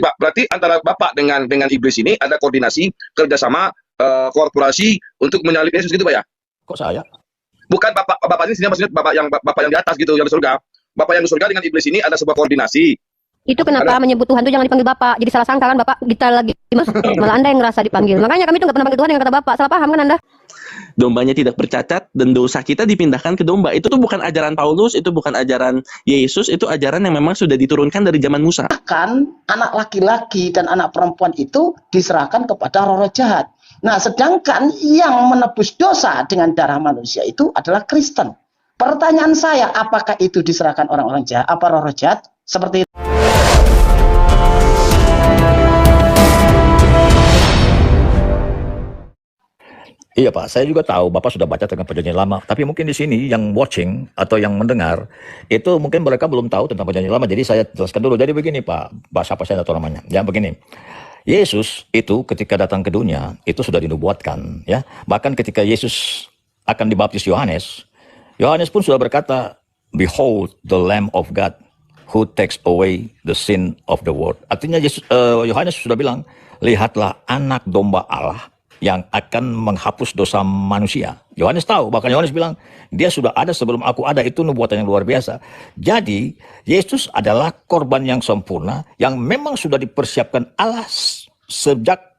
Pak, berarti antara Bapak dengan iblis ini ada koordinasi kerjasama korporasi untuk menyalib Yesus gitu Pak ya? Kok saya? Bukan Bapak ini, maksudnya Bapak yang di atas gitu, yang di surga. Bapak yang di surga dengan iblis ini ada sebuah koordinasi. Itu kenapa menyebut Tuhan itu jangan dipanggil Bapak. Jadi salah sangka kan Bapak, kita lagi mas, malah Anda yang ngerasa dipanggil. Makanya kami itu nggak pernah panggil Tuhan yang kata Bapak. Salah paham kan Anda? Dombanya tidak bercacat dan dosa kita dipindahkan ke domba. Itu tuh bukan ajaran Paulus, itu bukan ajaran Yesus, itu ajaran yang memang sudah diturunkan dari zaman Musa. Kan anak laki-laki dan anak perempuan itu diserahkan kepada roh-roh jahat. Nah, sedangkan yang menebus dosa dengan darah manusia itu adalah Kristen. Pertanyaan saya, apakah itu diserahkan orang-orang jahat, apa roh-roh jahat? Seperti itu. Iya Pak, saya juga tahu Bapak sudah baca tentang Perjanjian Lama, tapi mungkin di sini yang watching atau yang mendengar itu mungkin mereka belum tahu tentang Perjanjian Lama. Jadi saya jelaskan dulu. Jadi begini Pak, bahasa apa saya tahu namanya. Ya begini. Yesus itu ketika datang ke dunia itu sudah dinubuatkan, ya. Bahkan ketika Yesus akan dibaptis Yohanes, Yohanes pun sudah berkata, "Behold the Lamb of God who takes away the sin of the world." Artinya Yohanes sudah bilang, "Lihatlah anak domba Allah yang akan menghapus dosa manusia." Yohanes tahu, bahkan Yohanes bilang, dia sudah ada sebelum aku ada. Itu nubuatan yang luar biasa. Jadi, Yesus adalah korban yang sempurna, yang memang sudah dipersiapkan Allah sejak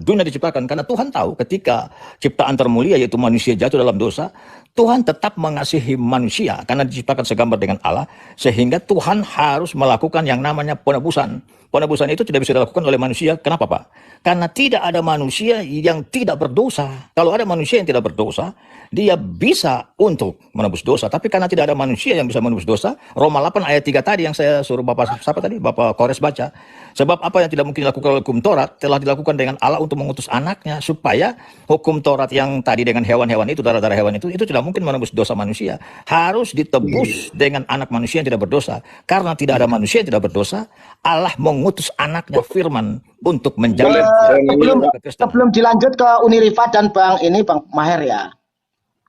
dunia diciptakan. Karena Tuhan tahu ketika ciptaan termulia yaitu manusia jatuh dalam dosa, Tuhan tetap mengasihi manusia karena diciptakan segambar dengan Allah, sehingga Tuhan harus melakukan yang namanya penebusan. Penebusan itu tidak bisa dilakukan oleh manusia. Kenapa Pak? Karena tidak ada manusia yang tidak berdosa. Kalau ada manusia yang tidak berdosa, dia bisa untuk menebus dosa. Tapi karena tidak ada manusia yang bisa menebus dosa, Roma 8 ayat 3 tadi yang saya suruh Bapak siapa tadi? Bapak Kores baca. Sebab apa yang tidak mungkin dilakukan oleh hukum Taurat telah dilakukan dengan Allah untuk mengutus anaknya, supaya hukum Taurat yang tadi dengan hewan-hewan itu, darah-darah hewan itu tidak mungkin menebus dosa manusia. Harus ditebus dengan anak manusia yang tidak berdosa. Karena tidak ada manusia yang tidak berdosa, Allah mengutus anaknya Firman untuk menjalin. Sebelum dilanjut ke Uniriva dan Bang Maher ya,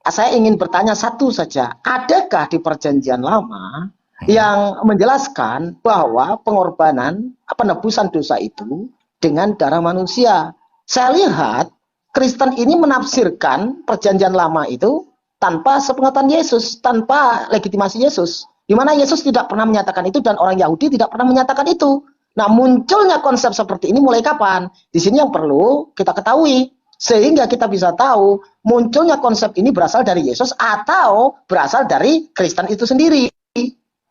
saya ingin bertanya satu saja. Adakah di Perjanjian Lama yang menjelaskan bahwa pengorbanan penebusan dosa itu dengan darah manusia? Saya lihat Kristen ini menafsirkan Perjanjian Lama itu tanpa sepengetahuan Yesus, tanpa legitimasi Yesus. Di mana Yesus tidak pernah menyatakan itu dan orang Yahudi tidak pernah menyatakan itu. Nah, munculnya konsep seperti ini mulai kapan? Di sini yang perlu kita ketahui, sehingga kita bisa tahu munculnya konsep ini berasal dari Yesus atau berasal dari Kristen itu sendiri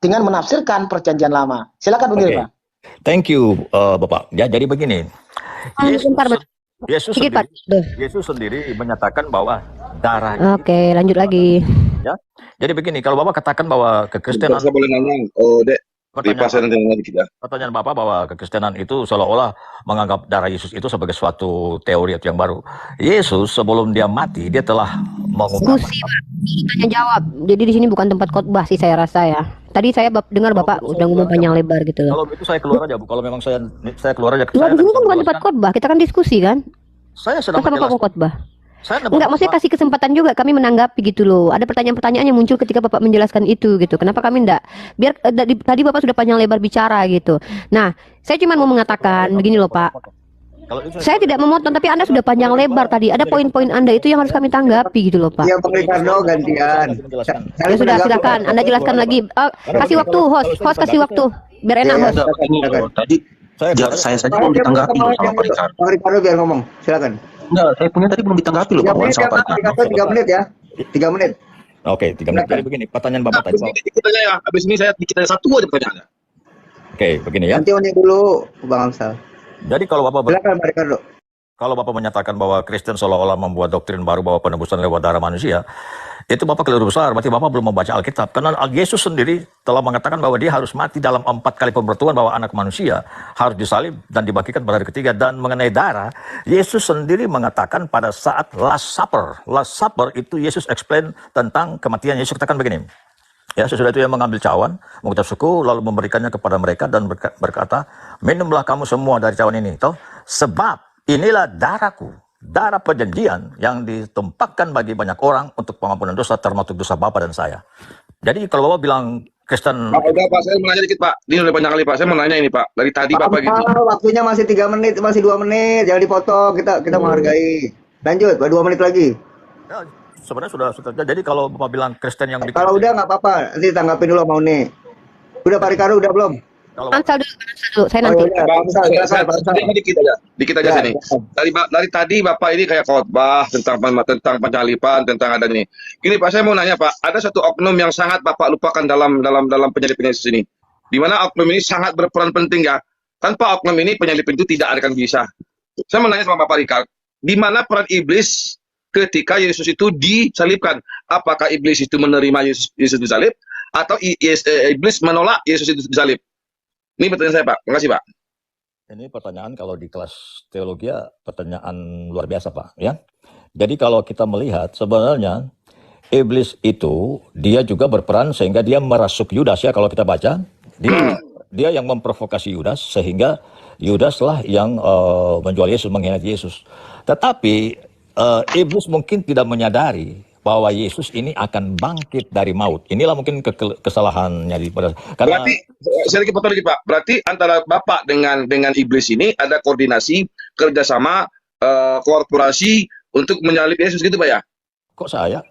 dengan menafsirkan Perjanjian Lama. Silakan Bung Irfan. Thank you Bapak. Ya, jadi begini. Yesus sendiri menyatakan bahwa darah. Oke, lanjut lagi. Ya. Jadi begini, kalau Bapak katakan bahwa kekristenan, saya boleh nanya, Dek. Pertanyaan Bapak bahwa kekristenan itu seolah-olah menganggap darah Yesus itu sebagai suatu teori yang baru. Yesus sebelum dia mati, dia telah mengungkapkan. Tanya jawab. Jadi di sini bukan tempat khotbah sih saya rasa ya. Tadi saya dengar Bapak udah ngomong panjang lebar gitu loh. Kalau itu saya keluar aja Bu. Kalau memang saya keluar aja. Di sini kan bukan tempat khotbah, kita kan diskusi kan. Saya sedang menjelaskan. Bapak mau khotbah? Enggak, maksudnya kasih kesempatan juga kami menanggapi gitu loh. Ada pertanyaan-pertanyaan yang muncul ketika Bapak menjelaskan itu gitu. Kenapa kami enggak? Biar tadi Bapak sudah panjang lebar bicara gitu. Nah, saya cuma mau mengatakan begini loh Pak. Saya tidak memotong, tapi Anda sudah panjang lebar tadi. Ada poin-poin Anda itu yang harus kami tanggapi gitu loh Pak. Iya, Pak Ricardo gantian. Ya sudah, silakan. Anda jelaskan lagi. Kasih waktu host kasih waktu. Biar enak host. Tadi saya saja belum ditanggapi sama Pak Ricardo. Pak Ricardo biar ngomong, silakan. Enggak, saya punya tadi belum ditanggapi loh Pak Wan sama Pak Ricardo. 3 menit ya. 3 menit. Oke, 3 menit. Jadi begini, pertanyaan Bapak tadi. Habis ini saya dikit satu aja pertanyaannya. Oke, begini ya. Nanti unik dulu Bang Amsal. Jadi kalau Bapak silakan Pak Ricardo. Kalau Bapak menyatakan bahwa Kristen seolah-olah membuat doktrin baru bahwa penebusan lewat darah manusia, itu Bapak keliru besar. Berarti Bapak belum membaca Alkitab. Karena Yesus sendiri telah mengatakan bahwa dia harus mati dalam 4 kali pembertuan, bahwa anak manusia harus disalib dan dibagikan pada hari ketiga. Dan mengenai darah, Yesus sendiri mengatakan pada saat Last Supper. Last Supper itu Yesus explain tentang kematian. Yesus katakan begini. Ya, sesudah itu ia mengambil cawan, mengucap syukur, lalu memberikannya kepada mereka dan berkata, minumlah kamu semua dari cawan ini. Toh, sebab inilah darahku, darah perjanjian yang ditumpahkan bagi banyak orang untuk pengampunan dosa, termasuk dosa Bapa dan saya. Jadi kalau Bapak bilang Kristen Pak, udah Pak, saya mau nanya dikit Pak. Ini udah panjang kali Pak. Saya mau nanya ini Pak. Dari tadi Pak Bapak gini. Amsal, waktunya masih 3 menit, masih 2 menit, jangan dipotong. Kita menghargai. Lanjut, 2 menit lagi. ya, sebenarnya sudah. Jadi kalau Bapak bilang Kristen yang Kalau udah nggak apa-apa, nanti tanggapin dulu mau nih. Udah Pak Ricardo udah belum? kalau Amsal dulu, saya Oh nanti. ya, Pak Amsal, silakan Pak Amsal. Dikit aja sini. Dari tadi Bapak ini kayak khotbah tentang penyalipan, tentang ada ini. Gini Pak, saya mau nanya Pak, ada satu oknum yang sangat Bapak lupakan dalam penyalipan Yesus ini. Di mana oknum ini sangat berperan penting ya. Tanpa oknum ini penyalipan itu tidak akan bisa. Saya mau nanya sama Bapak Rikard, di mana peran iblis ketika Yesus itu disalibkan? Apakah iblis itu menerima Yesus disalib atau iblis menolak Yesus itu disalib? Ini pertanyaan saya Pak. Terima kasih Pak. ini pertanyaan kalau di kelas teologi ya, pertanyaan luar biasa Pak ya. Jadi kalau kita melihat sebenarnya iblis itu dia juga berperan sehingga dia merasuk Yudas ya, kalau kita baca dia yang memprovokasi Yudas sehingga Yudaslah yang menjual Yesus, mengkhianati Yesus. Tetapi iblis mungkin tidak menyadari bahwa Yesus ini akan bangkit dari maut. Inilah mungkin kesalahannya karena Berarti saya lagi potong dikit Pak. Berarti antara Bapak dengan iblis ini ada koordinasi kerjasama korporasi untuk menyalib Yesus gitu Pak ya? kok saya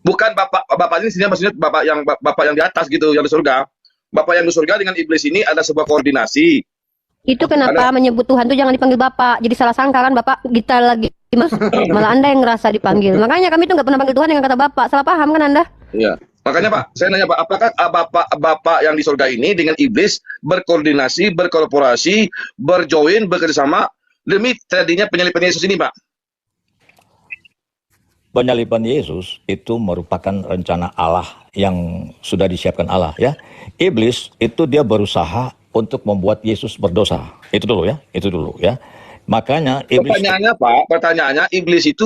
Bukan Bapak ini sini maksudnya Bapak yang di atas gitu, yang di surga. Bapak yang di surga dengan iblis ini ada sebuah koordinasi. Itu kenapa menyebut Tuhan tuh jangan dipanggil Bapak. Jadi salah sangka kan Bapak kita lagi mas, malah Anda yang ngerasa dipanggil. Makanya kami tuh nggak pernah panggil Tuhan dengan kata Bapak. Salah paham kan Anda? Iya. Makanya Pak, saya nanya Pak, apakah Bapak yang di surga ini dengan iblis berkoordinasi, berkorporasi, berjoin, bekerjasama demi terjadinya penyalipan Yesus ini Pak? penyaliban Yesus itu merupakan rencana Allah yang sudah disiapkan Allah ya. Iblis itu dia berusaha untuk membuat Yesus berdosa. Itu dulu ya. Makanya iblis Pertanyaannya iblis itu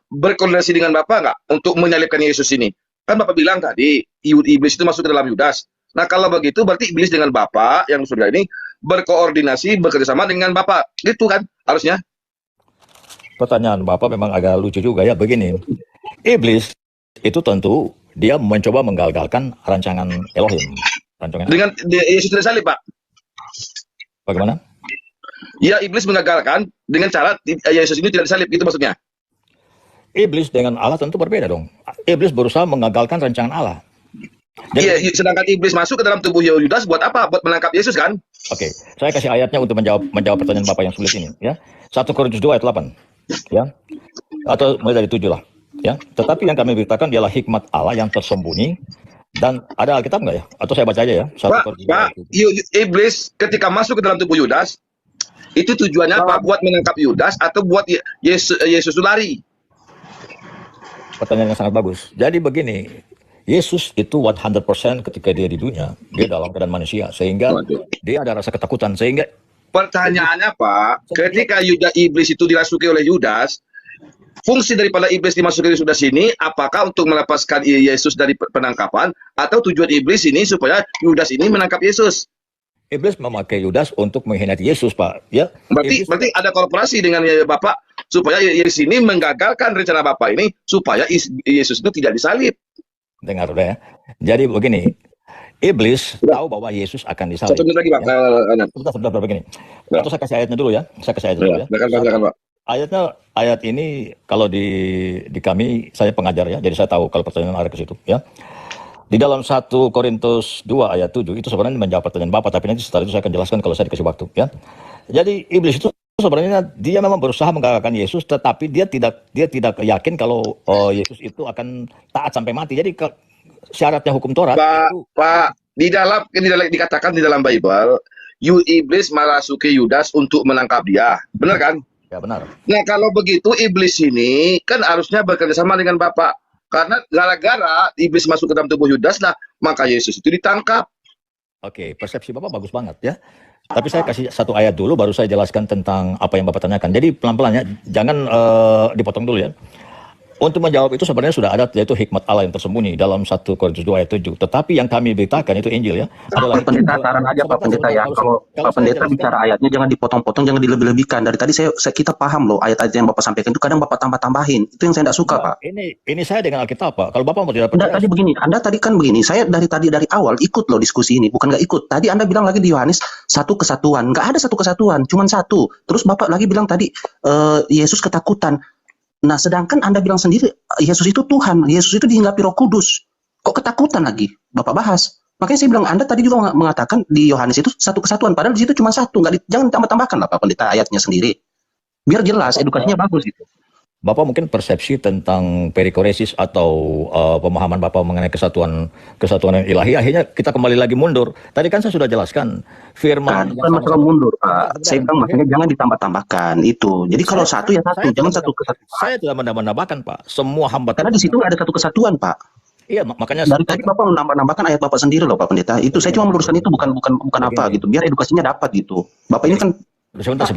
berkoordinasi dengan Bapak nggak untuk menyalibkan Yesus ini? Kan Bapak bilang tadi iblis itu masuk ke dalam Yudas. Nah kalau begitu berarti iblis dengan Bapak yang surga ini berkoordinasi, bekerjasama dengan Bapak. Gitu kan harusnya. pertanyaan Bapak memang agak lucu juga ya. Begini, iblis itu tentu dia mencoba menggagalkan rancangan Elohim. Dengan Yesus tidak salib Pak. Bagaimana? Ya iblis mengagalkan dengan cara Yesus ini tidak disalib gitu maksudnya. Iblis dengan Allah tentu berbeda dong. Iblis berusaha mengagalkan rancangan Allah. Iya, sedangkan iblis masuk ke dalam tubuh Yudas buat apa? Buat menangkap Yesus kan? Oke, saya kasih ayatnya untuk menjawab pertanyaan Bapak yang sulit ini ya. 1 Korintus 2 ayat 8 ya. Atau mulai dari 7 lah ya. Tetapi yang kami beritakan ialah hikmat Allah yang tersembunyi. Dan ada Alkitab nggak ya? Atau saya baca aja ya. Pak, iblis ketika masuk ke dalam tubuh Yudas itu tujuannya apa? Buat menangkap Yudas atau buat Yesus lari? Pertanyaan yang sangat bagus. Jadi begini, Yesus itu 100% ketika dia di dunia, dia dalam keadaan manusia, sehingga dia ada rasa ketakutan, sehingga Pertanyaannya Pak, ketika iblis itu dirasuki oleh Yudas, fungsi daripada iblis dimasuki Yudas ini, apakah untuk melepaskan Yesus dari penangkapan, atau tujuan iblis ini supaya Yudas ini menangkap Yesus? iblis memakai Yudas untuk mengkhianati Yesus, Pak. Ya. Berarti ada kolaborasi dengan Bapak supaya Yesus ini menggagalkan rencana Bapak ini supaya Yesus itu tidak disalib. Dengar udah ya. Jadi begini, iblis tahu bahwa Yesus akan disalib. 1 menit lagi Pak. Ya. Sebentar begini. Atau saya kasih ayatnya dulu ya. Silakan Pak. Ayat ini kalau di kami saya pengajar ya, jadi saya tahu kalau pertanyaan arah ke situ ya. Di dalam 1 Korintus 2 ayat 7 itu sebenarnya menjawab pertanyaan Bapak, tapi nanti setelah itu saya akan jelaskan kalau saya dikasih waktu ya. Jadi iblis itu sebenarnya dia memang berusaha menggagalkan Yesus, tetapi dia tidak yakin kalau Yesus itu akan taat sampai mati. Jadi syaratnya hukum Taurat itu Pak, dikatakan di dalam Bible, iblis merasuki Yudas untuk menangkap dia. Benar kan? ya benar. Nah, kalau begitu iblis ini kan harusnya bekerjasama dengan Bapak. Karena gara-gara iblis masuk ke dalam tubuh Yudas, nah maka Yesus itu ditangkap. Oke, persepsi Bapak bagus banget ya. Tapi saya kasih satu ayat dulu, baru saya jelaskan tentang apa yang Bapak tanyakan. Jadi pelan-pelan ya, jangan dipotong dulu ya. Untuk menjawab itu sebenarnya sudah ada, yaitu hikmat Allah yang tersembunyi dalam 1 Korintus 2 ayat 7. Tetapi yang kami beritakan itu Injil ya, adalah Pak Pendeta, saran aja Pak Pendeta ya. Kalau Pak Pendeta bicara ayatnya jangan dipotong-potong, jangan dilebih-lebihkan. Dari tadi kita paham loh ayat-ayat yang Bapak sampaikan itu kadang Bapak tambah-tambahin. Itu yang saya tidak suka, Pak. Ini saya dengan Alkitab, Pak. Kalau Bapak mau tidak Enggak, percaya, tadi begini, Anda tadi kan begini, saya dari awal ikut loh diskusi ini, bukan nggak ikut. Tadi Anda bilang lagi di Yohanes satu kesatuan, nggak ada satu kesatuan, cuma satu. Terus Bapak lagi bilang tadi Yesus ketakutan. Nah, sedangkan Anda bilang sendiri Yesus itu Tuhan, Yesus itu dihinggapi Roh Kudus. Kok ketakutan lagi? Bapak bahas. Makanya saya bilang Anda tadi juga mengatakan di Yohanes itu satu kesatuan, padahal di situ cuma satu, jangan ditambah-tambahkan lah Pak Pendeta ayatnya sendiri. Biar jelas, edukasinya bagus gitu. Bapak mungkin persepsi tentang perikoresis atau pemahaman Bapak mengenai kesatuan yang ilahi, akhirnya kita kembali lagi mundur. Tadi kan saya sudah jelaskan firman. Bukan masalah mundur, Pak. Saya bilang makanya jangan ditambah-tambahkan itu. Jadi kalau satu ya satu, jangan satu kesatuan. Saya tidak menambah-nambahkan, Pak. Semua hamba. Karena di situ ada satu kesatuan, Pak. Iya, makanya dari tadi Bapak menambah-nambahkan ayat Bapak sendiri loh, Pak Pendeta. Itu saya cuma meluruskan itu, bukan apa gitu. Biar edukasinya dapat gitu. Bapak ini kan sebentar,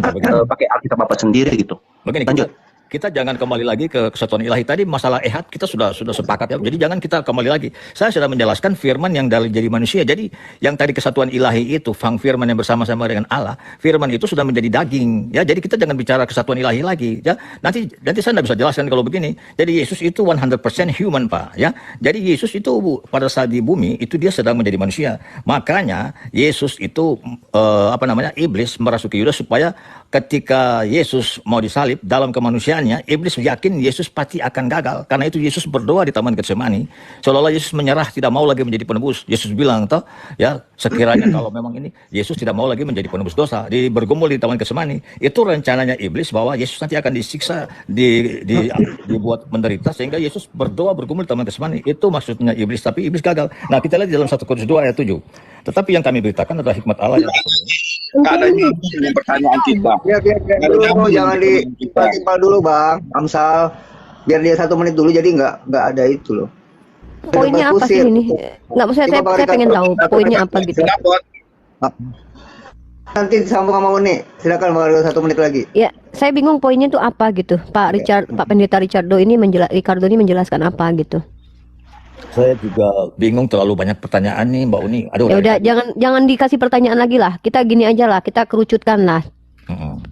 pakai Alkitab Bapak sendiri gitu. Begini, lanjut. Kita jangan kembali lagi ke kesatuan ilahi. Tadi masalah ehad kita sudah sepakat ya. Jadi jangan kita kembali lagi. Saya sudah menjelaskan firman yang dari jadi manusia. Jadi yang tadi kesatuan ilahi itu, firman yang bersama-sama dengan Allah, firman itu sudah menjadi daging. Ya, jadi kita jangan bicara kesatuan ilahi lagi. Ya, nanti saya tidak bisa jelaskan kalau begini. Jadi Yesus itu 100% human, Pak. Ya, jadi Yesus itu pada saat di bumi itu dia sedang menjadi manusia. Makanya Yesus itu iblis merasuki Yudas supaya ketika Yesus mau disalib dalam kemanusiaannya, iblis yakin Yesus pasti akan gagal. Karena itu Yesus berdoa di Taman Getsemani, seolah-olah Yesus menyerah, tidak mau lagi menjadi penebus. Yesus bilang, ya sekiranya kalau memang ini Yesus tidak mau lagi menjadi penebus dosa, bergumul di Taman Getsemani, itu rencananya iblis bahwa Yesus nanti akan disiksa, dibuat menderita, sehingga Yesus berdoa bergumul di Taman Getsemani. Itu maksudnya iblis, tapi iblis gagal. Nah, kita lihat di dalam 1 Korintus 2 ayat 7. Tetapi yang kami beritakan adalah hikmat Allah yang tersembunyi. Ada dengan pertanyaan kita. Biar dulu, jangan ditimpal dulu Bang Amsal. Biar dia 1 menit dulu, jadi nggak ada itu loh. Poinnya apa sih ini? Nggak, maksudnya saya pengen tahu poinnya apa gitu. Nanti sambung sama Uni. Silakan Bang, 1 menit lagi. Ya, saya bingung poinnya itu apa gitu. Pak Pendeta Richardo ini menjelaskan apa gitu. Saya juga bingung, terlalu banyak pertanyaan nih Mbak Uni. Aduh, ya udah, jangan dikasih pertanyaan lagi lah. Kita gini aja lah, kita kerucutkan lah.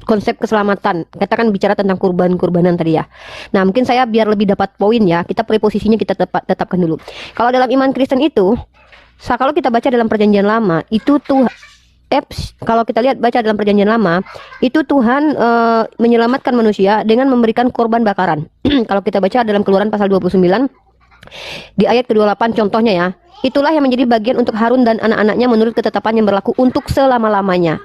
Konsep keselamatan. Kita kan bicara tentang kurban-kurbanan tadi ya. Nah, mungkin saya biar lebih dapat poin ya, kita preposisinya kita tetapkan dulu. Kalau dalam iman Kristen itu, kalau kita baca dalam Perjanjian Lama, itu tuh kalau kita lihat baca dalam Perjanjian Lama, itu Tuhan menyelamatkan manusia dengan memberikan korban bakaran. Kalau kita baca dalam Keluaran pasal 29 di ayat ke-28 contohnya ya, itulah yang menjadi bagian untuk Harun dan anak-anaknya menurut ketetapan yang berlaku untuk selama-lamanya.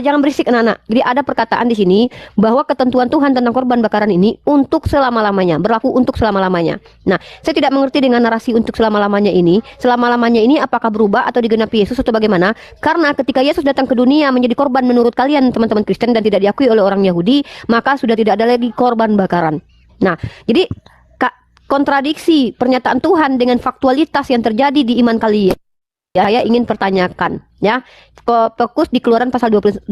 Jangan berisik anak-anak. Jadi ada perkataan di sini bahwa ketentuan Tuhan tentang korban bakaran ini untuk selama-lamanya, berlaku untuk selama-lamanya. Nah, saya tidak mengerti dengan narasi untuk selama-lamanya ini. Selama-lamanya ini apakah berubah atau digenapi Yesus atau bagaimana? Karena ketika Yesus datang ke dunia menjadi korban menurut kalian teman-teman Kristen dan tidak diakui oleh orang Yahudi, maka sudah tidak ada lagi korban bakaran. Nah, jadi kontradiksi pernyataan Tuhan dengan faktualitas yang terjadi di iman kalian, ya, saya ingin pertanyakan ya. Fokus di Keluaran pasal 29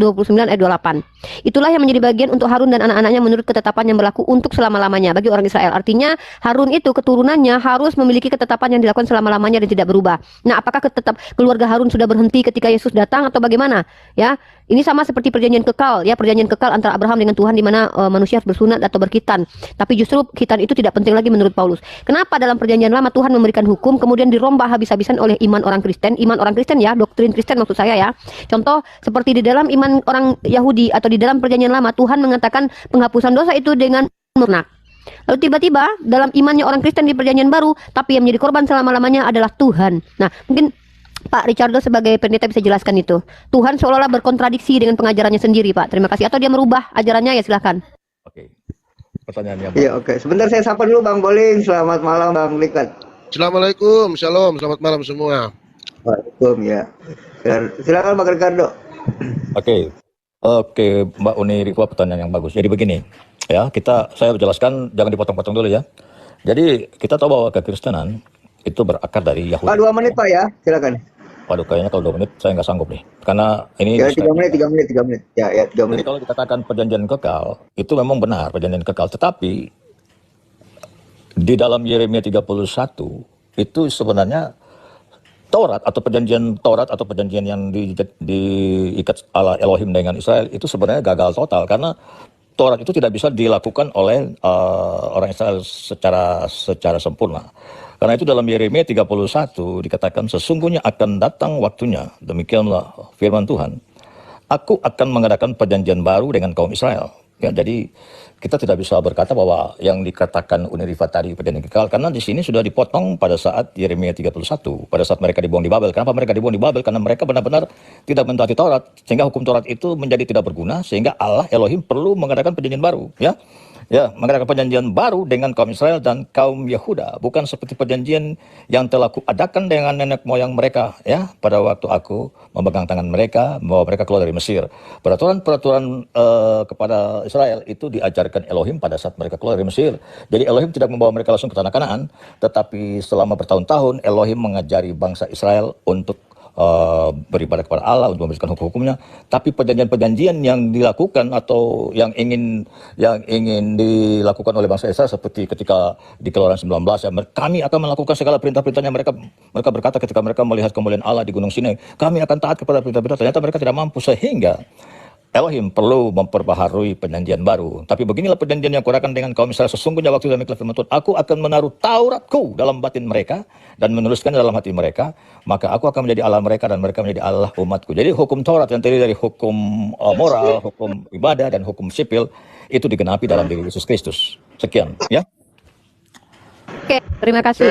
ayat 28. Itulah yang menjadi bagian untuk Harun dan anak-anaknya menurut ketetapan yang berlaku untuk selama-lamanya bagi orang Israel. Artinya Harun itu keturunannya harus memiliki ketetapan yang dilakukan selama-lamanya dan tidak berubah. Nah, apakah keluarga Harun sudah berhenti ketika Yesus datang atau bagaimana? Ya, ini sama seperti perjanjian kekal ya, perjanjian kekal antara Abraham dengan Tuhan di mana manusia harus bersunat atau berkhitan. Tapi justru khitan itu tidak penting lagi menurut Paulus. Kenapa dalam perjanjian lama Tuhan memberikan hukum kemudian dirombak habis-habisan oleh iman orang Kristen ya, doktrin Kristen maksud saya ya. Contoh seperti di dalam iman orang Yahudi atau di dalam perjanjian lama Tuhan mengatakan penghapusan dosa itu dengan lunak. Lalu tiba-tiba dalam imannya orang Kristen di perjanjian baru, tapi yang menjadi korban selama-lamanya adalah Tuhan. Nah, mungkin Pak Richardo sebagai pendeta bisa jelaskan itu. Tuhan seolah-olah berkontradiksi dengan pengajarannya sendiri, Pak. Terima kasih. Atau dia merubah ajarannya, ya silakan. Oke. Pertanyaannya. Iya, oke. Sebentar saya sapa dulu Bang Boling. Selamat malam Bang Likat. Assalamualaikum, shalom, selamat malam semua. Waalaikumsalam ya. Silakan Bang Ricardo. Oke, Mbak Uni Rifwa, pertanyaan yang bagus. Jadi begini, ya, saya jelaskan, jangan dipotong-potong dulu ya. Jadi kita tahu bahwa kekristenan itu berakar dari Yahudi. Pak, 2 menit Pak ya, silakan. Waduh, kayaknya kalau 2 menit saya nggak sanggup nih, karena ini. Ya 3 menit. Ya 3 menit. Jadi kalau dikatakan perjanjian kekal, itu memang benar perjanjian kekal, tetapi Di dalam Yeremia 31 itu sebenarnya Taurat atau perjanjian yang diikat Allah Elohim dengan Israel itu sebenarnya gagal total karena Taurat itu tidak bisa dilakukan oleh orang Israel secara sempurna. Karena itu dalam Yeremia 31 dikatakan sesungguhnya akan datang waktunya, demikianlah firman Tuhan, aku akan mengadakan perjanjian baru dengan kaum Israel. Ya, jadi kita tidak bisa berkata bahwa yang dikatakan Uni Riva tadi perjanjian kekal, karena di sini sudah dipotong pada saat Yeremia 31, pada saat mereka dibuang di Babel. Kenapa mereka dibuang di Babel? Karena mereka benar-benar tidak mentaati Taurat, sehingga hukum Taurat itu menjadi tidak berguna, sehingga Allah Elohim perlu mengadakan perjanjian baru. Ya, mengadakan perjanjian baru dengan kaum Israel dan kaum Yehuda, bukan seperti perjanjian yang telah kuadakan dengan nenek moyang mereka, ya, pada waktu aku memegang tangan mereka, membawa mereka keluar dari Mesir. Peraturan-peraturan kepada Israel itu diajarkan Elohim pada saat mereka keluar dari Mesir. Jadi Elohim tidak membawa mereka langsung ke tanah Kanaan, tetapi selama bertahun-tahun Elohim mengajari bangsa Israel untuk beribadah kepada Allah, untuk memberikan hukum-hukumnya. Tapi perjanjian-perjanjian yang dilakukan atau yang ingin dilakukan oleh bangsa Israel seperti ketika di Keluaran 19, ya, kami akan melakukan segala perintah-perintahnya. Mereka berkata ketika mereka melihat kemuliaan Allah di Gunung Sinai, kami akan taat kepada perintah-perintah. Ternyata mereka tidak mampu, sehingga Elohim perlu memperbaharui perjanjian baru. Tapi beginilah perjanjian yang kurakan dengan kaum Israel. Sesungguhnya waktu demikian firman Tuhan, aku akan menaruh Tauratku dalam batin mereka dan menuliskan dalam hati mereka. Maka aku akan menjadi Allah mereka dan mereka menjadi Allah umatku. Jadi hukum Taurat yang terdiri dari hukum moral, hukum ibadah, dan hukum sipil itu digenapi dalam diri Yesus Kristus. Sekian, ya. Oke, terima kasih.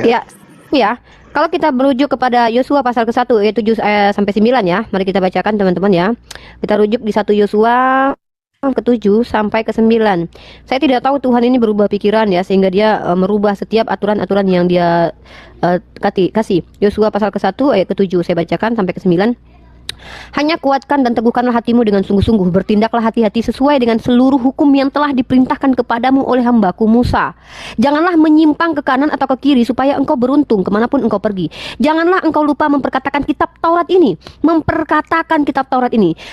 Ya, ya. Kalau kita merujuk kepada Yosua pasal ke-1 ayat 7 sampai 9 ya. Mari kita bacakan teman-teman ya. Kita rujuk di 1 Yosua ke-7 sampai ke-9. Saya tidak tahu Tuhan ini berubah pikiran ya, sehingga dia merubah setiap aturan-aturan yang dia kasih. Yosua pasal ke-1 ayat ke-7 saya bacakan sampai ke-9. Hanya kuatkan dan teguhkanlah hatimu dengan sungguh-sungguh. Bertindaklah hati-hati sesuai dengan seluruh hukum yang telah diperintahkan kepadamu oleh hambaku Musa. Janganlah menyimpang ke kanan atau ke kiri supaya engkau beruntung kemanapun engkau pergi. Janganlah engkau lupa memperkatakan kitab Taurat ini.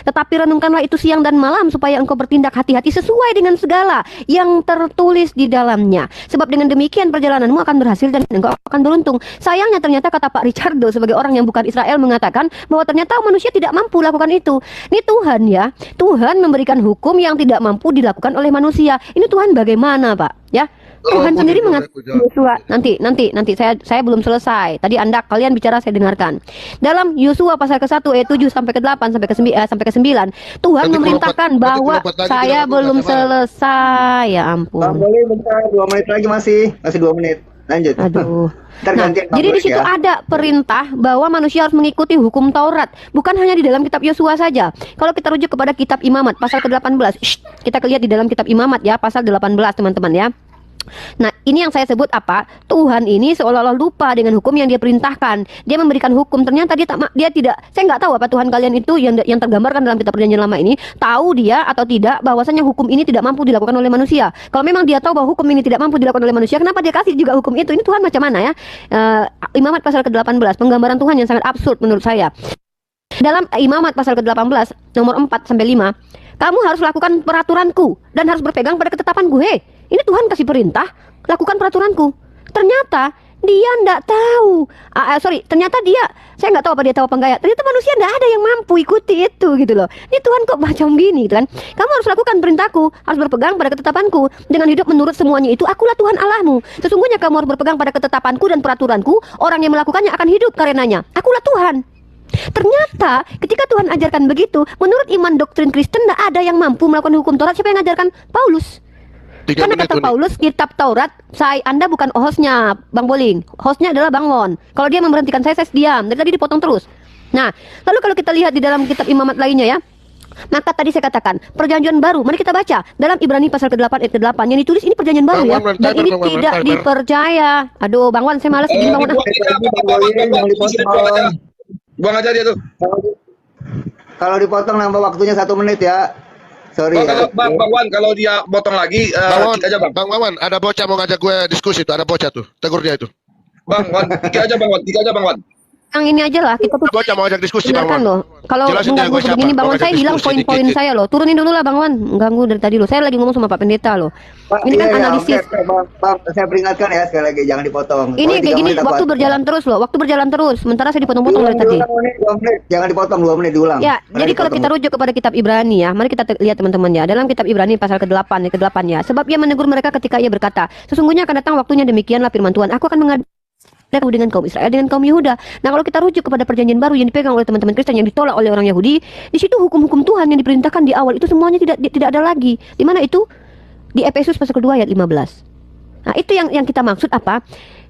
Tetapi renungkanlah itu siang dan malam supaya engkau bertindak hati-hati sesuai dengan segala yang tertulis di dalamnya. Sebab dengan demikian perjalananmu akan berhasil dan engkau akan beruntung. Sayangnya ternyata kata Pak Richardo sebagai orang yang bukan Israel mengatakan bahwa ternyata manusia tidak mampu lakukan itu. Ini Tuhan ya. Tuhan memberikan hukum yang tidak mampu dilakukan oleh manusia. Ini Tuhan bagaimana, Pak? Ya. Tuhan sendiri mengatakan Yosua. Nanti saya belum selesai. Tadi kalian bicara saya dengarkan. Dalam Yosua pasal ke-1 ayat 7 sampai ke-8 sampai ke-9, Tuhan memerintahkan bahwa saya belum selesai. Ya ampun. Boleh bentar, 2 menit lagi masih 2 menit. Lanjut. Aduh. Nah, jadi di situ ada perintah bahwa manusia harus mengikuti hukum Taurat, bukan hanya di dalam kitab Yosua saja. Kalau kita rujuk kepada kitab Imamat pasal ke-18, kita lihat di dalam kitab Imamat ya, pasal 18 teman-teman ya. Nah, ini yang saya sebut apa? Tuhan ini seolah-olah lupa dengan hukum yang dia perintahkan. Dia memberikan hukum, ternyata dia tidak. Saya nggak tahu apa Tuhan kalian itu yang tergambarkan dalam kitab Perjanjian Lama ini tahu dia atau tidak bahwasanya hukum ini tidak mampu dilakukan oleh manusia. Kalau memang dia tahu bahwa hukum ini tidak mampu dilakukan oleh manusia, kenapa dia kasih juga hukum itu? Ini Tuhan macam mana ya? Imamat pasal ke-18, penggambaran Tuhan yang sangat absurd menurut saya. Dalam Imamat pasal ke-18 nomor 4 sampai 5, kamu harus lakukan peraturanku dan harus berpegang pada ketetapan gue. Ini Tuhan kasih perintah, lakukan peraturanku. Ternyata dia nggak tahu. Ternyata saya nggak tahu apa dia tahu apa enggak ya. Ternyata manusia nggak ada yang mampu ikuti itu gitu loh. Ini Tuhan kok macam gini gitu kan. Kamu harus lakukan perintahku, harus berpegang pada ketetapanku. Dengan hidup menurut semuanya itu, akulah Tuhan Allahmu. Sesungguhnya kamu harus berpegang pada ketetapanku dan peraturanku. Orang yang melakukannya akan hidup karenanya. Akulah Tuhan. Ternyata ketika Tuhan ajarkan begitu, menurut iman doktrin Kristen nggak ada yang mampu melakukan hukum Taurat. Siapa yang mengajarkan? Paulus. Karena kata Paulus, kitab Taurat, Anda bukan hostnya, Bang Boling. Hostnya adalah Bang Won. Kalau dia memberhentikan saya diam. Dari tadi dipotong terus. Nah, lalu kalau kita lihat di dalam kitab Imamat lainnya ya, maka tadi saya katakan, perjanjian baru. Mari kita baca dalam Ibrani pasal ke-8 ayat ke-8 yang ditulis ini perjanjian baru ya. Dan ini tidak dipercaya. Aduh, Bang Wan, saya malas izin Bang Wan. Buang aja dia tuh. Kalau dipotong nambah waktunya 1 menit ya. Sorry. Bang Wan, kalau dia potong lagi, kick aja Bang. Bang Wawan, ada bocah mau ngajak gue diskusi tuh, ada bocah tuh, tegur dia itu. Bang Wan, kick aja Bang Wan. yang ini aja lah, kita tuh Gua mau ajak diskusi Bang dengarkan Wan. loh. Kalau Jelasin dia mengganggu gua siapa. begini Bang Gua Wan, ajak saya bilang diskusi poin-poin dikit. saya loh. Turunin dulu lah Bang Wan, mengganggu dari tadi loh. Saya lagi ngomong sama Pak Pendeta loh. Pak, Ini kan iya, iya, analisis. oke, Bang, saya peringatkan ya sekali lagi jangan dipotong. Ini Kalau kayak 3 gini, menit aku waktu atur. berjalan terus loh. Waktu berjalan terus. Sementara saya dipotong-potong dari tadi. 2 menit, jangan dipotong 2 menit diulang. Ya, Karena jadi kalau dipotong. kita rujuk kepada kitab Ibrani ya, mari kita lihat teman-teman ya. Dalam kitab Ibrani pasal ke-8 ya. Sebab ia menegur mereka ketika ia berkata, sesungguhnya akan datang waktunya demikianlah firman Tuhan. Aku akan mengadakan dengan kaum Israel dengan kaum Yehuda. Nah, kalau kita rujuk kepada perjanjian baru yang dipegang oleh teman-teman Kristen yang ditolak oleh orang Yahudi, di situ hukum-hukum Tuhan yang diperintahkan di awal itu semuanya tidak ada lagi. Di mana itu? Di Efesus pasal ke-2 ayat 15. Nah, itu yang kita maksud apa?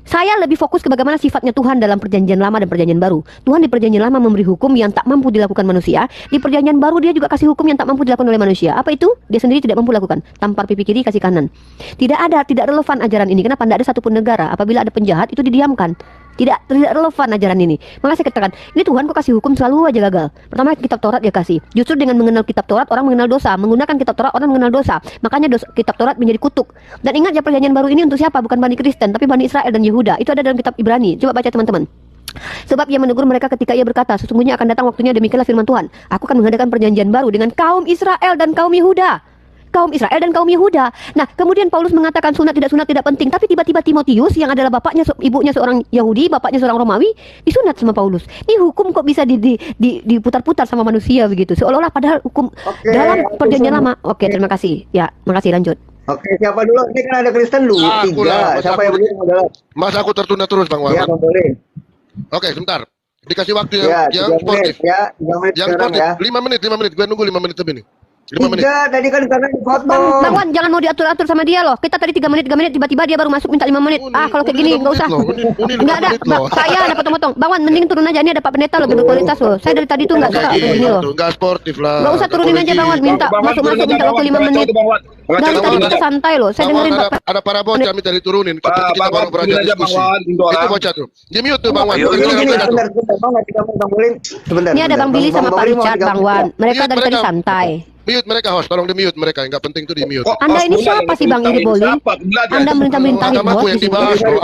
Saya lebih fokus ke bagaimana sifatnya Tuhan dalam perjanjian lama dan perjanjian baru. Tuhan di perjanjian lama memberi hukum yang tak mampu dilakukan manusia. Di perjanjian baru dia juga kasih hukum yang tak mampu dilakukan oleh manusia. Apa itu? Dia sendiri tidak mampu lakukan. Tampar pipi kiri, kasih kanan. Tidak relevan ajaran ini. Kenapa? Tidak ada satupun negara apabila ada penjahat itu didiamkan. Tidak relevan ajaran ini. Maka saya katakan, ini Tuhan kok kasih hukum selalu aja gagal. Pertama kitab Taurat dia kasih. Justru dengan mengenal kitab Taurat orang mengenal dosa. Menggunakan kitab Taurat orang mengenal dosa. Makanya kitab Taurat menjadi kutuk. Dan ingat ya, perjanjian baru ini untuk siapa? Bukan Bani Kristen, tapi Bani Israel dan Yehuda. Itu ada dalam kitab Ibrani. Coba baca teman-teman. Sebab ia menegur mereka ketika ia berkata, sesungguhnya akan datang waktunya demikianlah firman Tuhan. Aku akan mengadakan perjanjian baru dengan kaum Israel dan kaum Yehuda. Kaum Israel dan kaum Yehuda. Nah, kemudian Paulus mengatakan sunat tidak penting, tapi tiba-tiba Timotius yang adalah bapaknya ibunya seorang Yahudi, bapaknya seorang Romawi, disunat sama Paulus. Ini hukum kok bisa diputar-putar sama manusia begitu. Seolah-olah padahal hukum dalam perjanjian lama. Oke, terima kasih. Ya, makasih, lanjut. Oke, siapa dulu? Ini kan ada Kristen dulu, Aku 3. lah, Siapa yang berdiri modal? Mas aku tertunda terus Bang Ya, Wan. Bang boleh. Oke, sebentar. Dikasih waktu Ya, yang 3 menit sportif. ya, 3 menit Yang sekarang sportif. ya. 5 menit. Gue nunggu 5 menit lebih nih. 5 menit. 3 tadi kan karena dipotong. Bang Wan, jangan mau diatur-atur sama dia loh. Kita tadi 3 menit, tiba-tiba dia baru masuk minta 5 menit. Kalau kayak gini nggak usah. Nggak ada. Saya ada potong-potong. Bang Wan, mending turun aja. Ini ada Pak Pendeta loh, berkualitas loh. Saya dari tadi tuh nggak suka kayak gini loh. Enggak sportif lah. Nggak usah turunin aja Bang Wan, minta masuk-masuk minta waktu 5 menit. Dari tadi kita santai loh. Saya dengerin Pak. Ada para bocah minta diturunin. Kita baru belajar diskusi. Itu bocah tuh. Di mute tuh Bang Wan. Sebentar, Bang Boleh. Sebentar. Ini ada Bang Billy sama Pak Richard, Bang Wan. Mereka dari tadi santai. Mute mereka host, tolong di mute mereka. Enggak penting tuh di mute. Anda ini siapa sih Bang ini boleh? Anda merintah-merintahin Agamaku bos yang di sini. dibahas loh.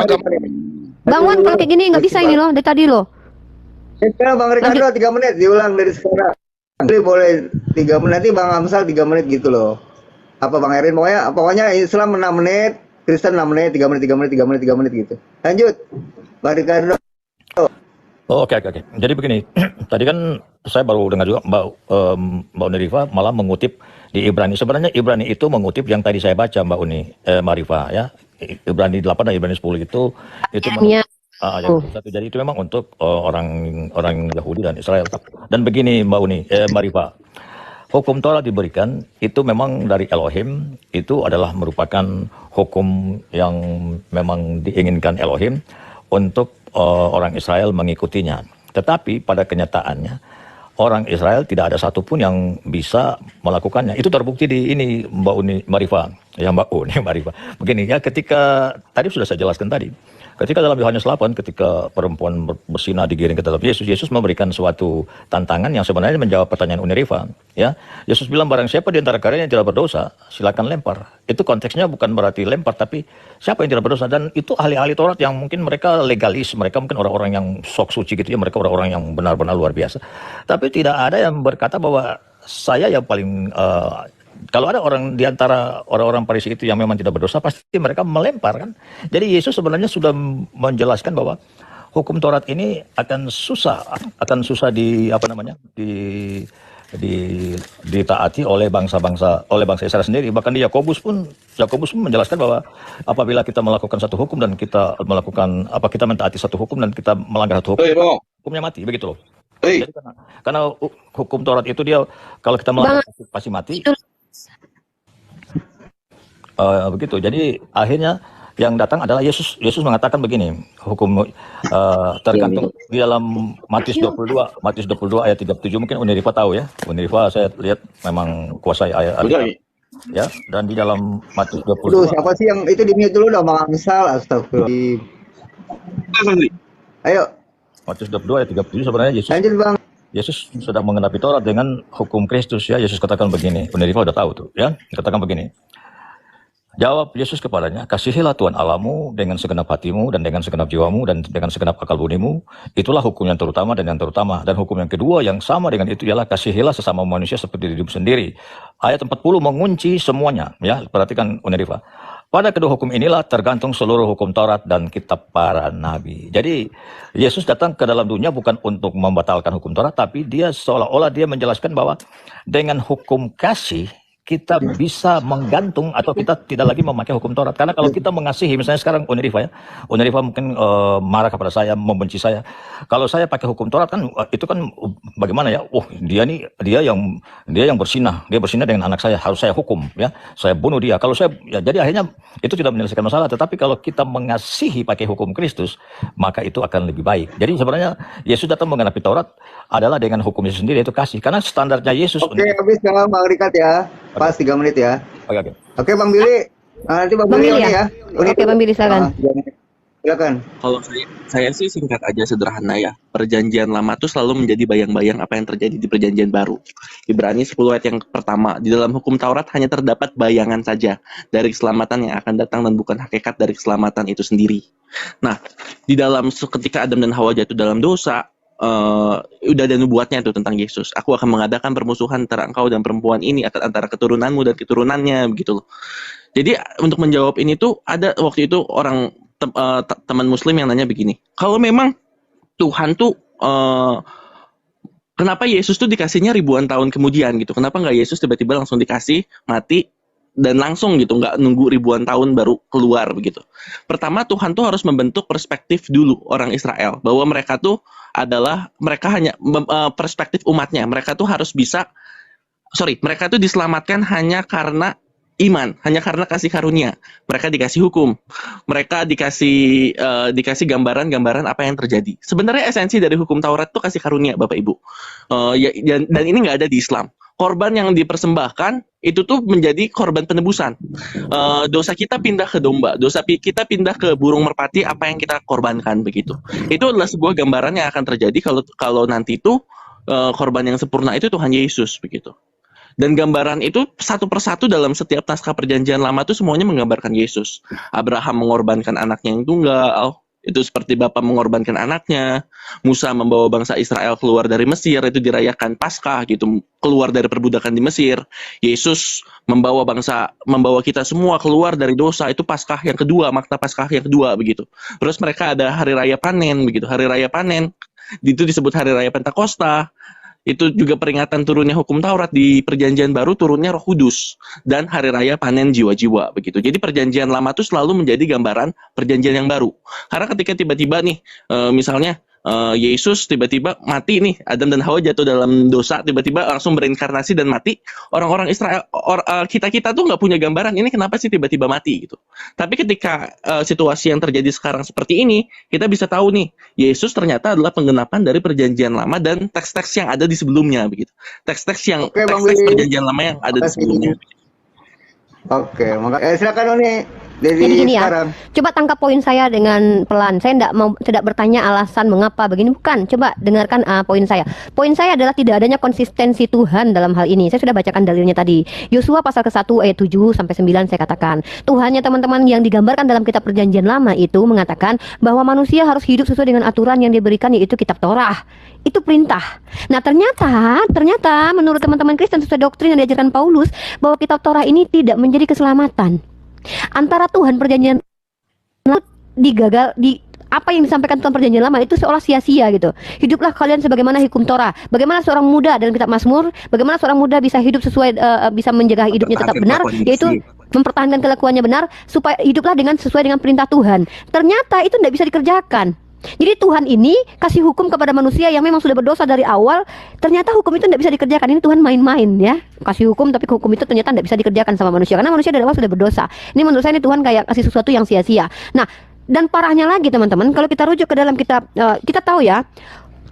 Bang Wan, kalau kayak gini nggak bisa ini loh, dari tadi loh. Sekarang Bang Ricardo 3 menit diulang dari sekarang. Boleh 3 menit, nanti Bang Amsal 3 menit gitu loh. Apa Bang Erin, pokoknya Islam 6 menit, Kristen 6 menit, 3 menit gitu. Lanjut. Bang Ricardo. Oke. Jadi begini, tadi kan saya baru dengar juga Mbak Uni Rifa malah mengutip di Ibrani. Sebenarnya Ibrani itu mengutip yang tadi saya baca Mbak Rifa ya. Ibrani 8 dan Ibrani 10 itu Ya. satu. Jadi itu memang untuk orang Yahudi dan Israel. Dan begini Mbak Rifa, hukum Taurat diberikan itu memang dari Elohim, itu adalah merupakan hukum yang memang diinginkan Elohim untuk orang Israel mengikutinya. Tetapi pada kenyataannya orang Israel tidak ada satupun yang bisa melakukannya. Itu terbukti di ini Mbak Rifa. Begini ya, ketika tadi sudah saya jelaskan tadi. Ketika dalam Yohanes 8, ketika perempuan bersinah digiring ke dalam Yesus memberikan suatu tantangan yang sebenarnya menjawab pertanyaan Uni Rifa. Ya, Yesus bilang barang siapa di antara kalian yang tidak berdosa, silakan lempar. Itu konteksnya bukan berarti lempar, tapi siapa yang tidak berdosa. Dan itu ahli-ahli Taurat yang mungkin mereka legalis, mereka mungkin orang-orang yang sok suci gitu ya, mereka orang-orang yang benar-benar luar biasa. Tapi tidak ada yang berkata bahwa saya yang paling kalau ada orang di antara orang-orang Farisi itu yang memang tidak berdosa, pasti mereka melempar kan. Jadi Yesus sebenarnya sudah menjelaskan bahwa hukum Taurat ini akan susah ditaati oleh bangsa Israel sendiri. Bahkan di Yakobus pun menjelaskan bahwa apabila kita melakukan satu hukum dan kita mentaati satu hukum dan kita melanggar satu hukum, hukumnya mati, begitu loh. Jadi karena hukum Taurat itu dia kalau kita melanggar pasti mati. Begitu. Jadi akhirnya yang datang adalah Yesus. Yesus mengatakan begini, hukum tergantung di dalam Matius 22 ayat 37, mungkin Uni Rifa tahu ya. Uni Rifa saya lihat memang kuasai ayat ya, dan di dalam Matius 22. Siapa sih yang itu di mute dulu dong Bang Amsal, astagfirullah. Ayo. Matius 22 ayat 37 sebenarnya Yesus. Lanjut Bang. Yesus sedang mengenapi Taurat dengan hukum Kristus ya. Yesus katakan begini, Uni Rifa udah tahu tuh ya. Katakan begini. Jawab Yesus kepadanya, kasihilah Tuhan Allahmu dengan segenap hatimu dan dengan segenap jiwamu dan dengan segenap akal budimu. Itulah hukum yang terutama dan yang terutama. Dan hukum yang kedua yang sama dengan itu ialah kasihilah sesama manusia seperti dirimu sendiri. Ayat 40 mengunci semuanya. Ya, perhatikan Unerifa. Pada kedua hukum inilah tergantung seluruh hukum Taurat dan kitab para nabi. Jadi Yesus datang ke dalam dunia bukan untuk membatalkan hukum Taurat, tapi dia seolah-olah dia menjelaskan bahwa dengan hukum kasih kita bisa menggantung atau kita tidak lagi memakai hukum Taurat. Karena kalau kita mengasihi, misalnya sekarang Unerifa ya, Unerifa mungkin marah kepada saya, membenci saya. Kalau saya pakai hukum Taurat kan itu kan bagaimana ya? Oh, dia yang bersinah, dia bersinah dengan anak saya, harus saya hukum ya. Saya bunuh dia. Kalau saya ya, jadi akhirnya itu tidak menyelesaikan masalah. Tetapi kalau kita mengasihi pakai hukum Kristus, maka itu akan lebih baik. Jadi sebenarnya Yesus datang menggenapi Taurat adalah dengan hukum Yesus sendiri, yaitu kasih. Karena standarnya Yesus. Oke, habis kalau Bang Rikat ya. Pas 3 menit ya. Oke. Oke, Bang Billy. Nanti Bang Billy ya. Oke, Bang Billy silakan. Silakan. Kalau saya sih singkat aja, sederhana ya. Perjanjian lama tuh selalu menjadi bayang-bayang apa yang terjadi di perjanjian baru. Ibrani 10 ayat yang pertama, di dalam hukum Taurat hanya terdapat bayangan saja dari keselamatan yang akan datang dan bukan hakikat dari keselamatan itu sendiri. Nah, di dalam ketika Adam dan Hawa jatuh dalam dosa, udah ada nubuatnya tuh tentang Yesus. Aku akan mengadakan permusuhan antara engkau dan perempuan ini, antara keturunanmu dan keturunannya, begitu loh. Jadi untuk menjawab ini tuh ada waktu itu orang teman Muslim yang nanya begini, kalau memang Tuhan tuh kenapa Yesus tuh dikasihnya ribuan tahun kemudian gitu? Kenapa nggak Yesus tiba-tiba langsung dikasih mati dan langsung gitu, nggak nunggu ribuan tahun baru keluar begitu? Pertama, Tuhan tuh harus membentuk perspektif dulu orang Israel bahwa mereka tuh mereka hanya perspektif umatnya. Mereka tuh harus mereka tuh diselamatkan hanya karena iman, hanya karena kasih karunia. Mereka dikasih hukum, mereka dikasih gambaran-gambaran apa yang terjadi. Sebenarnya esensi dari hukum Taurat tuh kasih karunia, Bapak Ibu. Dan ini nggak ada di Islam. Korban yang dipersembahkan itu tuh menjadi korban penebusan. Dosa kita pindah ke domba, dosa kita pindah ke burung merpati, apa yang kita korbankan begitu. Itu adalah sebuah gambaran yang akan terjadi kalau nanti itu korban yang sempurna itu Tuhan Yesus begitu. Dan gambaran itu satu persatu dalam setiap naskah perjanjian lama itu semuanya menggambarkan Yesus. Abraham mengorbankan anaknya yang tunggal, itu seperti Bapa mengorbankan anaknya. Musa membawa bangsa Israel keluar dari Mesir, itu dirayakan Paskah gitu, keluar dari perbudakan di Mesir. Yesus membawa kita semua keluar dari dosa, itu Paskah yang kedua, makna Paskah yang kedua begitu. Terus mereka ada hari raya panen begitu. Hari raya panen itu disebut hari raya Pentakosta. Itu juga peringatan turunnya hukum Taurat. Di perjanjian baru turunnya Roh Kudus dan hari raya panen jiwa-jiwa begitu. Jadi perjanjian lama itu selalu menjadi gambaran perjanjian yang baru. Karena ketika tiba-tiba nih misalnya Yesus tiba-tiba mati nih, Adam dan Hawa jatuh dalam dosa, tiba-tiba langsung berinkarnasi dan mati. Orang-orang Israel, kita tuh nggak punya gambaran ini kenapa sih tiba-tiba mati gitu. Tapi ketika situasi yang terjadi sekarang seperti ini, kita bisa tahu nih, Yesus ternyata adalah penggenapan dari perjanjian lama dan teks-teks yang ada di sebelumnya begitu. Teks-teks perjanjian lama yang ada di sebelumnya. Oke, silakan Oni. Jadi gini ya, coba tangkap poin saya dengan pelan. Saya tidak bertanya alasan mengapa begini, bukan. Coba dengarkan poin saya. Poin saya adalah tidak adanya konsistensi Tuhan dalam hal ini. Saya sudah bacakan dalilnya tadi. Yosua pasal ke-1 ayat 7 sampai 9 saya katakan. Tuhannya teman-teman yang digambarkan dalam kitab perjanjian lama itu mengatakan bahwa manusia harus hidup sesuai dengan aturan yang diberikan, yaitu kitab Torah. Itu perintah. Nah, ternyata menurut teman-teman Kristen sesuai doktrin yang diajarkan Paulus bahwa kitab Torah ini tidak menjadi keselamatan. Antara Tuhan perjanjian apa yang disampaikan Tuhan perjanjian lama itu seolah sia-sia gitu. Hiduplah kalian sebagaimana hukum Torah. Bagaimana seorang muda dalam kitab Mazmur, bagaimana seorang muda bisa hidup sesuai bisa menjaga hidupnya tetap benar, yaitu mempertahankan kelakuannya benar supaya hiduplah sesuai dengan perintah Tuhan. Ternyata itu tidak bisa dikerjakan. Jadi Tuhan ini kasih hukum kepada manusia yang memang sudah berdosa dari awal. Ternyata hukum itu tidak bisa dikerjakan. Ini Tuhan main-main ya. Kasih hukum tapi hukum itu ternyata tidak bisa dikerjakan sama manusia. Karena manusia dari awal sudah berdosa. Ini menurut saya ini Tuhan kayak kasih sesuatu yang sia-sia. Nah, dan parahnya lagi teman-teman, kalau kita rujuk ke dalam kitab, kita tahu ya,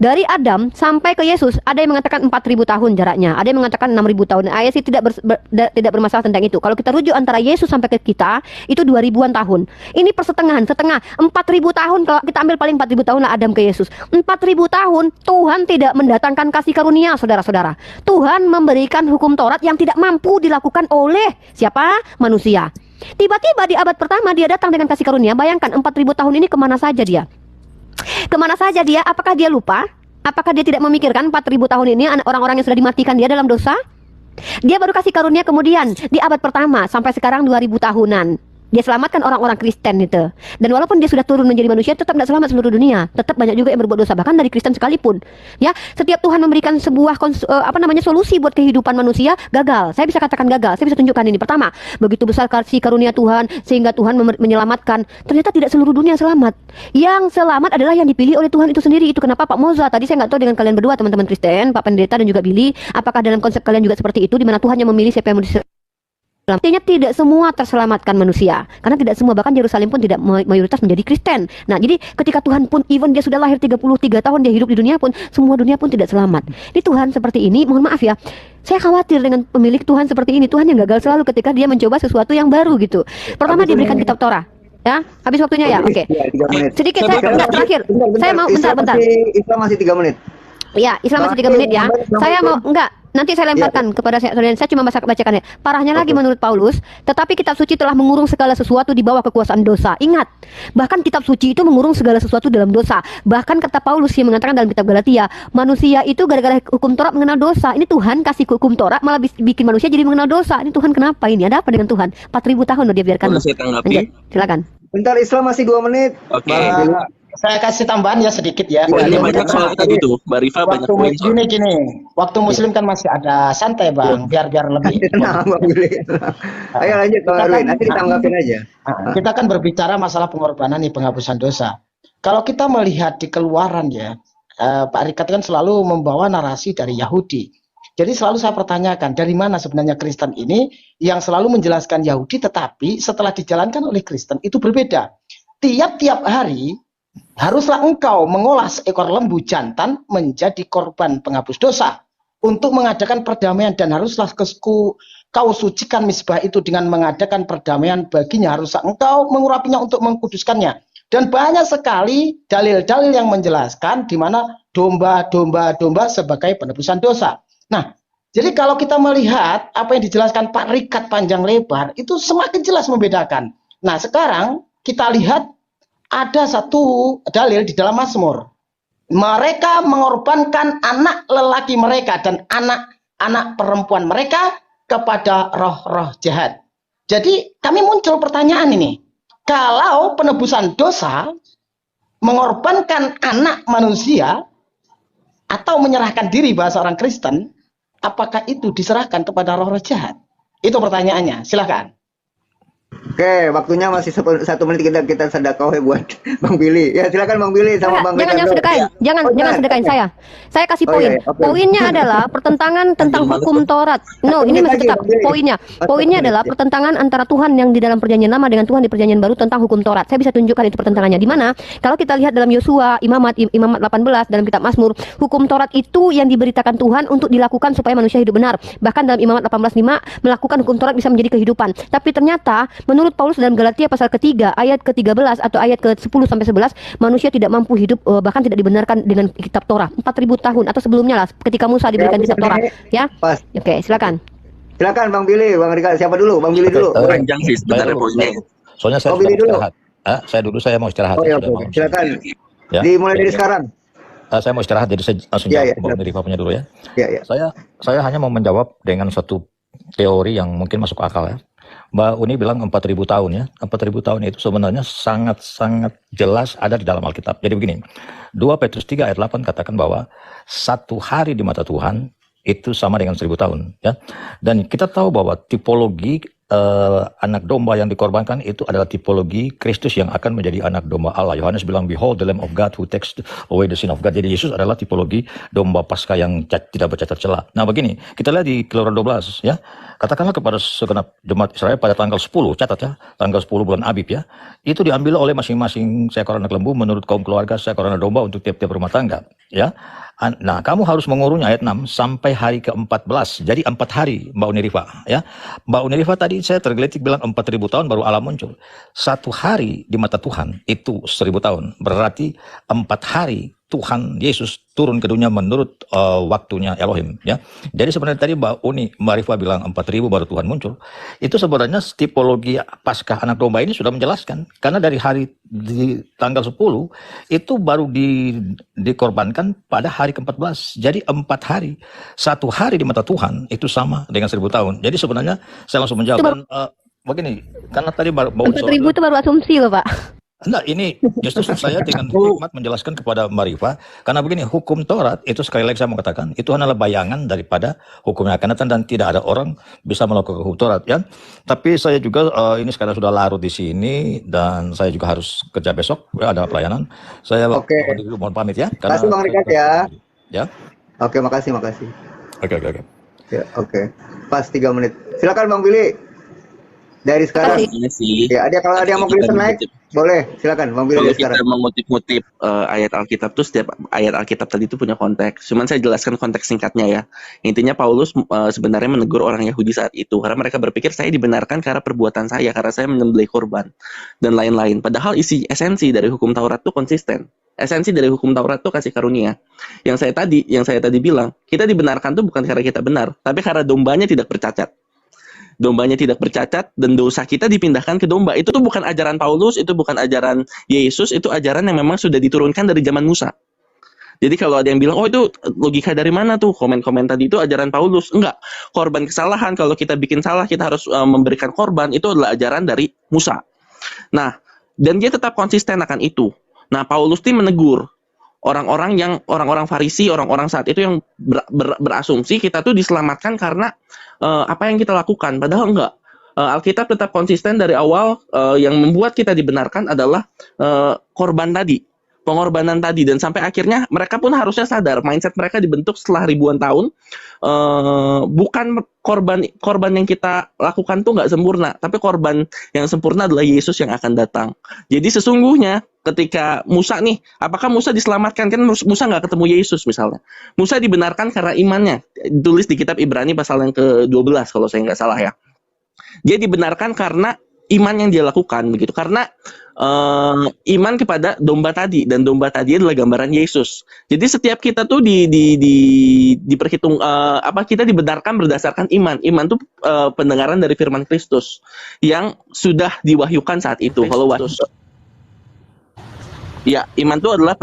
dari Adam sampai ke Yesus ada yang mengatakan 4.000 tahun jaraknya, ada yang mengatakan 6.000 tahun. Ayat sih tidak bermasalah tentang itu. Kalau kita rujuk antara Yesus sampai ke kita itu 2.000-an tahun. Ini setengah 4.000 tahun. Kalau kita ambil paling 4.000 tahun lah Adam ke Yesus. 4.000 tahun Tuhan tidak mendatangkan kasih karunia, saudara-saudara. Tuhan memberikan hukum Taurat yang tidak mampu dilakukan oleh siapa? Manusia. Tiba-tiba di abad pertama dia datang dengan kasih karunia. Bayangkan 4000 tahun ini kemana saja dia? Kemana saja dia? Apakah dia lupa? Apakah dia tidak memikirkan 4000 tahun ini orang-orang yang sudah dimatikan dia dalam dosa? Dia baru kasih karunia kemudian di abad pertama sampai sekarang 2000 tahunan. Dia selamatkan orang-orang Kristen itu. Dan walaupun dia sudah turun menjadi manusia, tetap tidak selamat seluruh dunia. Tetap banyak juga yang berbuat dosa, bahkan dari Kristen sekalipun. Ya, setiap Tuhan memberikan sebuah solusi buat kehidupan manusia, gagal. Saya bisa katakan gagal. Saya bisa tunjukkan ini. Pertama, begitu besar kasih karunia Tuhan sehingga Tuhan menyelamatkan. Ternyata tidak seluruh dunia selamat. Yang selamat adalah yang dipilih oleh Tuhan itu sendiri. Itu kenapa Pak Moza tadi saya nggak tahu dengan kalian berdua teman-teman Kristen, Pak Pendeta dan juga Billy, apakah dalam konsep kalian juga seperti itu, di mana Tuhan yang memilih siapa yang mau artinya tidak semua terselamatkan manusia, karena tidak semua, bahkan Yerusalem pun tidak mayoritas menjadi Kristen. Nah, jadi ketika Tuhan pun, even dia sudah lahir 33 tahun, dia hidup di dunia pun, semua dunia pun tidak selamat. Di Tuhan seperti ini, mohon maaf ya, saya khawatir dengan pemilik Tuhan seperti ini. Tuhan yang gagal selalu ketika dia mencoba sesuatu yang baru gitu. Pertama diberikan kitab Torah. Ya, habis waktunya ya, oke. Sedikit saya terakhir. Saya mau bentar. Islam masih 3 menit. Ya, Islam masih 3 menit ya. Saya mau nanti saya lemparkan kepada saya cuma bacakan ya. Parahnya lagi menurut Paulus, tetapi kitab suci telah mengurung segala sesuatu di bawah kekuasaan dosa. Ingat, bahkan kitab suci itu mengurung segala sesuatu dalam dosa. Bahkan kata Paulus yang mengatakan dalam kitab Galatia, manusia itu gara-gara hukum Taurat mengenal dosa. Ini Tuhan kasih hukum Taurat malah bikin manusia jadi mengenal dosa. Ini Tuhan kenapa ini? Ada apa dengan Tuhan? 4000 tahun loh dia biarkan. Saya tanggapi. Silakan. Bentar, Islam masih 2 menit. Oke. Saya kasih tambahan ya sedikit ya. Ini banyak soal tadi tuh, Mbak Rifa banyak poin. Gini, waktu Muslim kan masih ada santai Bang, biar lebih. Tenang, Bang Billy. Ayo lanjut Bang Erwin, nanti ditanggapin aja. Kita kan berbicara masalah pengorbanan nih, penghapusan dosa. Kalau kita melihat di Keluaran ya, Pak Rikat kan selalu membawa narasi dari Yahudi. Jadi selalu saya pertanyakan, dari mana sebenarnya Kristen ini yang selalu menjelaskan Yahudi, tetapi setelah dijalankan oleh Kristen itu berbeda. Tiap-tiap hari haruslah engkau mengolah seekor lembu jantan menjadi korban penghapus dosa untuk mengadakan perdamaian, dan haruslah kau sucikan misbah itu dengan mengadakan perdamaian baginya, haruslah engkau mengurapinya untuk mengkuduskannya. Dan banyak sekali dalil-dalil yang menjelaskan di mana domba sebagai penebusan dosa. Nah, jadi kalau kita melihat apa yang dijelaskan Pak Rikat panjang lebar, itu semakin jelas membedakan. Nah, sekarang kita lihat ada satu dalil di dalam Mazmur. Mereka mengorbankan anak lelaki mereka dan anak-anak perempuan mereka kepada roh-roh jahat. Jadi kami muncul pertanyaan ini. Kalau penebusan dosa mengorbankan anak manusia atau menyerahkan diri bahasa orang Kristen, apakah itu diserahkan kepada roh-roh jahat? Itu pertanyaannya. Silakan. Oke, waktunya masih 1 menit, kita sedekah buat Bang Billy. Ya, silakan Bang Billy sama Bang Jangan sedekahin. Jangan sedekahin saya. Saya kasih poin. Okay. Poinnya adalah pertentangan tentang hukum Taurat. No, ini masih tetap poinnya. Poinnya adalah pertentangan antara Tuhan yang di dalam Perjanjian Lama dengan Tuhan di Perjanjian Baru tentang hukum Taurat. Saya bisa tunjukkan itu pertentangannya. Di mana? Kalau kita lihat dalam Yosua, Imamat 18 dalam kitab Mazmur, hukum Taurat itu yang diberitakan Tuhan untuk dilakukan supaya manusia hidup benar. Bahkan dalam Imamat 18:5 melakukan hukum Taurat bisa menjadi kehidupan. Tapi ternyata menurut Paulus dalam Galatia pasal ketiga ayat ke-13 atau ayat ke-10 sampai 11, manusia tidak mampu hidup, bahkan tidak dibenarkan dengan kitab Torah 4000 tahun atau sebelumnya lah ketika Musa diberikan kitab Torah ya. Oke, silakan. Silakan Bang Billy, Bang Rika, siapa dulu? Bang Billy dulu. Panjang sih sebentar poinnya. Soalnya saya Billy dulu. Saya mau istirahat. Oh iya, silakan. Ya. Dimulai dari sekarang. Saya mau istirahat, jadi saya langsung jawab Bang Rifa punya dulu ya. Ya. Saya hanya mau menjawab dengan satu teori yang mungkin masuk akal ya. Mbak Uni bilang 4000 tahun ya. 4000 tahun itu sebenarnya sangat-sangat jelas ada di dalam Alkitab. Jadi begini, 2 Petrus 3 ayat 8 katakan bahwa 1 hari di mata Tuhan itu sama dengan 1000 tahun ya. Dan kita tahu bahwa tipologi anak domba yang dikorbankan itu adalah tipologi Kristus yang akan menjadi anak domba Allah. Yohanes bilang, behold the Lamb of God who takes away the sin of God. Jadi Yesus adalah tipologi domba Paskah yang tidak bercacat celah. Nah begini, kita lihat di Keluaran 12 ya. Katakanlah kepada segenap jemaat Israel pada tanggal 10, catat ya, tanggal 10 bulan Abib ya. Itu diambil oleh masing-masing seekor anak lembu menurut kaum keluarga, seekor anak domba untuk tiap-tiap rumah tangga ya. Nah, kamu harus mengurungnya ayat 6 sampai hari ke-14. Jadi 4 hari Mbak Unirifa ya. Mbak Unirifa tadi saya tergelitik bilang 4000 tahun baru Allah muncul. 1 hari di mata Tuhan itu 1000 tahun. Berarti 4 hari Tuhan Yesus turun ke dunia menurut waktunya Elohim, ya. Jadi sebenarnya tadi Mbak Rifa bilang 4.000 baru Tuhan muncul. Itu sebenarnya tipologi Paskah anak domba ini sudah menjelaskan. Karena dari hari di tanggal 10 itu baru dikorbankan pada hari ke-14. Jadi 4 hari. 1 hari di mata Tuhan itu sama dengan 1.000 tahun. Jadi sebenarnya saya langsung menjawab. Dan begini, karena tadi baru 4.000 itu baru asumsi loh Pak. Enggak, ini justru saya dengan hikmat menjelaskan kepada Mbak Rifa, karena begini, hukum Taurat itu sekali lagi saya mau katakan, itu adalah bayangan daripada hukum yang akan datang dan tidak ada orang bisa melakukan hukum Taurat, ya. Tapi saya juga ini sekarang sudah larut di sini dan saya juga harus kerja besok, ya, ada pelayanan. Saya mohon pamit ya. Terima kasih Bang Rikat ya. Ya. Oke, makasih. Oke. Ya, oke. Pas 3 menit. Silakan Bang Billy. Dari sekarang. Ya, kalau ada yang mau Kristen naik, boleh. Silakan Bang Billy. Kalau kita mengutip-ngutip ayat Alkitab tuh, setiap ayat Alkitab tadi itu punya konteks. Cuman saya jelaskan konteks singkatnya ya. Intinya Paulus sebenarnya menegur orang Yahudi saat itu karena mereka berpikir saya dibenarkan karena perbuatan saya, karena saya menyembelih korban dan lain-lain. Padahal esensi dari hukum Taurat tuh konsisten. Esensi dari hukum Taurat tuh kasih karunia. Yang saya tadi bilang, kita dibenarkan tuh bukan karena kita benar, tapi karena dombanya tidak bercacat. Dombanya tidak bercacat dan dosa kita dipindahkan ke domba. Itu tuh bukan ajaran Paulus, itu bukan ajaran Yesus, itu ajaran yang memang sudah diturunkan dari zaman Musa. Jadi kalau ada yang bilang, oh itu logika dari mana tuh? Komen-komen tadi itu ajaran Paulus. Enggak. Korban kesalahan, kalau kita bikin salah, kita harus memberikan korban. Itu adalah ajaran dari Musa. Nah, dan dia tetap konsisten akan itu. Nah, Paulus tuh menegur orang-orang Farisi, orang-orang saat itu yang berasumsi kita tuh diselamatkan karena apa yang kita lakukan. Padahal enggak. Alkitab tetap konsisten dari awal. Yang membuat kita dibenarkan adalah korban tadi, pengorbanan tadi, dan sampai akhirnya mereka pun harusnya sadar mindset mereka dibentuk setelah ribuan tahun. Bukan korban yang kita lakukan tuh nggak sempurna, tapi korban yang sempurna adalah Yesus yang akan datang. Jadi sesungguhnya ketika Musa nih, apakah Musa diselamatkan? Kan Musa nggak ketemu Yesus misalnya. Musa dibenarkan karena imannya. Ditulis di kitab Ibrani pasal yang ke-12 kalau saya nggak salah ya. Dia dibenarkan karena iman yang dia lakukan begitu, karena iman kepada domba tadi, dan domba tadi adalah gambaran Yesus. Jadi setiap kita tuh diperhitung kita dibenarkan berdasarkan iman. Iman tuh pendengaran dari firman Kristus yang sudah diwahyukan saat itu. Kalau ya, iman itu adalah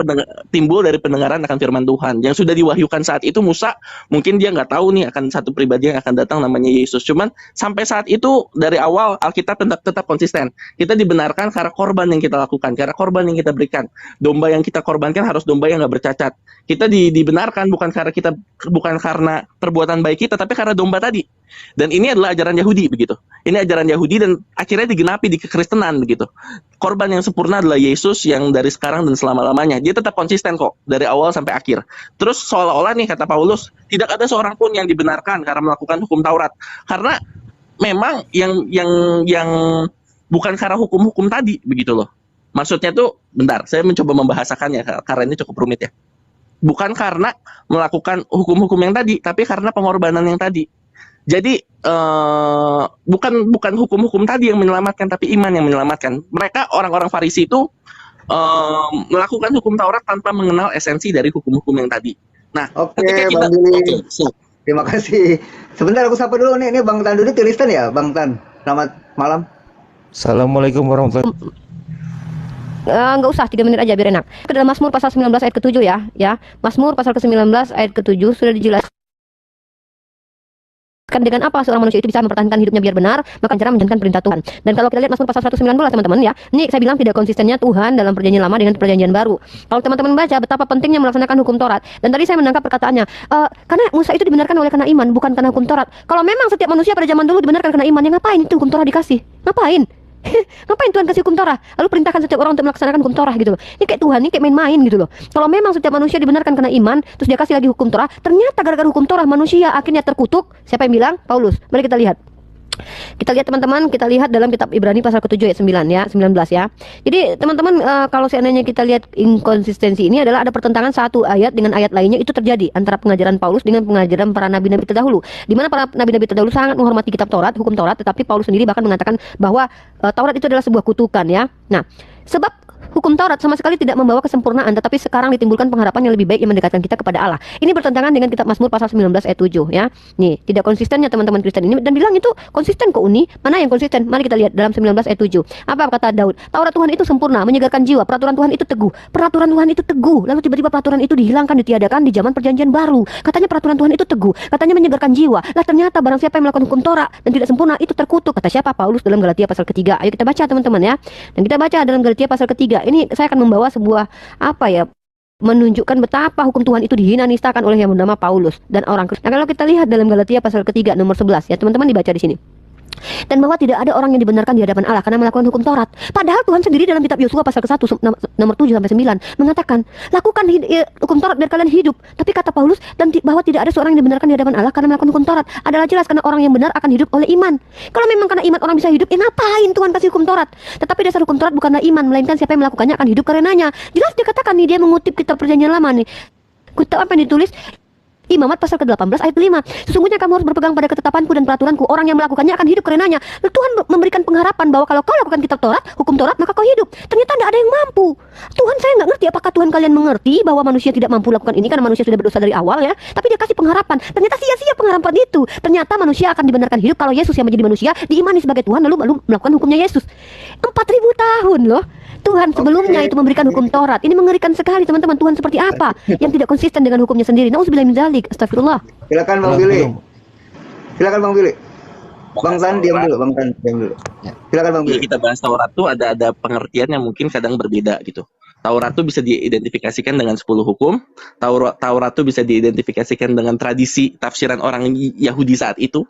timbul dari pendengaran akan firman Tuhan yang sudah diwahyukan saat itu. Musa mungkin dia nggak tahu nih akan satu pribadi yang akan datang namanya Yesus. Cuman sampai saat itu dari awal Alkitab tetap konsisten. Kita dibenarkan karena korban yang kita lakukan, karena korban yang kita berikan. Domba yang kita korbankan harus domba yang nggak bercacat. Kita dibenarkan bukan karena perbuatan baik kita, tapi karena domba tadi. Dan ini adalah ajaran Yahudi begitu. Ini ajaran Yahudi dan akhirnya digenapi di kekristenan begitu. Korban yang sempurna adalah Yesus yang dari sekarang dan selama-lamanya. Dia tetap konsisten kok dari awal sampai akhir. Terus seolah-olah nih kata Paulus, tidak ada seorang pun yang dibenarkan karena melakukan hukum Taurat. Karena memang yang bukan karena hukum-hukum tadi begitu loh. Maksudnya tuh, bentar, saya mencoba membahasakannya karena ini cukup rumit ya. Bukan karena melakukan hukum-hukum yang tadi, tapi karena pengorbanan yang tadi. Jadi bukan hukum-hukum tadi yang menyelamatkan, tapi iman yang menyelamatkan. Mereka orang-orang Farisi itu melakukan hukum Taurat tanpa mengenal esensi dari hukum-hukum yang tadi. Nah, ketika kita terima kasih. Sebentar aku sapa dulu nih, ini Bang Tan dulu Kristen ya, Bang Tan. Selamat malam. Assalamualaikum warahmatullahi wabarakatuh. Nggak usah 3 menit aja biar enak. Ke dalam Mazmur pasal 19 ayat ke-7 ya. Mazmur pasal ke-19 ayat ke-7 sudah dijelaskan dengan apa seorang manusia itu bisa mempertahankan hidupnya biar benar, maka cara menjalankan perintah Tuhan. Dan kalau kita lihat Mazmur pasal 119 teman-teman ya, ini saya bilang tidak konsistennya Tuhan dalam perjanjian lama dengan perjanjian baru. Kalau teman-teman baca betapa pentingnya melaksanakan hukum Taurat, dan tadi saya menangkap perkataannya, karena Musa itu dibenarkan oleh karena iman, bukan karena hukum Taurat. Kalau memang setiap manusia pada zaman dulu dibenarkan karena iman, ya ngapain itu hukum Taurat dikasih? Ngapain? Ngapain Tuhan kasih hukum Torah? Lalu perintahkan setiap orang untuk melaksanakan hukum Torah gitu loh. Ini kayak Tuhan, ini kayak main-main gitu loh. Kalau memang setiap manusia dibenarkan karena iman, terus dia kasih lagi hukum Torah, ternyata gara-gara hukum Torah manusia akhirnya terkutuk. Siapa yang bilang? Paulus. Mari kita lihat. Kita lihat teman-teman, kita lihat dalam kitab Ibrani pasal ke-7 ayat 9 ya, 19 ya. Jadi teman-teman kalau seandainya kita lihat inkonsistensi ini adalah ada pertentangan satu ayat dengan ayat lainnya, itu terjadi antara pengajaran Paulus dengan pengajaran para nabi-nabi terdahulu. Di mana para nabi-nabi terdahulu sangat menghormati kitab Taurat, hukum Taurat, tetapi Paulus sendiri bahkan mengatakan bahwa Taurat itu adalah sebuah kutukan ya. Nah, sebab Hukum Taurat sama sekali tidak membawa kesempurnaan, tetapi sekarang ditimbulkan pengharapan yang lebih baik yang mendekatkan kita kepada Allah. Ini bertentangan dengan kitab Mazmur pasal 19 ayat 7 ya. Nih, tidak konsistennya teman-teman Kristen ini dan bilang itu konsisten kok Uni. Mana yang konsisten? Mari kita lihat dalam 19 ayat 7. Apa kata Daud? Taurat Tuhan itu sempurna, menyegarkan jiwa. Peraturan Tuhan itu teguh. Peraturan Tuhan itu teguh. Lalu tiba-tiba peraturan itu dihilangkan, ditiadakan di zaman perjanjian baru. Katanya peraturan Tuhan itu teguh, katanya menyegarkan jiwa. Lah ternyata barang siapa yang melakukan hukum Taurat dan tidak sempurna itu terkutuk. Kata siapa? Paulus dalam Galatia pasal ketiga. Ayo kita baca teman-teman ya. Dan kita baca dalam Galatia pasal ketiga. Ini saya akan membawa sebuah apa ya, menunjukkan betapa hukum Tuhan itu dihina nistakan oleh yang bernama Paulus dan orang Kristen. Nah, kalau kita lihat dalam Galatia pasal ketiga nomor 11 ya teman-teman, dibaca di sini. Dan bahwa tidak ada orang yang dibenarkan di hadapan Allah karena melakukan hukum Taurat. Padahal Tuhan sendiri dalam kitab Yosua pasal ke-1 nomor 7 sampai 9 mengatakan, lakukan hukum Taurat biar kalian hidup. Tapi kata Paulus, dan bahwa tidak ada seorang yang dibenarkan di hadapan Allah karena melakukan hukum Taurat adalah jelas karena orang yang benar akan hidup oleh iman. Kalau memang karena iman orang bisa hidup, ngapain Tuhan kasih hukum Taurat? Tetapi dasar hukum Taurat bukanlah iman, melainkan siapa yang melakukannya akan hidup karenanya. Jelas dia katakan nih, dia mengutip kitab perjanjian lama nih. Kitab apa yang ditulis? Imamat pasal ke-18 ayat 5. Sesungguhnya kamu harus berpegang pada ketetapanku dan peraturanku. Orang yang melakukannya akan hidup karenanya. Tuhan memberikan pengharapan bahwa kalau kau lakukan kitab Taurat, hukum Taurat, maka kau hidup. Ternyata tidak ada yang mampu. Tuhan, saya nggak ngerti apakah Tuhan kalian mengerti bahwa manusia tidak mampu lakukan ini karena manusia sudah berdosa dari awal ya. Tapi dia kasih pengharapan. Ternyata sia-sia pengharapan itu. Ternyata manusia akan dibenarkan hidup kalau Yesus yang menjadi manusia diimani sebagai Tuhan lalu melakukan hukumnya Yesus. 4.000 tahun loh. Tuhan sebelumnya itu memberikan hukum Taurat. Ini mengerikan sekali teman-teman. Tuhan seperti apa yang tidak konsisten dengan hukumnya sendiri. Nauzubillah min dzalik. Astagfirullah. Silakan Bang Billy. Silakan Bang Billy. Bang Tan diam dulu, Bang Tan diam dulu. Silakan Bang Billy. Kita bahas Taurat tuh ada pengertian yang mungkin kadang berbeda gitu. Taurat tuh bisa diidentifikasikan dengan 10 hukum. Taurat tuh bisa diidentifikasikan dengan tradisi tafsiran orang Yahudi saat itu.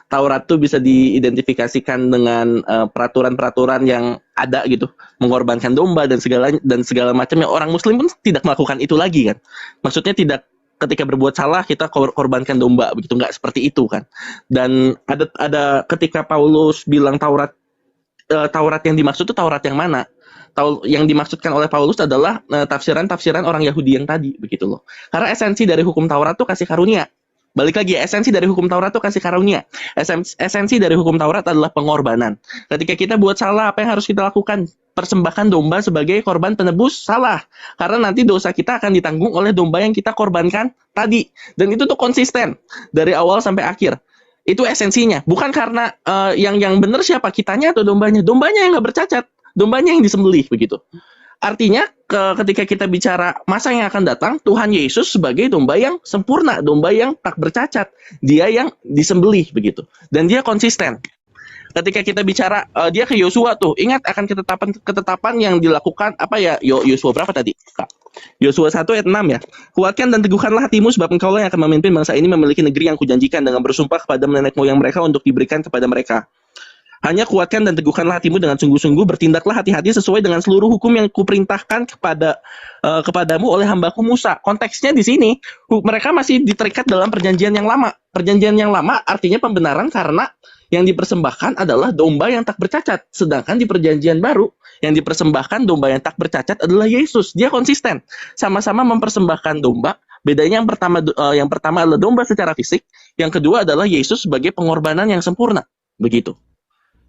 Taurat tuh bisa diidentifikasikan dengan peraturan-peraturan yang ada gitu, mengorbankan domba dan segala macam yang orang Muslim pun tidak melakukan itu lagi kan. Maksudnya tidak ketika berbuat salah kita korbankan domba begitu, nggak seperti itu kan. Dan ada ketika Paulus bilang Taurat yang dimaksud itu Taurat yang mana? Yang dimaksudkan oleh Paulus adalah tafsiran-tafsiran orang Yahudi yang tadi begitu loh. Karena esensi dari hukum Taurat tuh kasih karunia. Balik lagi, esensi dari hukum Taurat itu kasih karunia. Esensi dari hukum Taurat adalah pengorbanan. Ketika kita buat salah, apa yang harus kita lakukan? Persembahkan domba sebagai korban penebus salah. Karena nanti dosa kita akan ditanggung oleh domba yang kita korbankan tadi. Dan itu tuh konsisten dari awal sampai akhir. Itu esensinya. Bukan karena yang benar siapa, kitanya atau dombanya. Dombanya yang nggak bercacat. Dombanya yang disembelih begitu. Artinya ketika kita bicara masa yang akan datang, Tuhan Yesus sebagai domba yang sempurna, domba yang tak bercacat, dia yang disembelih begitu, dan dia konsisten. Ketika kita bicara dia ke Yosua tuh, ingat akan ketetapan yang dilakukan apa ya? Yosua berapa tadi? Yosua 1 ayat 6 ya. Kuatkan dan teguhkanlah hatimu sebab engkaulah yang akan memimpin bangsa ini memiliki negeri yang kujanjikan dengan bersumpah kepada nenek moyang mereka untuk diberikan kepada mereka. Hanya kuatkan dan teguhkanlah hatimu dengan sungguh-sungguh, bertindaklah hati-hati sesuai dengan seluruh hukum yang kuperintahkan kepadamu oleh hambaku Musa. Konteksnya di sini, mereka masih terikat dalam perjanjian yang lama. Perjanjian yang lama artinya pembenaran karena yang dipersembahkan adalah domba yang tak bercacat. Sedangkan di perjanjian baru, yang dipersembahkan domba yang tak bercacat adalah Yesus. Dia konsisten. Sama-sama mempersembahkan domba. Bedanya yang pertama adalah domba secara fisik. Yang kedua adalah Yesus sebagai pengorbanan yang sempurna. Begitu.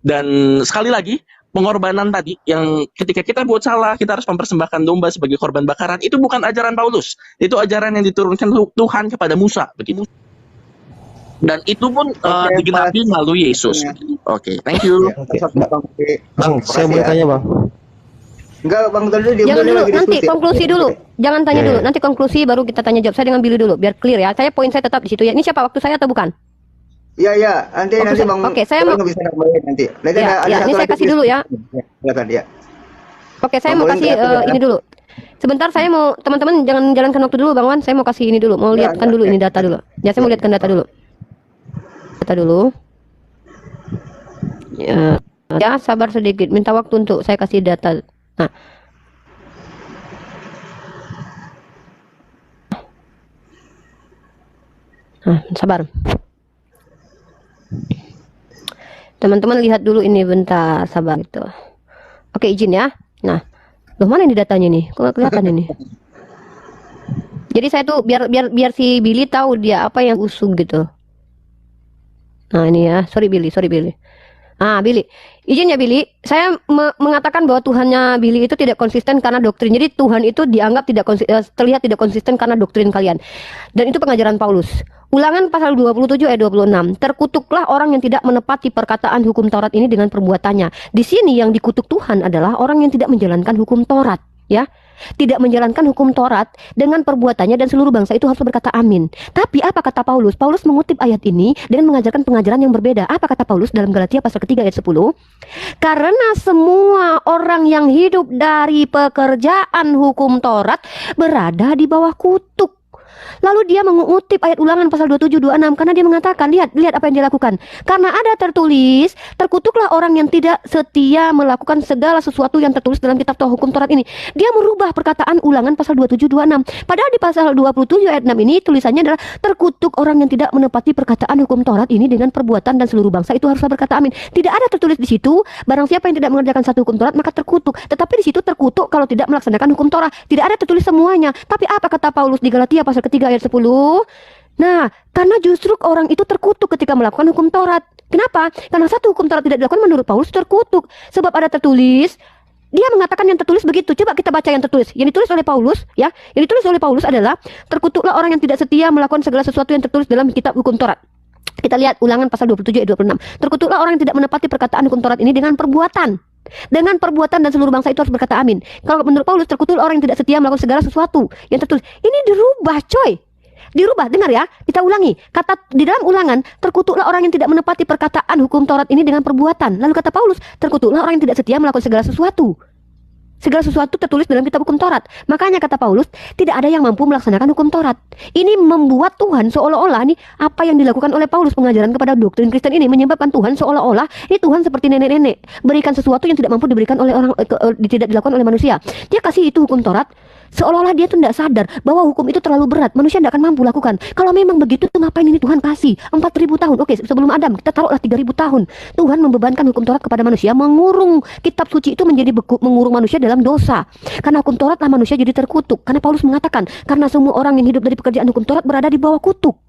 Dan sekali lagi, pengorbanan tadi yang ketika kita buat salah, kita harus mempersembahkan domba sebagai korban bakaran, itu bukan ajaran Paulus. Itu ajaran yang diturunkan Tuhan kepada Musa, begitu. Dan itu pun digenapi melalui Yesus. Oke, thank you. Bang, saya mau tanya, Bang. Enggak, Bang Tadi dia Jangan dulu, lagi nanti diskusi. konklusi dulu. Jangan tanya dulu, nanti konklusi baru kita tanya jawab. Saya dengan Billy dulu, biar clear ya. Poin saya tetap di situ ya. Ini siapa, waktu saya atau bukan? Iya, nanti Bang. Oke, saya mau bisa nambahin nanti. Nanti ini saya kasih dulu ya. Silakan ya. Oke, saya mau kasih ini dulu. Sebentar, saya mau teman-teman jangan jalankan waktu dulu, Bang Wan. Saya mau kasih ini dulu, mau lihatkan dulu ini data dulu. Ya, saya mau lihatkan data dulu. Data dulu. Ya, sabar sedikit. Minta waktu untuk saya kasih data. Sabar. Teman-teman lihat dulu ini, bentar, sabar itu. Oke, izin ya. Nah, loh mana ini datanya nih? Kok nggak kelihatan ini? Jadi saya tuh biar si Billy tahu dia apa yang usung gitu. Nah ini ya, sorry Billy. Billy. Izin ya Billy, saya mengatakan bahwa Tuhannya Billy itu tidak konsisten karena doktrin. Jadi Tuhan itu dianggap terlihat tidak konsisten karena doktrin kalian. Dan itu pengajaran Paulus. Ulangan pasal 27 ayat 26. Terkutuklah orang yang tidak menepati perkataan hukum Taurat ini dengan perbuatannya. Di sini yang dikutuk Tuhan adalah orang yang tidak menjalankan hukum Taurat, ya. Tidak menjalankan hukum Taurat dengan perbuatannya, dan seluruh bangsa itu harus berkata amin. Tapi apa kata Paulus? Paulus mengutip ayat ini dengan mengajarkan pengajaran yang berbeda. Apa kata Paulus dalam Galatia pasal ketiga ayat 10? Karena semua orang yang hidup dari pekerjaan hukum Taurat berada di bawah kutuk. Lalu dia mengutip ayat Ulangan pasal 27 26 karena dia mengatakan, lihat apa yang dia lakukan. Karena ada tertulis, terkutuklah orang yang tidak setia melakukan segala sesuatu yang tertulis dalam kitab hukum Taurat ini. Dia merubah perkataan Ulangan pasal 27 26. Padahal di pasal 27 ayat 6 ini tulisannya adalah terkutuk orang yang tidak menepati perkataan hukum Taurat ini dengan perbuatan, dan seluruh bangsa itu haruslah berkata amin. Tidak ada tertulis di situ barang siapa yang tidak mengerjakan satu hukum Taurat maka terkutuk. Tetapi di situ terkutuk kalau tidak melaksanakan hukum Taurat. Tidak ada tertulis semuanya. Tapi apa kata Paulus di Galatia pasal ketiga ayat 10? Nah, karena justru orang itu terkutuk ketika melakukan hukum Taurat. Kenapa? Karena satu hukum Taurat tidak dilakukan, menurut Paulus terkutuk. Sebab ada tertulis, dia mengatakan yang tertulis begitu. Coba kita baca yang tertulis. Yang ditulis oleh Paulus, ya. Yang ditulis oleh Paulus adalah terkutuklah orang yang tidak setia melakukan segala sesuatu yang tertulis dalam kitab hukum Taurat. Kita lihat Ulangan pasal 27 ayat 26. Terkutuklah orang yang tidak menepati perkataan hukum Taurat ini dengan perbuatan. Dengan perbuatan, dan seluruh bangsa itu harus berkata amin. Kalau menurut Paulus, terkutuk orang yang tidak setia melakukan segala sesuatu yang tertulis. Ini dirubah, coy. Dirubah, dengar ya, kita ulangi. Kata di dalam Ulangan, terkutuklah orang yang tidak menepati perkataan hukum Taurat ini dengan perbuatan. Lalu kata Paulus, terkutuklah orang yang tidak setia melakukan segala sesuatu. Segala sesuatu tertulis dalam kitab hukum Taurat. Makanya kata Paulus, tidak ada yang mampu melaksanakan hukum Taurat. Ini membuat Tuhan seolah-olah nih, apa yang dilakukan oleh Paulus, pengajaran kepada doktrin Kristen ini, menyebabkan Tuhan seolah-olah ini Tuhan seperti nenek-nenek, berikan sesuatu yang tidak mampu diberikan oleh orang, tidak dilakukan oleh manusia. Dia kasih itu hukum Taurat, seolah-olah dia tuh tidak sadar bahwa hukum itu terlalu berat, manusia tidak akan mampu lakukan. Kalau memang begitu tuh ngapain ini Tuhan kasih 4.000 tahun? Oke, sebelum Adam kita taruhlah 3.000 tahun. Tuhan membebankan hukum Taurat kepada manusia, mengurung kitab suci itu menjadi beku, mengurung manusia dalam dosa. Karena hukum Taurat lah manusia jadi terkutuk. Karena Paulus mengatakan, karena semua orang yang hidup dari pekerjaan hukum Taurat berada di bawah kutuk.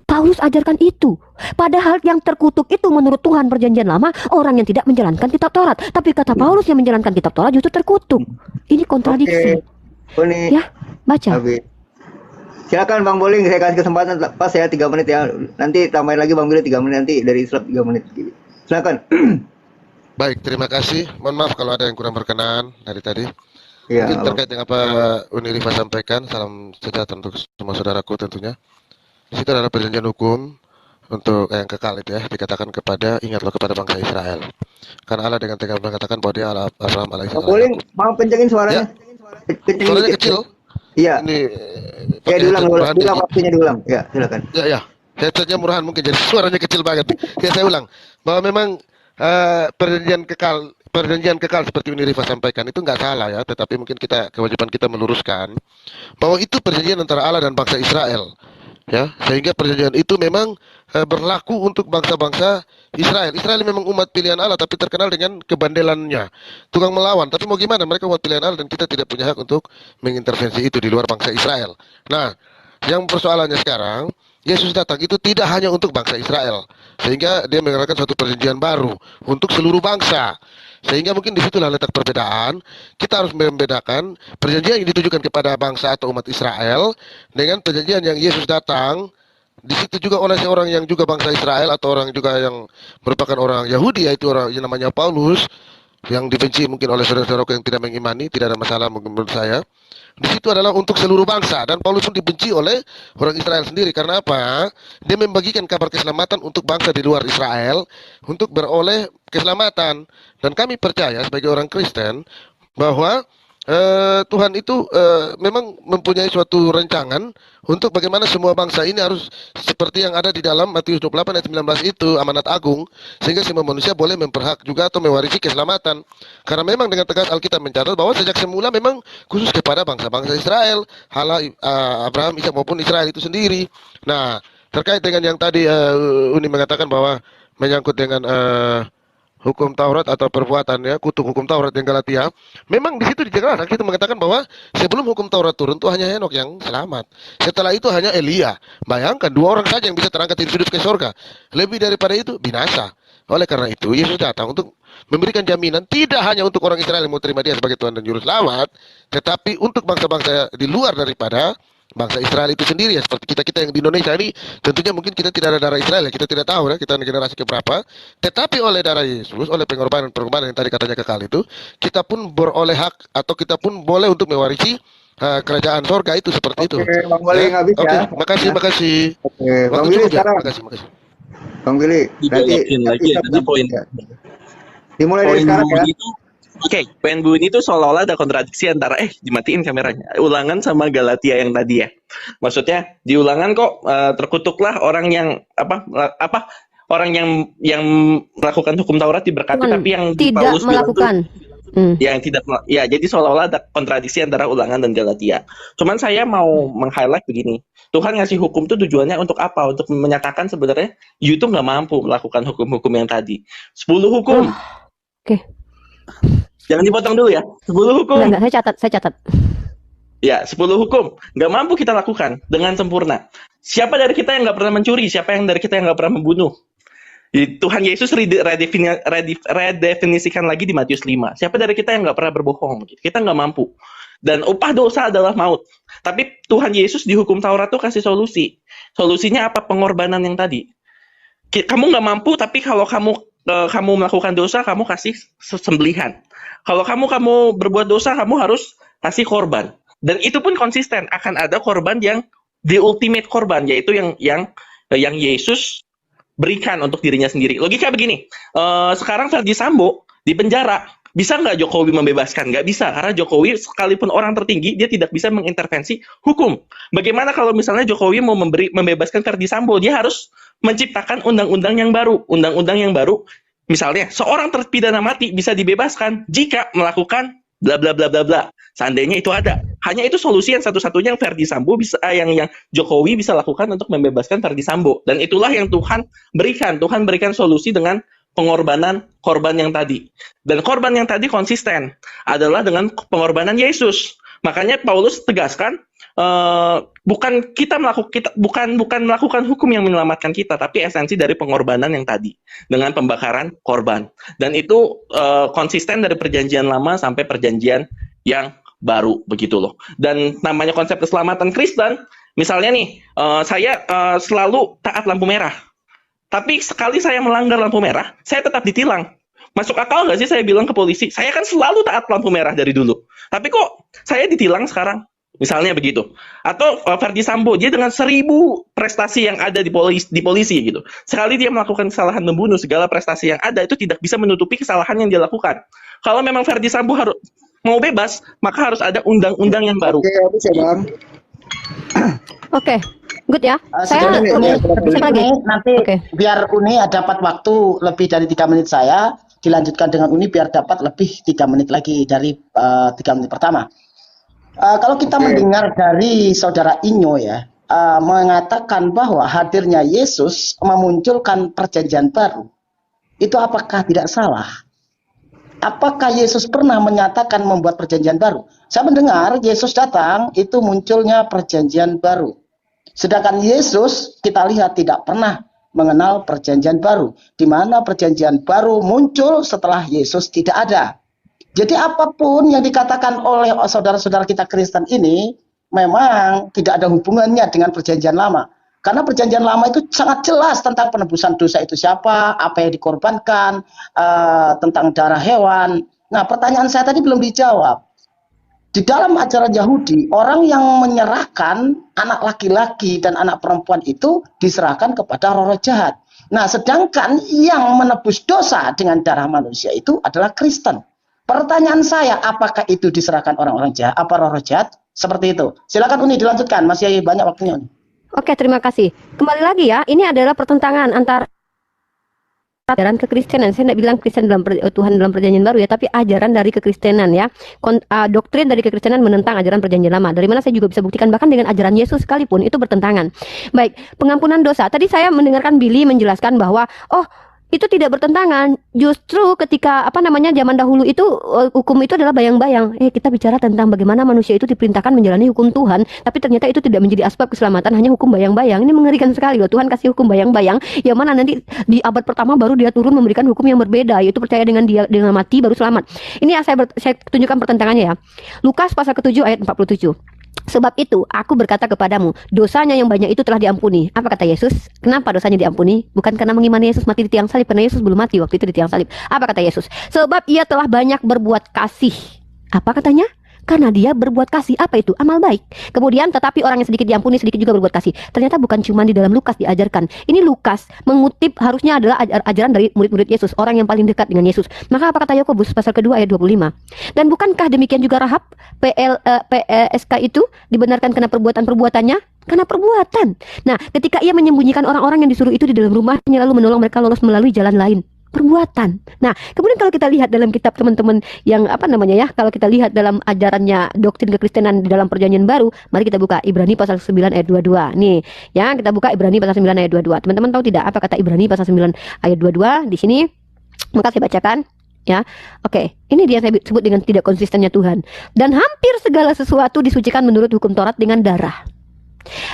Paulus ajarkan itu. Padahal yang terkutuk itu menurut Tuhan perjanjian lama orang yang tidak menjalankan kitab Taurat. Tapi kata Paulus yang menjalankan kitab Taurat justru terkutuk. Ini kontradiksi. Ini ya, baca. Silakan Bang Boling, saya kasih kesempatan pas ya 3 menit ya. Nanti tambahin lagi Bang Billy 3 menit, nanti dari Islam 3 menit. Silakan. Baik, terima kasih. Mohon maaf kalau ada yang kurang berkenan dari tadi. Ya, mungkin terkait dengan apa Uni Rifa sampaikan, salam sejahtera untuk semua saudaraku tentunya. Di situ adalah perjanjian hukum untuk yang kekal itu ya, dikatakan ingatlah kepada bangsa Israel. Karena Allah dengan tegas mengatakan bahwa dia Allah Abraham, Allah Ishak. Boling, mau kencengin suaranya. Ya. Suaranya kecil. Iya. Ini ya diulang waktunya diulang. Ya, silakan. Ya. Headsetnya murahan mungkin jadi suaranya kecil banget. Ya, saya ulang bahwa memang perjanjian kekal seperti Uni Rifa sampaikan itu nggak salah ya, tetapi mungkin kewajiban kita meluruskan bahwa itu perjanjian antara Allah dan bangsa Israel. Ya, sehingga perjanjian itu memang berlaku untuk bangsa-bangsa Israel. Israel memang umat pilihan Allah, tapi terkenal dengan kebandelannya, tukang melawan. Tapi mau gimana, mereka umat pilihan Allah dan kita tidak punya hak untuk mengintervensi itu di luar bangsa Israel. Nah, yang persoalannya sekarang, Yesus datang itu tidak hanya untuk bangsa Israel, sehingga dia mengeluarkan suatu perjanjian baru untuk seluruh bangsa. Sehingga mungkin disitulah letak perbedaan. Kita harus membedakan perjanjian yang ditujukan kepada bangsa atau umat Israel dengan perjanjian yang Yesus datang. Di situ juga oleh seorang yang juga bangsa Israel atau orang juga yang merupakan orang Yahudi, yaitu orang yang namanya Paulus, yang dibenci mungkin oleh saudara-saudaraku yang tidak mengimani, tidak ada masalah mungkin menurut saya. Di situ adalah untuk seluruh bangsa, dan Paulus pun dibenci oleh orang Israel sendiri. Karena apa? Dia membagikan kabar keselamatan untuk bangsa di luar Israel untuk beroleh keselamatan. Dan kami percaya sebagai orang Kristen bahwa Tuhan itu memang mempunyai suatu rancangan untuk bagaimana semua bangsa ini harus seperti yang ada di dalam Matius 28 ayat 19 itu, amanat agung, sehingga semua manusia boleh memperhak juga atau mewarisi keselamatan. Karena memang dengan tegas Alkitab mencatat bahwa sejak semula memang khusus kepada bangsa-bangsa Israel, Allah Abraham, Ishak maupun Israel itu sendiri. Nah, terkait dengan yang tadi Uni mengatakan bahwa menyangkut dengan hukum Taurat atau perbuatan ya, kutuk hukum Taurat yang Galatia. Memang di situ dijelaskan, kita mengatakan bahwa sebelum hukum Taurat turun itu hanya Henok yang selamat. Setelah itu hanya Elia. Bayangkan 2 orang saja yang bisa terangkat hidup ke surga. Lebih daripada itu binasa. Oleh karena itu, Yesus datang untuk memberikan jaminan tidak hanya untuk orang Israel yang mau terima dia sebagai Tuhan dan Juru Selamat, tetapi untuk bangsa-bangsa di luar daripada bangsa Israel itu sendiri ya, seperti kita yang di Indonesia ini, tentunya mungkin kita tidak ada darah Israel ya, kita tidak tahu ya, kita generasi keberapa, tetapi oleh darah Yesus, oleh pengorbanan yang tadi katanya kekal itu, kita pun beroleh hak atau kita pun boleh untuk mewarisi kerajaan sorga itu seperti itu. Oke, Bang Willy Ya, habis oke, ya. makasih. Oke, Bang Waktu Willy cukup ya, sekarang. makasih. Bang Willy, nanti Dibelokin lagi ya, karena poin dimulai dari poin sekarang ya. Bu itu, oke, poin Bu ini tuh seolah-olah ada kontradiksi antara dimatiin kameranya. Ulangan sama Galatia yang tadi ya. Maksudnya di Ulangan kok terkutuklah orang yang orang yang melakukan hukum Taurat diberkati, Tuhan tapi yang di tidak Paulus bilang tuh melakukan. yang tidak ya, jadi seolah-olah ada kontradiksi antara Ulangan dan Galatia. Cuman saya mau meng-highlight begini. Tuhan ngasih hukum tuh tujuannya untuk apa? Untuk menyatakan sebenarnya you tuh nggak mampu melakukan hukum-hukum yang tadi. 10 hukum. Oke. Jangan dipotong dulu ya. 10 hukum. Enggak, saya catat. Ya, 10 hukum. Nggak mampu kita lakukan dengan sempurna. Siapa dari kita yang nggak pernah mencuri? Siapa yang dari kita yang nggak pernah membunuh? Tuhan Yesus redefinisikan lagi di Matius 5. Siapa dari kita yang nggak pernah berbohong? Kita nggak mampu. Dan upah dosa adalah maut. Tapi Tuhan Yesus di hukum Taurat tuh kasih solusi. Solusinya apa? Pengorbanan yang tadi. Kamu nggak mampu, tapi kalau kamu melakukan dosa, kamu kasih sembelihan. Kalau kamu berbuat dosa, kamu harus kasih korban. Dan itu pun konsisten. Akan ada korban yang the ultimate korban, yaitu yang Yesus berikan untuk dirinya sendiri. Logika begini, sekarang Verdi Sambo di penjara, bisa nggak Jokowi membebaskan? Nggak bisa, karena Jokowi sekalipun orang tertinggi, dia tidak bisa mengintervensi hukum. Bagaimana kalau misalnya Jokowi mau membebaskan Verdi Sambo? Dia harus menciptakan undang-undang yang baru. Undang-undang yang baru, misalnya, seorang terpidana mati bisa dibebaskan jika melakukan bla bla bla bla bla. Seandainya itu ada. Hanya itu solusi yang satu-satunya yang Verdi Sambo bisa, yang Jokowi bisa lakukan untuk membebaskan Verdi Sambo. Dan itulah yang Tuhan berikan. Tuhan berikan solusi dengan pengorbanan korban yang tadi. Dan korban yang tadi konsisten adalah dengan pengorbanan Yesus. Makanya Paulus tegaskan, bukan melakukan hukum yang menyelamatkan kita, tapi esensi dari pengorbanan yang tadi dengan pembakaran korban. Dan itu konsisten dari perjanjian lama sampai perjanjian yang baru, begitu loh. Dan namanya konsep keselamatan Kristen, misalnya nih, saya selalu taat lampu merah. Tapi sekali saya melanggar lampu merah, saya tetap ditilang. Masuk akal nggak sih saya bilang ke polisi, saya kan selalu taat lampu merah dari dulu. Tapi kok saya ditilang sekarang? Misalnya begitu. Atau Verdi Sambo, dia dengan 1000 prestasi yang ada di polisi gitu. Sekali dia melakukan kesalahan membunuh, segala prestasi yang ada itu tidak bisa menutupi kesalahan yang dia lakukan. Kalau memang Verdi Sambo harus mau bebas, maka harus ada undang-undang yang baru. Oke, habis ya, Bang. Oke, good ya. Saya Sejauh ini, siapa lagi? nanti Oke. biar Uni dapat waktu lebih dari 3 menit saya, dilanjutkan dengan Uni biar dapat lebih 3 menit lagi dari 3 menit pertama. Kalau kita mendengar dari Saudara Inyo ya, mengatakan bahwa hadirnya Yesus memunculkan perjanjian baru, itu apakah tidak salah? Apakah Yesus pernah menyatakan membuat perjanjian baru? Saya mendengar Yesus datang itu munculnya perjanjian baru. Sedangkan Yesus kita lihat tidak pernah mengenal perjanjian baru. Di mana perjanjian baru muncul setelah Yesus tidak ada. Jadi apapun yang dikatakan oleh saudara-saudara kita Kristen ini memang tidak ada hubungannya dengan perjanjian lama. Karena perjanjian lama itu sangat jelas tentang penebusan dosa itu siapa, apa yang dikorbankan, tentang darah hewan. Nah, pertanyaan saya tadi belum dijawab. Di dalam ajaran Yahudi, orang yang menyerahkan anak laki-laki dan anak perempuan itu diserahkan kepada roh-roh jahat. Nah, sedangkan yang menebus dosa dengan darah manusia itu adalah Kristen. Pertanyaan saya, apakah itu diserahkan orang-orang jahat, apa roh-roh jahat? Seperti itu. Silakan Uni dilanjutkan, masih banyak waktunya Uni. Oke, terima kasih. Kembali lagi ya, ini adalah pertentangan antara ajaran kekristenan. Saya tidak bilang Kristen Tuhan dalam perjanjian baru ya, tapi ajaran dari kekristenan ya. Doktrin dari kekristenan menentang ajaran perjanjian lama. Dari mana saya juga bisa buktikan bahkan dengan ajaran Yesus sekalipun itu bertentangan. Baik, pengampunan dosa. Tadi saya mendengarkan Billy menjelaskan bahwa itu tidak bertentangan. Justru ketika apa namanya zaman dahulu itu hukum itu adalah bayang-bayang. Kita bicara tentang bagaimana manusia itu diperintahkan menjalani hukum Tuhan, tapi ternyata itu tidak menjadi asbab keselamatan, hanya hukum bayang-bayang. Ini mengerikan sekali loh. Tuhan kasih hukum bayang-bayang, yang mana nanti di abad pertama baru dia turun memberikan hukum yang berbeda, yaitu percaya dengan dia dengan mati baru selamat. Ini yang saya tunjukkan pertentangannya ya. Lukas pasal ke-7 ayat 47. Sebab itu aku berkata kepadamu, dosanya yang banyak itu telah diampuni. Apa kata Yesus? Kenapa dosanya diampuni? Bukan karena mengimani Yesus mati di tiang salib, karena Yesus belum mati waktu itu di tiang salib. Apa kata Yesus? Sebab ia telah banyak berbuat kasih. Apa katanya? Karena dia berbuat kasih. Apa itu? Amal baik. Kemudian tetapi orang yang sedikit diampuni, sedikit juga berbuat kasih. Ternyata bukan cuma di dalam Lukas diajarkan. Ini Lukas mengutip harusnya adalah ajaran dari murid-murid Yesus, orang yang paling dekat dengan Yesus. Maka apa kata Yakobus pasal kedua ayat 25? Dan bukankah demikian juga Rahab PSK itu dibenarkan karena perbuatan-perbuatannya? Karena perbuatan. Nah, ketika ia menyembunyikan orang-orang yang disuruh itu di dalam rumahnya, lalu menolong mereka lolos melalui jalan lain. Perbuatan. Nah, kemudian kalau kita lihat dalam kitab teman-teman yang apa namanya ya, kalau kita lihat dalam ajarannya doktrin kekristenan di dalam Perjanjian Baru, mari kita buka Ibrani pasal 9 ayat 22. Nih, ya, kita buka Ibrani pasal 9 ayat 22. Teman-teman tahu tidak apa kata Ibrani pasal 9 ayat 22 di sini? Maka saya bacakan. Ya, oke. Ini dia saya sebut dengan tidak konsistennya Tuhan. Dan hampir segala sesuatu disucikan menurut hukum Taurat dengan darah.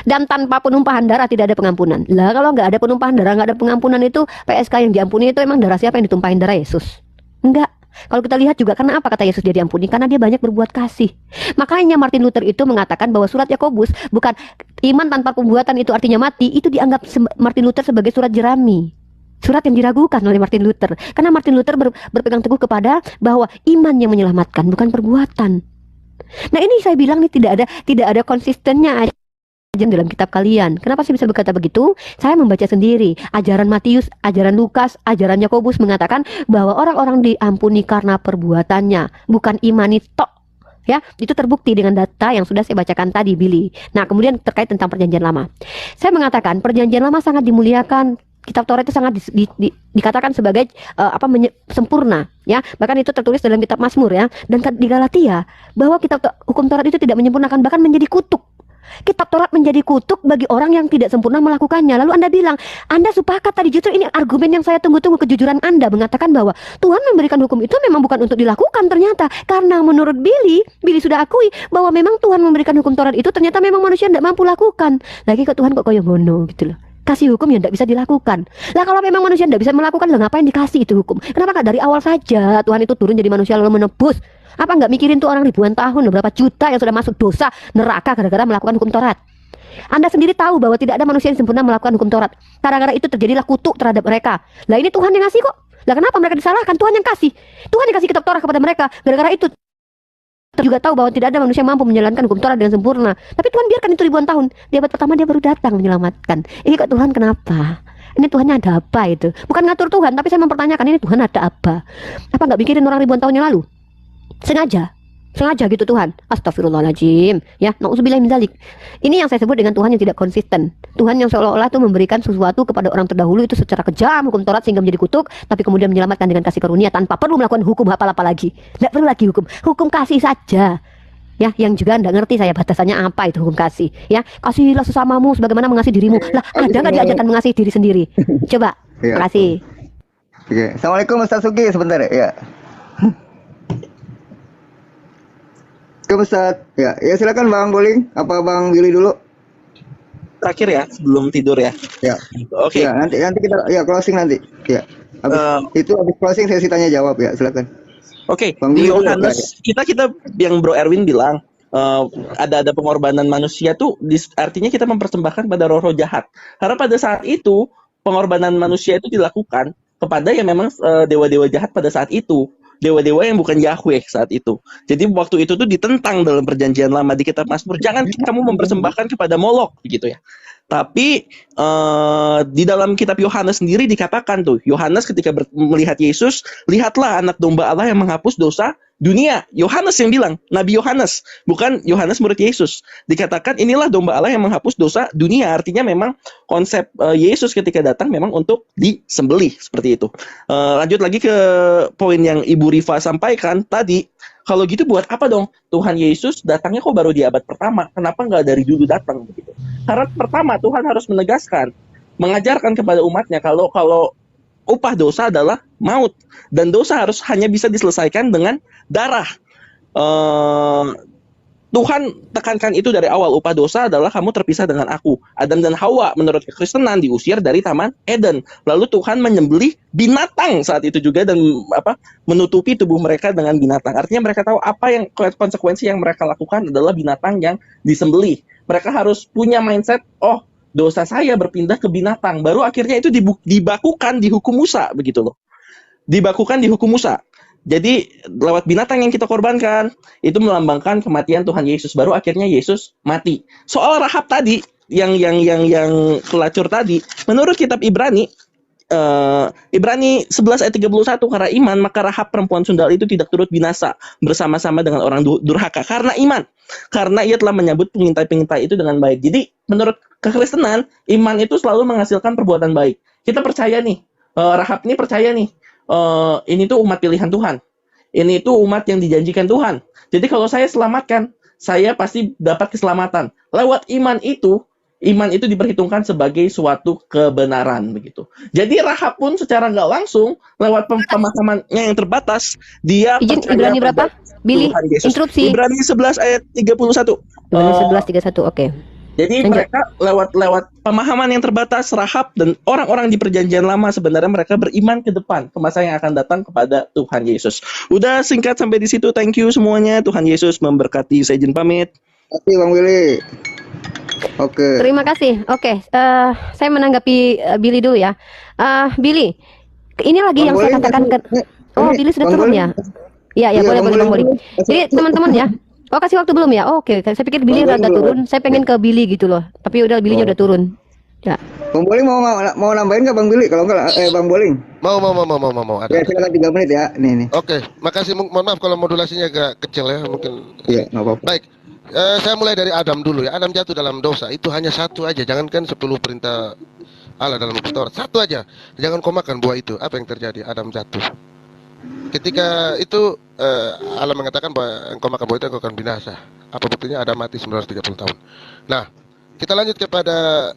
Dan tanpa penumpahan darah tidak ada pengampunan. Lah kalau nggak ada penumpahan darah, nggak ada pengampunan, itu PSK yang diampuni itu emang darah siapa yang ditumpahin? Darah Yesus? Enggak. Kalau kita lihat juga, karena apa kata Yesus dia diampuni? Karena dia banyak berbuat kasih. Makanya Martin Luther itu mengatakan bahwa surat Yakobus bukan iman tanpa perbuatan itu artinya mati. Itu dianggap Martin Luther sebagai surat jerami. Surat yang diragukan oleh Martin Luther. Karena Martin Luther berpegang teguh kepada bahwa iman yang menyelamatkan, bukan perbuatan. Nah ini saya bilang nih tidak ada konsistennya dalam kitab kalian. Kenapa sih bisa berkata begitu? Saya membaca sendiri ajaran Matius, ajaran Lukas, ajaran Yakobus mengatakan bahwa orang-orang diampuni karena perbuatannya, bukan imani tok. Ya, itu terbukti dengan data yang sudah saya bacakan tadi, Billy. Nah, kemudian terkait tentang Perjanjian Lama, saya mengatakan Perjanjian Lama sangat dimuliakan. Kitab Taurat itu sangat dikatakan sebagai sempurna, ya. Bahkan itu tertulis dalam kitab Mazmur, ya. Dan di Galatia bahwa kitab hukum Taurat itu tidak menyempurnakan, bahkan menjadi kutuk. Kitab Taurat menjadi kutuk bagi orang yang tidak sempurna melakukannya. Lalu Anda bilang, Anda sepakat tadi, justru ini argumen yang saya tunggu-tunggu, kejujuran Anda mengatakan bahwa Tuhan memberikan hukum itu memang bukan untuk dilakukan ternyata. Karena menurut Billy sudah akui bahwa memang Tuhan memberikan hukum Taurat itu ternyata memang manusia tidak mampu lakukan. Lagi kok Tuhan kok koyo ngono gitu loh. Kasih hukum yang tidak bisa dilakukan. Lah kalau memang manusia tidak bisa melakukan, lah ngapain dikasih itu hukum? Kenapa nggak dari awal saja Tuhan itu turun jadi manusia lalu menebus? Apa nggak mikirin tuh orang ribuan tahun, berapa juta yang sudah masuk dosa neraka gara-gara melakukan hukum Taurat? Anda sendiri tahu bahwa tidak ada manusia yang sempurna melakukan hukum Taurat. Gara-gara itu terjadilah kutuk terhadap mereka. Lah ini Tuhan yang ngasih kok. Lah kenapa mereka disalahkan? Tuhan yang kasih. Tuhan yang kasih kitab Taurat kepada mereka. Gara-gara itu juga tahu bahwa tidak ada manusia yang mampu menjalankan hukum Taurat dengan sempurna. Tapi Tuhan biarkan itu ribuan tahun. Di abad pertama dia baru datang menyelamatkan. Ini kok Tuhan kenapa? Ini Tuhannya ada apa itu? Bukan ngatur Tuhan, tapi saya mempertanyakan ini Tuhan ada apa? Apa nggak mikirin orang ribuan tahun yang lalu? Sengaja gitu Tuhan. Astagfirullahaladzim. Ya, na'udzubillah min dzalik. Ini yang saya sebut dengan Tuhan yang tidak konsisten. Tuhan yang seolah-olah tuh memberikan sesuatu kepada orang terdahulu itu secara kejam, hukum Taurat, sehingga menjadi kutuk, tapi kemudian menyelamatkan dengan kasih karunia tanpa perlu melakukan hukum apa-apa lagi. Tidak perlu lagi hukum kasih saja. Ya, yang juga tidak ngerti saya batasannya apa itu hukum kasih. Ya, kasihilah sesamamu sebagaimana mengasihi dirimu. Lah, ada nggak diajarkan mengasihi diri sendiri? Coba. Terima kasih. Oke. Assalamualaikum Ustaz Sugi, sebentar ya. Ustaz. Ya, silakan Bang Boling. Apa Bang Willy dulu? Terakhir ya, sebelum tidur ya. Ya. Oke. Ya, nanti kita closing nanti. Ya. Itu habis closing sesi tanya jawab ya, silakan. Oke. Bang Di Willy dulu, Yohanes kita yang Bro Erwin bilang ada pengorbanan manusia tuh artinya kita mempersembahkan pada roh-roh jahat. Karena pada saat itu pengorbanan manusia itu dilakukan kepada yang memang dewa-dewa jahat pada saat itu. Dewa-dewa yang bukan Yahweh saat itu. Jadi waktu itu tuh ditentang dalam Perjanjian Lama di kitab Mazmur, jangan kamu mempersembahkan kepada Molok begitu ya. Tapi di dalam kitab Yohanes sendiri dikatakan tuh, Yohanes ketika melihat Yesus, lihatlah anak domba Allah yang menghapus dosa dunia. Yohanes yang bilang, Nabi Yohanes, bukan Yohanes murid Yesus. Dikatakan inilah domba Allah yang menghapus dosa dunia. Artinya memang konsep Yesus ketika datang memang untuk disembelih seperti itu. Lanjut lagi ke poin yang Ibu Rifa sampaikan tadi. Kalau gitu buat apa dong Tuhan Yesus datangnya kok baru di abad pertama? Kenapa nggak dari dulu datang begitu? Karena pertama Tuhan harus menegaskan, mengajarkan kepada umatnya kalau upah dosa adalah maut, dan dosa harus hanya bisa diselesaikan dengan darah. Eh, Tuhan tekankan itu dari awal, upah dosa adalah kamu terpisah dengan aku. Adam dan Hawa menurut kekristenan diusir dari Taman Eden. Lalu Tuhan menyembelih binatang saat itu juga dan menutupi tubuh mereka dengan binatang. Artinya mereka tahu apa yang konsekuensi yang mereka lakukan adalah binatang yang disembelih. Mereka harus punya mindset, oh dosa saya berpindah ke binatang. Baru akhirnya itu dibakukan di hukum Musa, begitu loh. Dibakukan di hukum Musa. Jadi lewat binatang yang kita korbankan itu melambangkan kematian Tuhan Yesus. Baru akhirnya Yesus mati. Soal Rahab tadi yang pelacur tadi, menurut kitab Ibrani 11 ayat 31, karena iman maka Rahab perempuan sundal itu tidak turut binasa bersama-sama dengan orang durhaka karena iman. Karena ia telah menyambut pengintai-pengintai itu dengan baik. Jadi menurut kekristenan, iman itu selalu menghasilkan perbuatan baik. Kita percaya nih, Rahab ini percaya nih, ini tuh umat pilihan Tuhan. Ini tuh umat yang dijanjikan Tuhan. Jadi kalau saya selamatkan, saya pasti dapat keselamatan. Lewat iman itu diperhitungkan sebagai suatu kebenaran begitu. Jadi Rahab pun secara nggak langsung lewat pemahamannya yang terbatas, dia percaya Ibrani berapa? Billy, Tuhan Yesus. instruksi. Ibrani 11 ayat 31. Ibrani 11:31. Oke. Jadi Lanjut. mereka lewat pemahaman yang terbatas, Rahab dan orang-orang di perjanjian lama sebenarnya mereka beriman ke depan, ke masa yang akan datang kepada Tuhan Yesus. Udah singkat sampai di situ. Thank you semuanya. Tuhan Yesus memberkati. Saya izin pamit. Terima kasih Bang Willy. Oke. Terima kasih. Oke, saya menanggapi Billy dulu ya. Billy, ini lagi yang saya katakan ke... Oh, Billy sudah turun ya? Iya, boleh Bang Willy. Jadi teman-teman ya. Oh, kasih waktu belum ya? Oke, saya pikir Billy udah turun. Saya pengen ke Billy gitu loh. Tapi udah Billy-nya udah turun. Ya. Bang Boling mau nambahin nggak Bang Billy? Kalau enggak, Bang Boling. Mau. Ada. Ya silakan 3 menit ya. Nih. Oke, makasih. Mohon maaf kalau modulasinya agak kecil ya, mungkin. Iya, nggak apa-apa. Baik, saya mulai dari Adam dulu ya. Adam jatuh dalam dosa, itu hanya satu aja. Jangankan 10 perintah Allah dalam hukum Taurat, satu aja. Jangan kau makan buah itu. Apa yang terjadi? Adam jatuh. Ketika itu Allah mengatakan bahwa engkau makan buah itu engkau akan binasa. Apa buktinya? Adam mati 930 tahun. Nah, kita lanjut kepada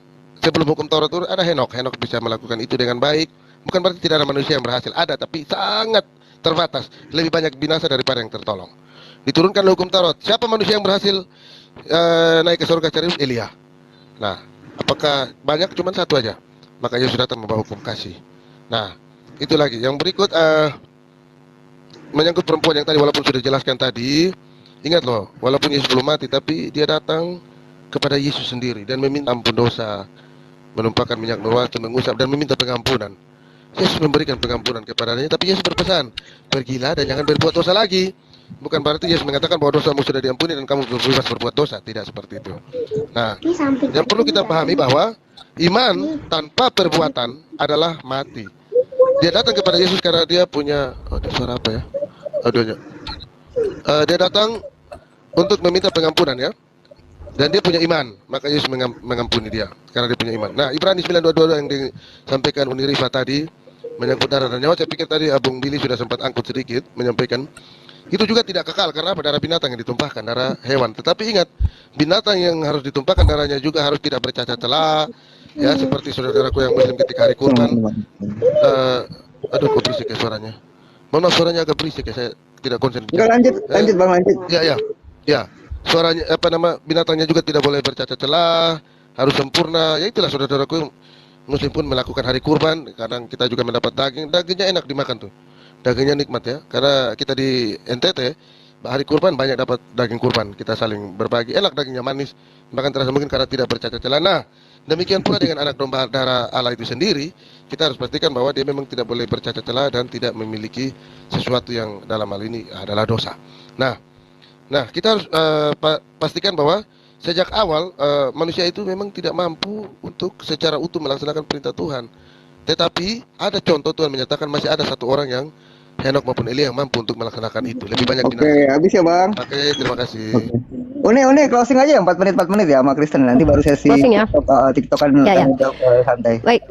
sebelum hukum Taurat itu ada Henok. Henok bisa melakukan itu dengan baik. Bukan berarti tidak ada manusia yang berhasil. Ada, tapi sangat terbatas. Lebih banyak binasa daripada yang tertolong. Diturunkan hukum Taurat. Siapa manusia yang berhasil naik ke surga cari Elia? Nah, apakah banyak? Cuma satu aja. Maka Yesus datang membawa hukum kasih. Nah, itu lagi. Yang berikut menyangkut perempuan yang tadi, walaupun sudah dijelaskan tadi, ingat loh, walaupun Yesus belum mati, tapi dia datang kepada Yesus sendiri dan meminta ampun dosa, menumpahkan minyak berwatu, mengusap dan meminta pengampunan. Yesus memberikan pengampunan kepadanya, tapi Yesus berpesan, pergilah dan jangan berbuat dosa lagi. Bukan berarti Yesus mengatakan bahwa dosamu sudah diampuni dan kamu bebas berbuat dosa, tidak seperti itu. Nah, yang perlu kita pahami bahwa iman tanpa perbuatan adalah mati. Dia datang kepada Yesus karena dia punya suara apa ya? Audionya. Dia datang untuk meminta pengampunan ya. Dan dia punya iman, maka Yesus mengampuni dia karena dia punya iman. Nah, Ibrani 9:22 yang disampaikan Uni Rifa tadi menyangkut darah dan nyawa, saya pikir tadi Abung Billy sudah sempat angkut sedikit menyampaikan. Itu juga tidak kekal karena apa? Darah binatang yang ditumpahkan, darah hewan. Tetapi ingat, binatang yang harus ditumpahkan darahnya juga harus tidak bercacat celah. Ya, seperti saudaraku yang muslim ketika hari kurban. Aduh, kok berisik ya suaranya. Mohon maaf, suaranya agak berisik ya, saya tidak konsen. Enggak, lanjut Bang, lanjut. Ya. Suaranya binatangnya juga tidak boleh bercacat celah, harus sempurna. Ya itulah saudaraku muslim pun melakukan hari kurban. Kadang kita juga mendapat dagingnya enak dimakan tuh. Dagingnya nikmat ya. Karena kita di NTT hari kurban banyak dapat daging kurban. Kita saling berbagi. Enak dagingnya, manis. Bahkan terasa mungkin karena tidak bercacat celah. Nah, demikian pula dengan anak domba darah Allah itu sendiri, kita harus pastikan bahwa dia memang tidak boleh bercacat celah dan tidak memiliki sesuatu yang dalam hal ini adalah dosa. Nah, kita harus pastikan bahwa sejak awal manusia itu memang tidak mampu untuk secara utuh melaksanakan perintah Tuhan. Tetapi ada contoh Tuhan menyatakan masih ada satu orang yang Henok maupun Elia yang mampu untuk melaksanakan itu. Lebih banyak binatang. Oke, habis ya Bang. Oke, terima kasih. Une closing aja 4 menit ya sama Kristen, nanti baru sesi Closing ya. TikTokan Ya. santai. Baik,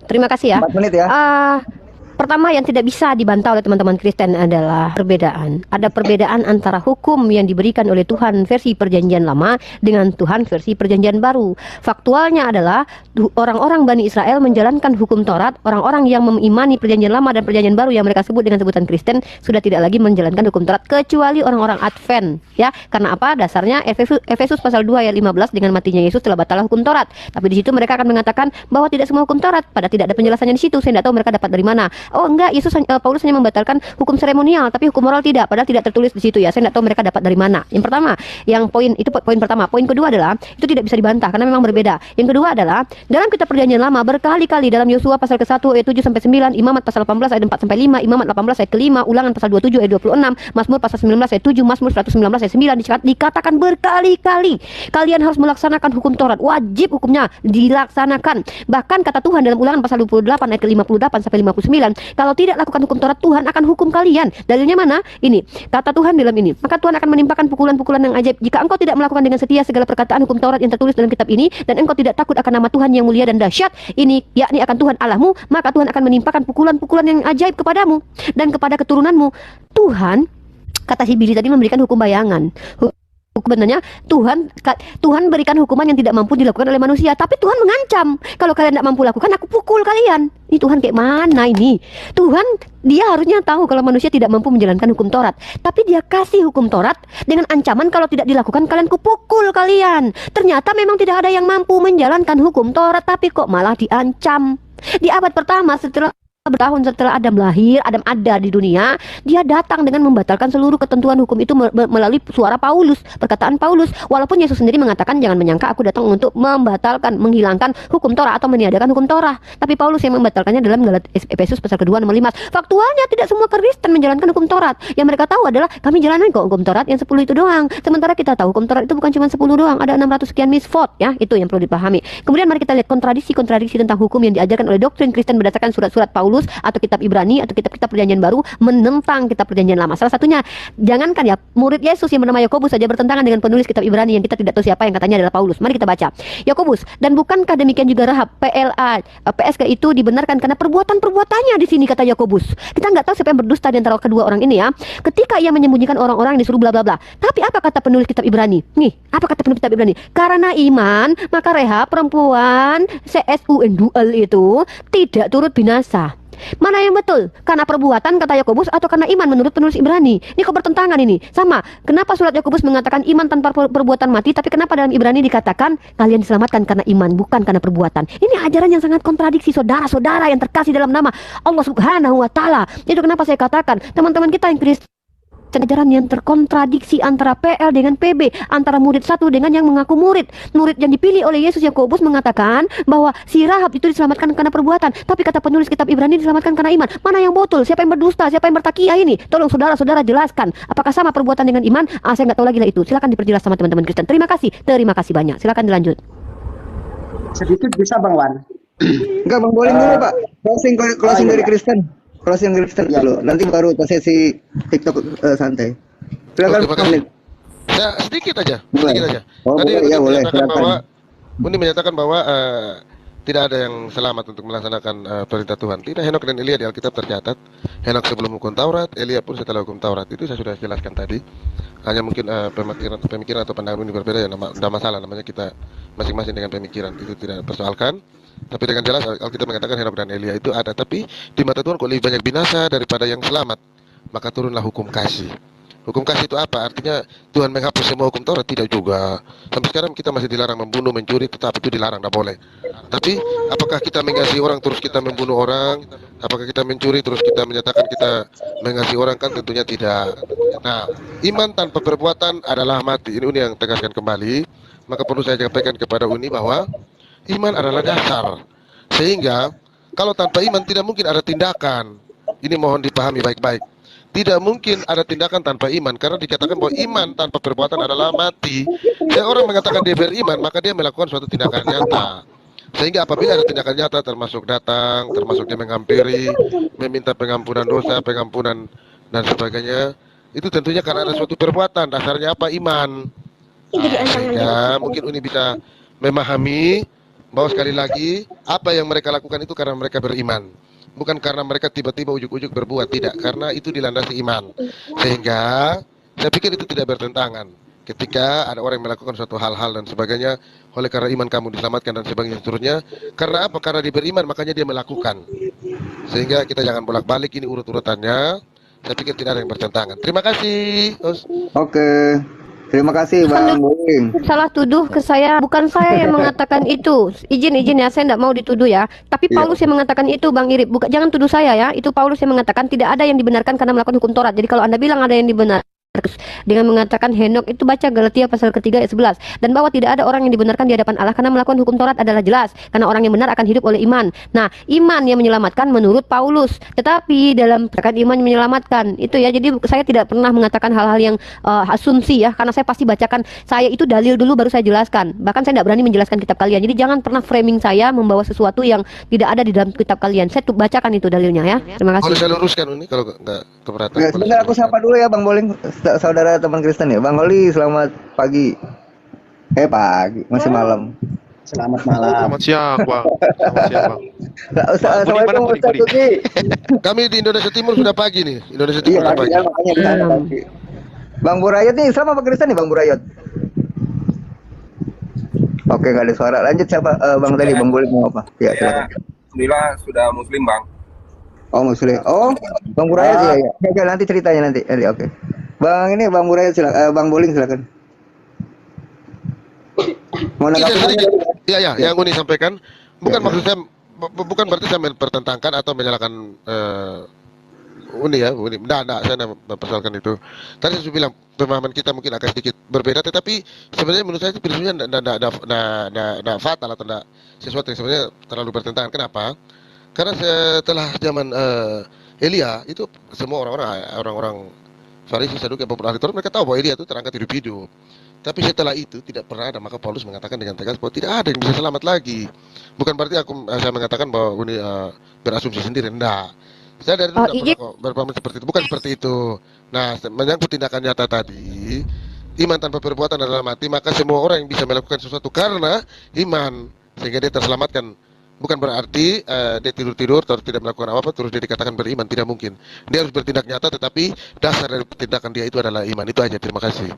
terima kasih ya. 4 menit ya. Pertama yang tidak bisa dibantah oleh teman-teman Kristen adalah perbedaan. Ada perbedaan antara hukum yang diberikan oleh Tuhan versi Perjanjian Lama dengan Tuhan versi Perjanjian Baru. Faktualnya adalah orang-orang Bani Israel menjalankan hukum Taurat, orang-orang yang mengimani Perjanjian Lama dan Perjanjian Baru yang mereka sebut dengan sebutan Kristen sudah tidak lagi menjalankan hukum Taurat kecuali orang-orang Advent, ya. Karena apa? Dasarnya Efesus pasal 2 ayat 15, dengan matinya Yesus telah batal hukum Taurat. Tapi di situ mereka akan mengatakan bahwa tidak semua hukum Taurat, pada tidak ada penjelasannya di situ. Saya tidak tahu mereka dapat dari mana. Oh enggak, Paulus hanya membatalkan hukum seremonial, tapi hukum moral tidak, padahal tidak tertulis di situ ya. Saya tidak tahu mereka dapat dari mana. Yang pertama, poin pertama. Poin kedua adalah itu tidak bisa dibantah karena memang berbeda. Yang kedua adalah dalam kitab Perjanjian Lama berkali-kali dalam Yosua pasal ke-1 ayat 7 sampai 9, Imamat pasal 18 ayat 4 sampai 5, Imamat 18 ayat ke-5, Ulangan pasal 27 ayat 26, Mazmur pasal 19 ayat 7, Mazmur 119 ayat 9 dikatakan berkali-kali kalian harus melaksanakan hukum Taurat. Wajib hukumnya dilaksanakan. Bahkan kata Tuhan dalam Ulangan pasal 28 ayat ke-58 sampai 59, kalau tidak lakukan hukum Taurat, Tuhan akan hukum kalian. Dalilnya mana? Ini, kata Tuhan dalam ini. Maka Tuhan akan menimpakan pukulan-pukulan yang ajaib jika engkau tidak melakukan dengan setia segala perkataan hukum Taurat yang tertulis dalam kitab ini, dan engkau tidak takut akan nama Tuhan yang mulia dan dahsyat ini, yakni akan Tuhan Allahmu, maka Tuhan akan menimpakan pukulan-pukulan yang ajaib kepadamu dan kepada keturunanmu. Tuhan, kata si Billy tadi, memberikan hukum bayangan. Sebenarnya Tuhan berikan hukuman yang tidak mampu dilakukan oleh manusia, tapi Tuhan mengancam, kalau kalian tidak mampu lakukan, aku pukul kalian. Ini Tuhan kayak mana ini? Tuhan, dia harusnya tahu kalau manusia tidak mampu menjalankan hukum Taurat, tapi dia kasih hukum Taurat dengan ancaman kalau tidak dilakukan kalian kupukul kalian. Ternyata memang tidak ada yang mampu menjalankan hukum Taurat, tapi kok malah diancam. Di abad pertama bertahun setelah Adam lahir, Adam ada di dunia, dia datang dengan membatalkan seluruh ketentuan hukum itu melalui suara Paulus, perkataan Paulus. Walaupun Yesus sendiri mengatakan, jangan menyangka aku datang untuk membatalkan, menghilangkan hukum Torah atau meniadakan hukum Torah. Tapi Paulus yang membatalkannya dalam Efesus pasal kedua nomor 5. Faktualnya tidak semua Kristen menjalankan hukum Taurat. Yang mereka tahu adalah kami jalanin kok hukum Taurat yang 10 itu doang. Sementara kita tahu hukum Taurat itu bukan cuma 10 doang, ada 600 sekian misfot, ya. Itu yang perlu dipahami. Kemudian mari kita lihat kontradiksi tentang hukum yang diajarkan oleh doktrin Kristen berdasarkan surat-surat Paulus atau kitab Ibrani atau kitab-kitab Perjanjian Baru menentang kitab Perjanjian Lama. Salah satunya, jangankan ya, murid Yesus yang bernama Yakobus saja bertentangan dengan penulis kitab Ibrani yang kita tidak tahu siapa yang katanya adalah Paulus. Mari kita baca. Yakobus, dan bukankah demikian juga Rahab, PSK itu dibenarkan karena perbuatan-perbuatannya di sini, kata Yakobus. Kita nggak tahu siapa yang berdusta di antara kedua orang ini, ya. Ketika ia menyembunyikan orang-orang yang disuruh bla bla bla. Tapi apa kata penulis kitab Ibrani? Nih, apa kata penulis kitab Ibrani? Karena iman, maka Rahab perempuan CSUN dual itu tidak turut binasa. Mana yang betul? Karena perbuatan kata Yakobus atau karena iman menurut penulis Ibrani? Ini kok bertentangan ini? Sama. Kenapa surat Yakobus mengatakan iman tanpa perbuatan mati, tapi kenapa dalam Ibrani dikatakan kalian diselamatkan karena iman bukan karena perbuatan? Ini ajaran yang sangat kontradiksi, saudara-saudara yang terkasih dalam nama Allah Subhanahu wa taala. Itu kenapa saya katakan teman-teman kita yang Kristen, ajaran yang terkontradiksi antara PL dengan PB, antara murid satu dengan yang mengaku murid. Murid yang dipilih oleh Yesus, Yakobus, mengatakan bahwa si Rahab itu diselamatkan karena perbuatan, tapi kata penulis kitab Ibrani diselamatkan karena iman. Mana yang betul? Siapa yang berdusta? Siapa yang bertakiyah ini? Tolong saudara-saudara jelaskan. Apakah sama perbuatan dengan iman? Saya nggak tahu lagi lah itu. Silakan diperjelas sama teman-teman Kristen. Terima kasih banyak. Silakan dilanjut. Sedikit bisa Bang Wan. Enggak, Bang, boleh dulu, Pak. Closing dari Kristen. Closing Kristen dulu, nanti baru sesi TikTok santai. Silakan. Saya sedikit aja. Oh, Tadi ya, boleh. Uni menyatakan bahwa tidak ada yang selamat untuk melaksanakan perintah Tuhan. Tidak, Henok dan Elia di Alkitab tercatat. Henok sebelum hukum Taurat, Elia pun setelah hukum Taurat. Itu saya sudah jelaskan tadi. Hanya mungkin pemikiran atau pandangan Uni berbeda, ya, tidak masalah. Namanya kita masing-masing dengan pemikiran, itu tidak persoalkan. Tapi dengan jelas Alkitab mengatakan Henok dan Elia itu ada. Tapi di mata Tuhan kok lebih banyak binasa daripada yang selamat. Maka turunlah hukum kasih. Hukum kasih itu apa? Artinya Tuhan menghapus semua hukum Taurat? Tidak juga. Sampai sekarang kita masih dilarang membunuh, mencuri, tetapi itu dilarang, tidak boleh. Tapi apakah kita mengasihi orang terus kita membunuh orang? Apakah kita mencuri terus kita menyatakan kita mengasihi orang? Kan tentunya tidak. Nah, iman tanpa perbuatan adalah mati. Ini Uni yang tegaskan kembali. Maka perlu saya sampaikan kepada Uni bahwa iman adalah dasar. Sehingga kalau tanpa iman tidak mungkin ada tindakan. Ini mohon dipahami baik-baik. Tidak mungkin ada tindakan tanpa iman, karena dikatakan bahwa iman tanpa perbuatan adalah mati. Jadi orang mengatakan dia beriman, maka dia melakukan suatu tindakan nyata. Sehingga apabila ada tindakan nyata, termasuk datang, termasuk dia menghampiri, meminta pengampunan dosa, pengampunan dan sebagainya, itu tentunya karena ada suatu perbuatan. Dasarnya apa? Iman. Sehingga mungkin Uni bisa memahami bahwa sekali lagi apa yang mereka lakukan itu karena mereka beriman. bukan karena mereka tiba-tiba ujuk-ujuk berbuat, tidak, karena itu dilandasi iman. Sehingga saya pikir itu tidak bertentangan. Ketika ada orang yang melakukan suatu hal-hal dan sebagainya, oleh karena iman kamu diselamatkan dan sebagainya seterusnya. Karena apa? Karena dia beriman, makanya dia melakukan. Sehingga kita jangan bolak-balik, ini urut-urutannya. Saya pikir tidak ada yang bertentangan. Terima kasih. Oke. Terima kasih Bang Boling. Salah tuduh ke saya, bukan saya yang mengatakan itu. Izin ya, saya tidak mau dituduh ya. Tapi Iya. Paulus yang mengatakan itu, Bang Irip. Jangan tuduh saya ya. Itu Paulus yang mengatakan tidak ada yang dibenarkan karena melakukan hukum Taurat. Jadi kalau Anda bilang ada yang dibenarkan dengan mengatakan Henok, itu baca Galatia pasal ketiga ayat 11, dan bahwa tidak ada orang yang dibenarkan di hadapan Allah karena melakukan hukum Taurat adalah jelas, karena orang yang benar akan hidup oleh iman. Nah, iman yang menyelamatkan menurut Paulus, tetapi dalam perkara iman yang menyelamatkan itu ya. Jadi saya tidak pernah mengatakan hal-hal yang asumsi ya, karena saya pasti bacakan, saya itu dalil dulu baru saya jelaskan. Bahkan saya tidak berani menjelaskan kitab kalian. Jadi jangan pernah framing saya membawa sesuatu yang tidak ada di dalam kitab kalian. Saya bacakan itu dalilnya ya. Terima kasih. Boleh saya luruskan ini kalau nggak keberatan. Ya, sebentar aku sapa dulu ya Bang Boling, saudara teman Kristen ya. Bang Oli, selamat pagi. Pagi, masih malam. Selamat malam. Selamat siang, Bang. Selamat siang, Bang. Assalamualaikum Ustaz Tuki. Kami di Indonesia Timur sudah pagi nih. Indonesia Iya, Timur sudah pagi pagi. ya, makanya di sana pagi. Bang Burayot nih, Islam apa Kristen nih Bang Burayot? Oke, nggak ada suara. Lanjut siapa? Bang tadi Bang Boling mau apa? Ya, silakan. Alhamdulillah sudah muslim, Bang. Oh, Muslim. Oh, Bang Burayot ya, ya. Oke, nanti ceritanya nanti. Oke. Bang ini Bang Burayot silakan. Bang Boling silakan. Mau Iya, nanggapi? ya, yang Uni sampaikan bukan maksud saya, bukan berarti saya mempertentangkan atau menyalahkan Uni ya, Uni. Enggak, saya tidak mempersoalkan itu. Tadi saya sudah bilang pemahaman kita mungkin agak sedikit berbeda, tetapi sebenarnya menurut saya itu prinsipnya tidak fatal atau tidak sesuatu yang sebenarnya terlalu bertentangan. Kenapa? Karena setelah zaman Elia itu semua orang-orang Farisi, Saduki, apapun ahli Taurat, mereka tahu bahwa Elia itu terangkat hidup-hidup. Tapi setelah itu tidak pernah ada, maka Paulus mengatakan dengan tegas bahwa tidak ada yang bisa selamat lagi. Bukan berarti saya mengatakan bahwa ini berasumsi sendiri, enggak. Saya dari dulu tidak pernah berpaham seperti itu, bukan seperti itu. Nah, menyangkut tindakan nyata tadi, iman tanpa perbuatan adalah mati, maka semua orang yang bisa melakukan sesuatu karena iman, sehingga dia terselamatkan. Bukan berarti dia tidur-tidur terus tidak melakukan apa-apa terus dia dikatakan beriman, tidak mungkin. Dia harus bertindak nyata, tetapi dasar dari tindakan dia itu adalah iman. Itu aja, terima kasih.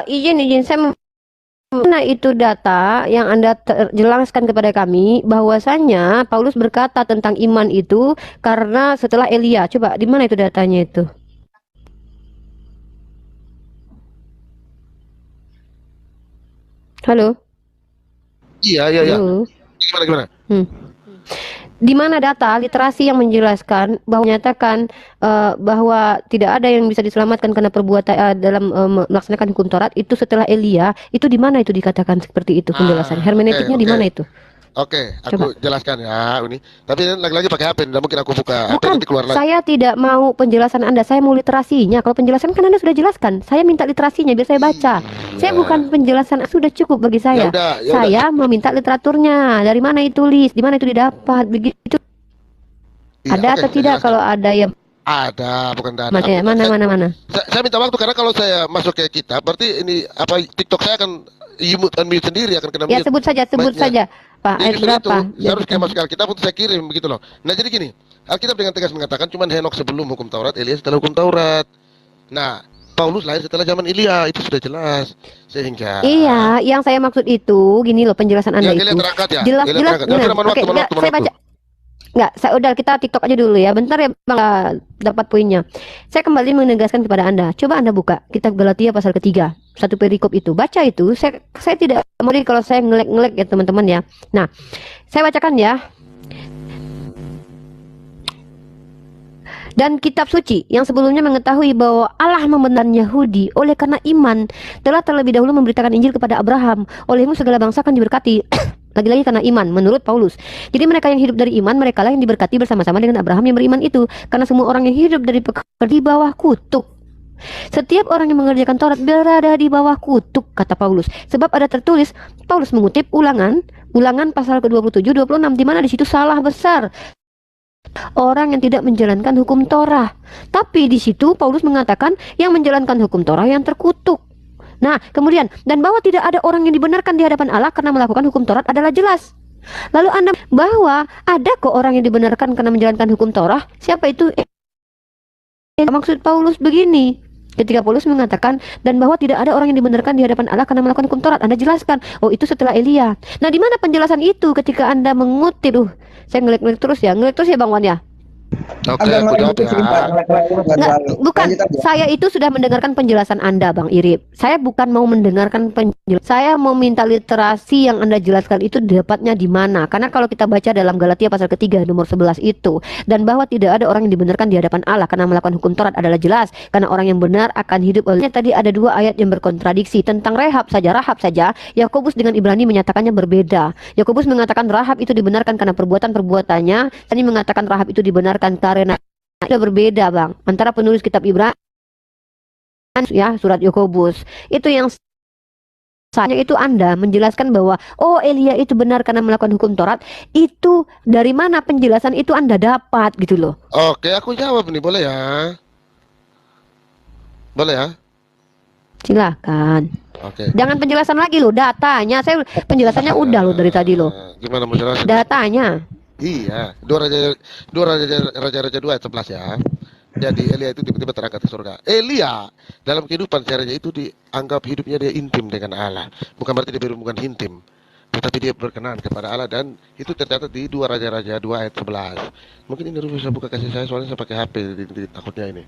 Izin saya mana itu data yang Anda jelaskan kepada kami bahwasanya Paulus berkata tentang iman itu karena setelah Elia. Coba di mana itu datanya itu? Halo? Iya. Halo? Gimana? Di mana data literasi yang menjelaskan bahwa menyatakan bahwa tidak ada yang bisa diselamatkan karena perbuatan dalam melaksanakan hukum Taurat itu setelah Elia, itu di mana itu dikatakan seperti itu penjelasan hermeneutiknya di mana itu? Oke, aku jelaskan ya, Uni. Tapi lagi-lagi pakai HP, tidak mungkin aku buka HP Bukan, nanti keluar lagi. saya tidak mau penjelasan Anda, saya mau literasinya. Kalau penjelasan kan Anda sudah jelaskan, saya minta literasinya biar saya baca. Saya bukan penjelasan, sudah cukup bagi saya. Ya Saya meminta literaturnya, dari mana ditulis, di mana itu didapat, begitu. Ada atau tidak jelaskan. kalau ada yang Ada, bukan tidak ada. mana? Saya minta waktu karena kalau saya masuk ke kitab, berarti ini apa TikTok saya akan unmute sendiri, akan kena Ya mute. sebut saja Pak, Jadi ayat justru berapa? itu, saya harus kayak masuk Alkitab untuk saya kirim begitu loh. Nah jadi gini, Alkitab dengan tegas mengatakan cuman Henok sebelum hukum Taurat, Elia setelah hukum Taurat. Nah, Paulus lahir setelah zaman Elia, itu sudah jelas. Sehingga Iya, yang saya maksud itu gini loh penjelasan Anda yang itu. Elia terangkat ya. Jelas. Oke, Saya baca. Enggak, udah kita TikTok aja dulu ya. Bentar ya Bang, dapat poinnya. Saya kembali menegaskan kepada Anda. Coba Anda buka kitab Galatia pasal ketiga. Satu perikop itu. Baca itu. Saya tidak mau kalau saya ngelek-ngelek ya teman-teman ya. Nah, saya bacakan ya. Dan kitab suci yang sebelumnya mengetahui bahwa Allah membenarkan Yahudi oleh karena iman telah terlebih dahulu memberitakan Injil kepada Abraham. Olehmu segala bangsa akan diberkati. Lagi-lagi karena iman, menurut Paulus. Jadi mereka yang hidup dari iman, mereka lah yang diberkati bersama-sama dengan Abraham yang beriman itu. Karena semua orang yang hidup dari pekerjaan di bawah kutuk. Setiap orang yang mengerjakan Taurat berada di bawah kutuk, kata Paulus. Sebab ada tertulis, Paulus mengutip ulangan pasal ke-27, 26, di mana di situ salah besar orang yang tidak menjalankan hukum Torah. Tapi di situ Paulus mengatakan yang menjalankan hukum Torah yang terkutuk. Nah, kemudian dan bahwa tidak ada orang yang dibenarkan di hadapan Allah karena melakukan hukum Taurat adalah jelas. Lalu Anda bahwa ada kok orang yang dibenarkan karena menjalankan hukum Torah. Siapa itu? Maksud Paulus begini, ketika Paulus mengatakan dan bahwa tidak ada orang yang dibenarkan di hadapan Allah karena melakukan hukum Taurat, Anda jelaskan, oh itu setelah Elia. Nah, di mana penjelasan itu ketika Anda mengutip? Saya ngelik terus ya Bang Wan ya. Oke, aku jawab ya. Nggak, bukan. Saya itu sudah mendengarkan penjelasan Anda, Bang Irip. Saya bukan mau mendengarkan penjelasan. Saya mau minta literasi yang Anda jelaskan itu dapatnya di mana. Karena kalau kita baca dalam Galatia pasal ketiga nomor 11 itu, dan bahwa tidak ada orang yang dibenarkan di hadapan Allah karena melakukan hukum Taurat adalah jelas. Karena orang yang benar akan hidup olehnya. Tadi ada dua ayat yang berkontradiksi tentang Rahab saja. Yakobus dengan Ibrani menyatakannya berbeda. Yakobus mengatakan Rahab itu dibenarkan karena perbuatan-perbuatannya. Tadi mengatakan Rahab itu dibenarkan karena ada berbeda, Bang, antara penulis kitab Ibrani ya surat Yakobus. Itu yang saya itu Anda menjelaskan bahwa oh Elia itu benar karena melakukan hukum Taurat. Itu dari mana penjelasan itu Anda dapat gitu loh. Oke, aku jawab nih, boleh ya? Boleh ya? Silakan. Oke. Jangan penjelasan lagi loh, datanya. Saya penjelasannya udah loh dari tadi loh. Gimana mau jelasin? Datanya. Iya, Raja-Raja 2 ayat 11 ya. Jadi Elia itu tiba-tiba terangkat ke surga. Elia dalam kehidupan sehari itu dianggap hidupnya dia intim dengan Allah. Bukan berarti dia berhubungan intim, tetapi dia berkenan kepada Allah, dan itu tercatat di 2 Raja-Raja 2 ayat 11. Mungkin ini bisa buka kasih saya, soalnya saya pakai HP di takutnya ini.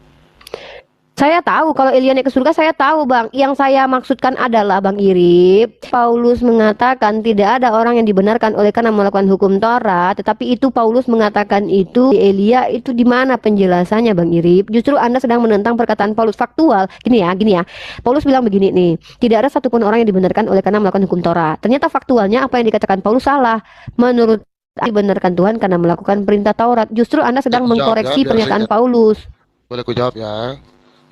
Saya tahu kalau Elia naik ke surga, saya tahu, Bang. Yang saya maksudkan adalah, Bang Irip, Paulus mengatakan tidak ada orang yang dibenarkan oleh karena melakukan hukum Taurat, tetapi itu Paulus mengatakan itu Elia itu di mana penjelasannya, Bang Irip? Justru Anda sedang menentang perkataan Paulus faktual. Gini ya. Paulus bilang begini nih, tidak ada satupun orang yang dibenarkan oleh karena melakukan hukum Taurat. Ternyata faktualnya apa yang dikatakan Paulus salah. Menurut dibenarkan Tuhan karena melakukan perintah Taurat. Justru Anda sedang mengkoreksi pernyataan Paulus. Boleh aku jawab ya?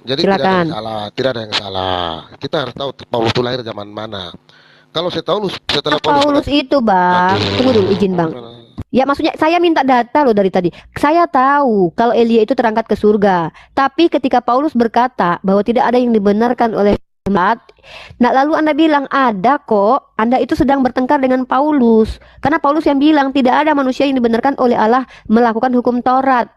Jadi Silakan. tidak ada yang salah. Kita harus tahu Paulus itu lahir zaman mana. Kalau saya tahu setelah Paulus itu, Bang. Tunggu dulu, izin, Bang. Ya, maksudnya saya minta data loh dari tadi. Saya tahu kalau Elia itu terangkat ke surga. Tapi ketika Paulus berkata bahwa tidak ada yang dibenarkan oleh Allah, nah lalu Anda bilang ada kok. Anda itu sedang bertengkar dengan Paulus. Karena Paulus yang bilang tidak ada manusia yang dibenarkan oleh Allah melakukan hukum Taurat.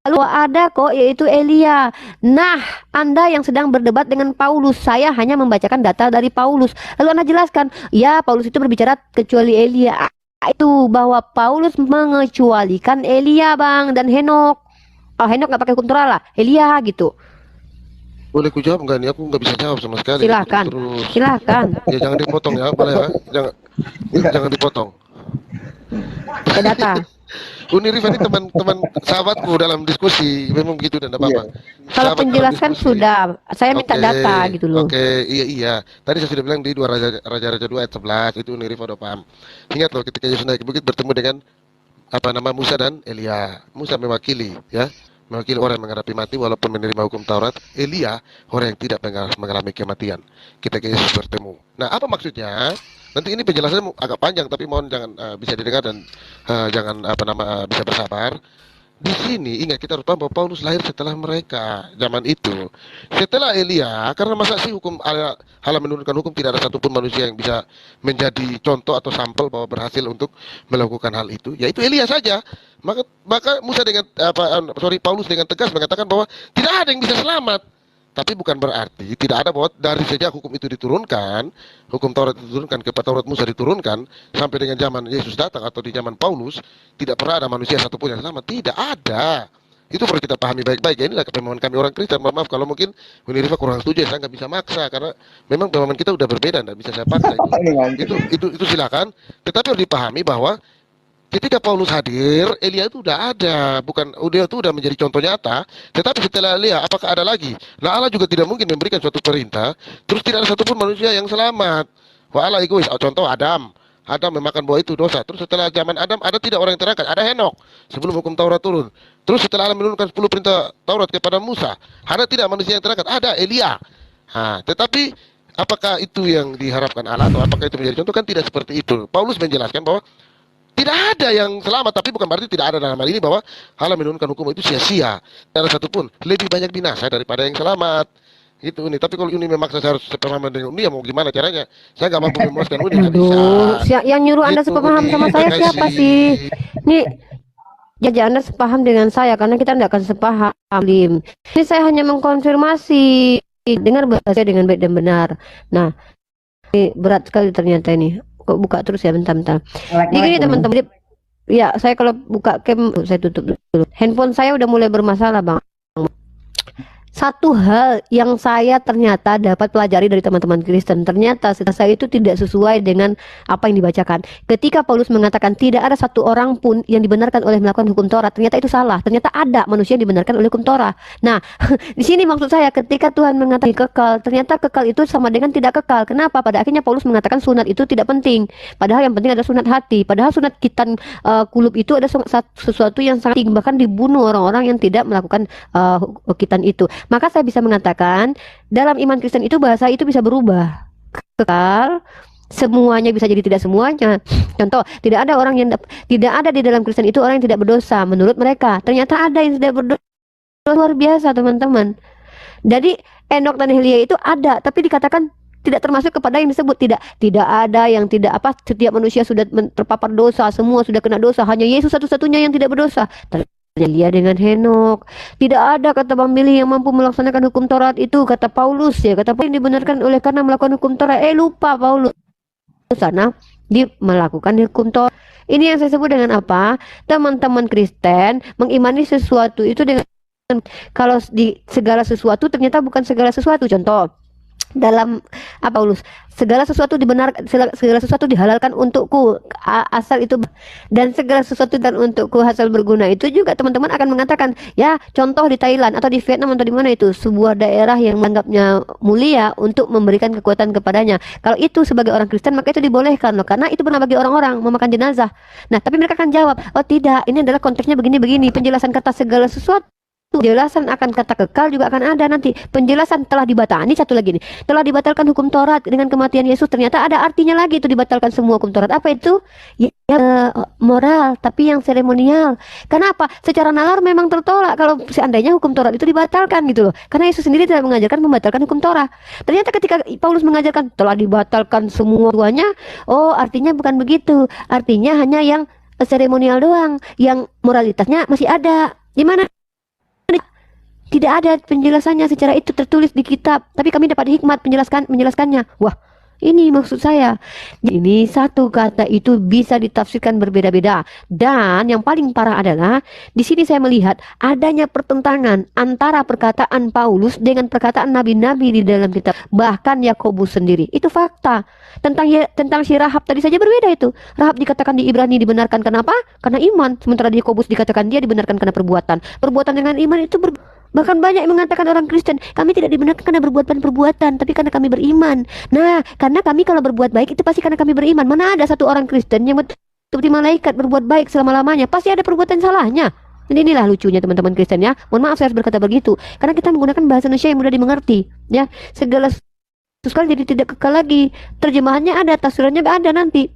Lalu ada kok, yaitu Elia. Nah, Anda yang sedang berdebat dengan Paulus. Saya hanya membacakan data dari Paulus. Lalu Anda jelaskan, ya Paulus itu berbicara kecuali Elia. Itu bahwa Paulus mengecualikan Elia, Bang, dan Henok. Oh, Henok nggak pakai hukum Taurat lah, Elia gitu. Boleh ku jawab nggak nih? Aku nggak bisa jawab sama sekali. Silakan. Ya jangan dipotong ya, boleh ya? Jangan dipotong. Pakai data. Unirif ini teman-teman sahabatku dalam diskusi, memang begitu dan apa-apa. Kalau penjelaskan sudah, saya minta data gitu loh. Oke, iya. Tadi saya sudah bilang di 2 Raja-Raja 2 ayat 11 itu Unirif udah paham. Ingat loh, ketika Yesus naik ke bukit bertemu dengan Musa dan Elia. Musa mewakili orang yang menghadapi mati walaupun menerima hukum Taurat. Elia orang yang tidak mengalami kematian. Ketika Yesus bertemu. Nah, apa maksudnya? Nanti ini penjelasannya agak panjang, tapi mohon jangan bisa didengar dan jangan bisa bersabar. Di sini ingat, kita harus paham bahwa Paulus lahir setelah mereka zaman itu. Setelah Elia, karena masa sih Allah menurunkan hukum, tidak ada satupun manusia yang bisa menjadi contoh atau sampel bahwa berhasil untuk melakukan hal itu. Yaitu Elia saja. Maka Paulus dengan tegas mengatakan bahwa tidak ada yang bisa selamat. Tapi bukan berarti tidak ada bahwa dari sejak hukum itu diturunkan, hukum Taurat diturunkan kepada Taurat Musa diturunkan sampai dengan zaman Yesus datang atau di zaman Paulus, tidak pernah ada manusia satupun yang selamat. Tidak ada. Itu perlu kita pahami baik-baik. Ya, inilah pemahaman kami orang Kristen. Maaf kalau mungkin Unirifa kurang setuju, saya nggak bisa maksa karena memang pemahaman kita udah berbeda, nggak bisa saya paksa. Itu silakan. Tetapi harus dipahami bahwa ketika Paulus hadir, Elia itu udah ada, dia itu udah menjadi contoh nyata. Tetapi setelah Elia, apakah ada lagi? Nah, Allah juga tidak mungkin memberikan suatu perintah, terus tidak ada satupun manusia yang selamat. Wah, Allah egois. Contoh Adam memakan buah itu dosa. Terus setelah zaman Adam, ada tidak orang yang terangkat? Ada Henok sebelum hukum Taurat turun. Terus setelah Allah menurunkan 10 perintah Taurat kepada Musa, ada tidak manusia yang terangkat? Ada Elia. Tetapi apakah itu yang diharapkan Allah atau apakah itu menjadi contoh? Kan tidak seperti itu. Paulus menjelaskan bahwa tidak ada yang selamat, tapi bukan berarti tidak ada dalam hal ini bahwa Allah menurunkan hukum itu sia-sia. Tidak ada satupun. Lebih banyak binasa daripada yang selamat. Itu Uni. Tapi kalau Uni memaksa saya harus sepemahaman dengan Uni, ya mau gimana caranya? Saya nggak mampu memuaskan Uni, nggak bisa. Aduh, yang nyuruh Anda Itu sepaham Uni. sama saya siapa Makasih. sih? Nih, ya Anda sepaham dengan saya karena kita tidak akan sepaham, Lim. Ini saya hanya mengkonfirmasi, dengar bahasa dengan baik dan benar. Nah, ini berat sekali ternyata ini. Kok buka terus ya, bentar-bentar. Jadi gini teman-teman, ya saya kalau buka cam, saya tutup dulu. Handphone saya udah mulai bermasalah, Bang. Satu hal yang saya ternyata dapat pelajari dari teman-teman Kristen, ternyata saya itu tidak sesuai dengan apa yang dibacakan. Ketika Paulus mengatakan tidak ada satu orang pun yang dibenarkan oleh melakukan hukum Taurat, ternyata itu salah. Ternyata ada manusia yang dibenarkan oleh hukum Taurat. Nah, di sini maksud saya ketika Tuhan mengatakan kekal, ternyata kekal itu sama dengan tidak kekal. Kenapa? Pada akhirnya Paulus mengatakan sunat itu tidak penting. Padahal yang penting ada sunat hati. Padahal sunat khitan kulub itu ada sesuatu yang sangat penting, bahkan dibunuh orang-orang yang tidak melakukan khitan itu. Maka saya bisa mengatakan dalam iman Kristen itu bahasa itu bisa berubah. Kekal, semuanya bisa jadi tidak semuanya. Contoh, tidak ada orang yang tidak ada di dalam Kristen itu orang yang tidak berdosa menurut mereka. Ternyata ada yang tidak berdosa, luar biasa teman-teman. Jadi Enok dan Elia itu ada, tapi dikatakan tidak termasuk kepada yang disebut tidak ada yang tidak apa, setiap manusia sudah terpapar dosa, semua sudah kena dosa, hanya Yesus satu-satunya yang tidak berdosa. Elia dengan Henok. Tidak ada kata Bang Billy yang mampu melaksanakan hukum Taurat itu, kata Paulus ya. Kata Paulus dibenarkan oleh karena melakukan hukum Taurat. Lupa Paulus sana di melakukan hukum Taurat. Ini yang saya sebut dengan apa? Teman-teman Kristen mengimani sesuatu itu dengan kalau di segala sesuatu ternyata bukan segala sesuatu. Contoh dalam apa Paulus, segala sesuatu dibenarkan, segala sesuatu dihalalkan untukku asal itu, dan segala sesuatu dan untukku asal berguna. Itu juga teman-teman akan mengatakan ya, contoh di Thailand atau di Vietnam atau di mana itu sebuah daerah yang menganggapnya mulia untuk memberikan kekuatan kepadanya. Kalau itu sebagai orang Kristen maka itu dibolehkan loh, karena itu benar bagi orang-orang memakan jenazah. Nah tapi mereka akan jawab, oh tidak, ini adalah konteksnya begini-begini. Penjelasan kata segala sesuatu, penjelasan akan kata kekal juga akan ada nanti. Penjelasan telah dibatalkan. Ini satu lagi nih. Telah dibatalkan hukum Taurat dengan kematian Yesus. Ternyata ada artinya lagi itu dibatalkan semua hukum Taurat. Apa itu? Ya, moral, tapi yang seremonial. Kenapa? Secara nalar memang tertolak kalau seandainya hukum Taurat itu dibatalkan gitu loh. Karena Yesus sendiri tidak mengajarkan membatalkan hukum Taurat. Ternyata ketika Paulus mengajarkan telah dibatalkan semuanya, oh artinya bukan begitu. Artinya hanya yang seremonial doang, yang moralitasnya masih ada. Gimana? Tidak ada penjelasannya secara itu tertulis di kitab, tapi kami dapat hikmat menjelaskannya. Wah, ini maksud saya. Ini satu kata itu bisa ditafsirkan berbeda-beda. Dan yang paling parah adalah di sini saya melihat adanya pertentangan antara perkataan Paulus dengan perkataan nabi-nabi di dalam kitab. Bahkan Yakobus sendiri. Itu fakta. Tentang si Rahab tadi saja berbeda itu. Rahab dikatakan di Ibrani dibenarkan kenapa? Karena iman. Sementara di Yakobus dikatakan dia dibenarkan karena perbuatan. Perbuatan dengan iman itu bahkan banyak yang mengatakan orang Kristen, kami tidak dibenarkan karena perbuatan, tapi karena kami beriman. Nah, karena kami kalau berbuat baik itu pasti karena kami beriman. Mana ada satu orang Kristen yang seperti malaikat berbuat baik selama-lamanya? Pasti ada perbuatan salahnya. Dan inilah lucunya teman-teman Kristen ya. Mohon maaf saya harus berkata begitu, karena kita menggunakan bahasa Indonesia yang mudah dimengerti. Ya, segala sesuatu jadi tidak kekal lagi. Terjemahannya ada, tafsirannya ada nanti.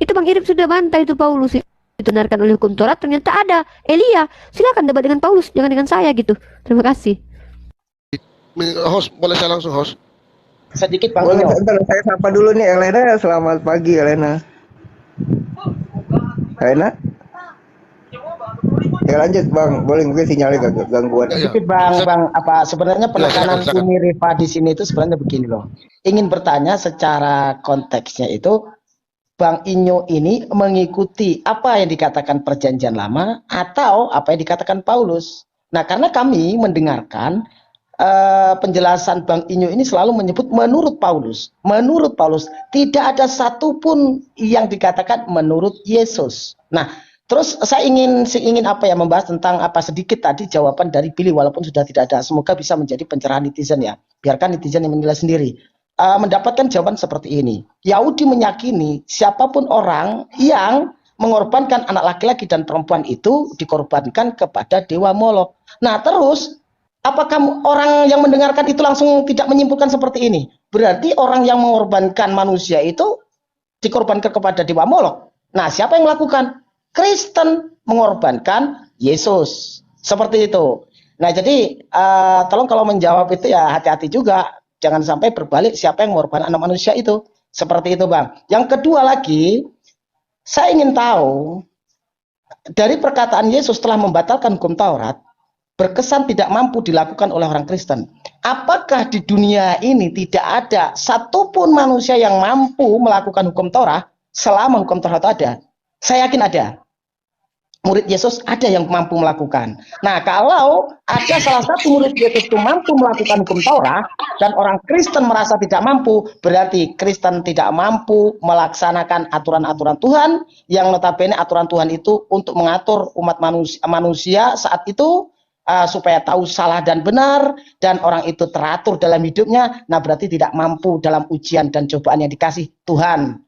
Itu Bang Irip sudah bantah itu Paulus. Dibenarkan oleh hukum Taurat ternyata ada Elia. Silakan debat dengan Paulus, jangan dengan saya gitu. Terima kasih. Host, boleh saya langsung host? Sedikit Bang Boleh, Inyo. bentar, saya sapa dulu nih Elena. Selamat pagi Elena. Elena? Ya lanjut Bang, boleh mungkin sinyalnya gangguan. Sedikit Bang, apa sebenarnya penekanan Uni Rifa di sini itu sebenarnya begini loh. Ingin bertanya secara konteksnya itu, Bang Inyo ini mengikuti apa yang dikatakan Perjanjian Lama atau apa yang dikatakan Paulus. Nah, karena kami mendengarkan penjelasan Bang Inyo ini selalu menyebut menurut Paulus. Menurut Paulus, tidak ada satupun yang dikatakan menurut Yesus. Nah, terus saya ingin apa ya, membahas tentang apa sedikit tadi jawaban dari Billy walaupun sudah tidak ada. Semoga bisa menjadi pencerahan netizen ya. Biarkan netizen yang menilai sendiri. Mendapatkan jawaban seperti ini. Yahudi meyakini siapapun orang yang mengorbankan anak laki-laki dan perempuan itu dikorbankan kepada dewa Molok. Nah terus, apakah orang yang mendengarkan itu langsung tidak menyimpulkan seperti ini? Berarti orang yang mengorbankan manusia itu dikorbankan kepada dewa Molok. Nah siapa yang melakukan? Kristen mengorbankan Yesus. Seperti itu. Nah, jadi tolong kalau menjawab itu ya hati-hati juga. Jangan sampai berbalik siapa yang mengorbankan anak manusia itu. Seperti itu, Bang. Yang kedua lagi, saya ingin tahu dari perkataan Yesus telah membatalkan hukum Taurat, berkesan tidak mampu dilakukan oleh orang Kristen. Apakah di dunia ini tidak ada satupun manusia yang mampu melakukan hukum Taurat selama hukum Taurat ada? Saya yakin ada. Murid Yesus ada yang mampu melakukan. Nah, kalau ada salah satu murid Yesus itu mampu melakukan hukum Taurat dan orang Kristen merasa tidak mampu, berarti Kristen tidak mampu melaksanakan aturan-aturan Tuhan yang notabene aturan Tuhan itu untuk mengatur umat manusia saat itu supaya tahu salah dan benar dan orang itu teratur dalam hidupnya. Nah, berarti tidak mampu dalam ujian dan cobaan yang dikasih Tuhan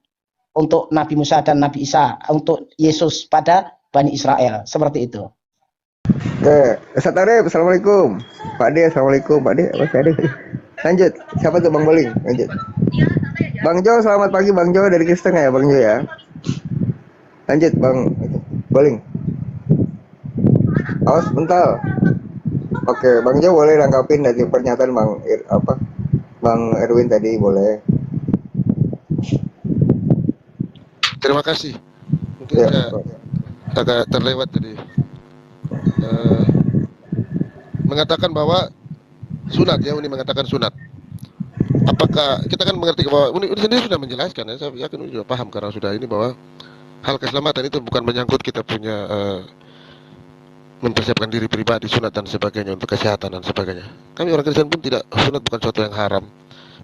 untuk Nabi Musa dan Nabi Isa, untuk Yesus pada Bani Israel, seperti itu. Oke, Ustaz Arif, Assalamualaikum. Pak De, Assalamualaikum. Pak De, Mas Ade. Lanjut, siapa tuh Bang Boling? Lanjut. Bang Jo, selamat pagi Bang Jo dari Kristen ya Bang Jo ya. Lanjut Bang Boling. Awas bentar. Oke, Bang Jo boleh nanggapin dari pernyataan Bang Erwin tadi, boleh. Terima kasih. Mungkin Ya, saya agak terlewat tadi. Mengatakan bahwa sunat ya, Uni mengatakan sunat. Apakah kita kan mengerti bahwa Uni sendiri sudah menjelaskan ya, saya yakin Uni sudah paham karena sudah ini bahwa hal keselamatan itu bukan menyangkut kita punya mempersiapkan diri pribadi, sunat dan sebagainya untuk kesehatan dan sebagainya. Kami orang Kristen pun tidak, sunat bukan sesuatu yang haram.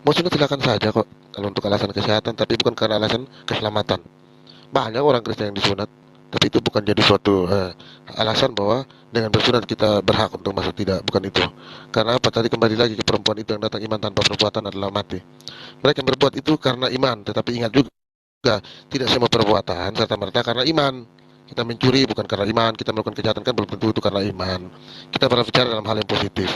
Mau sunat silakan saja kok kalau untuk alasan kesehatan, tapi bukan karena alasan keselamatan. Banyak orang Kristen yang disunat, tapi itu bukan jadi suatu alasan bahwa dengan bersunat kita berhak untuk masuk, tidak, bukan itu. Karena apa? Tadi kembali lagi ke perempuan itu yang datang iman tanpa perbuatan adalah mati. Mereka yang berbuat itu karena iman, tetapi ingat juga tidak semua perbuatan serta-merta karena iman. Kita mencuri bukan karena iman, kita melakukan kejahatan kan belum tentu itu karena iman. Kita berbicara dalam hal yang positif.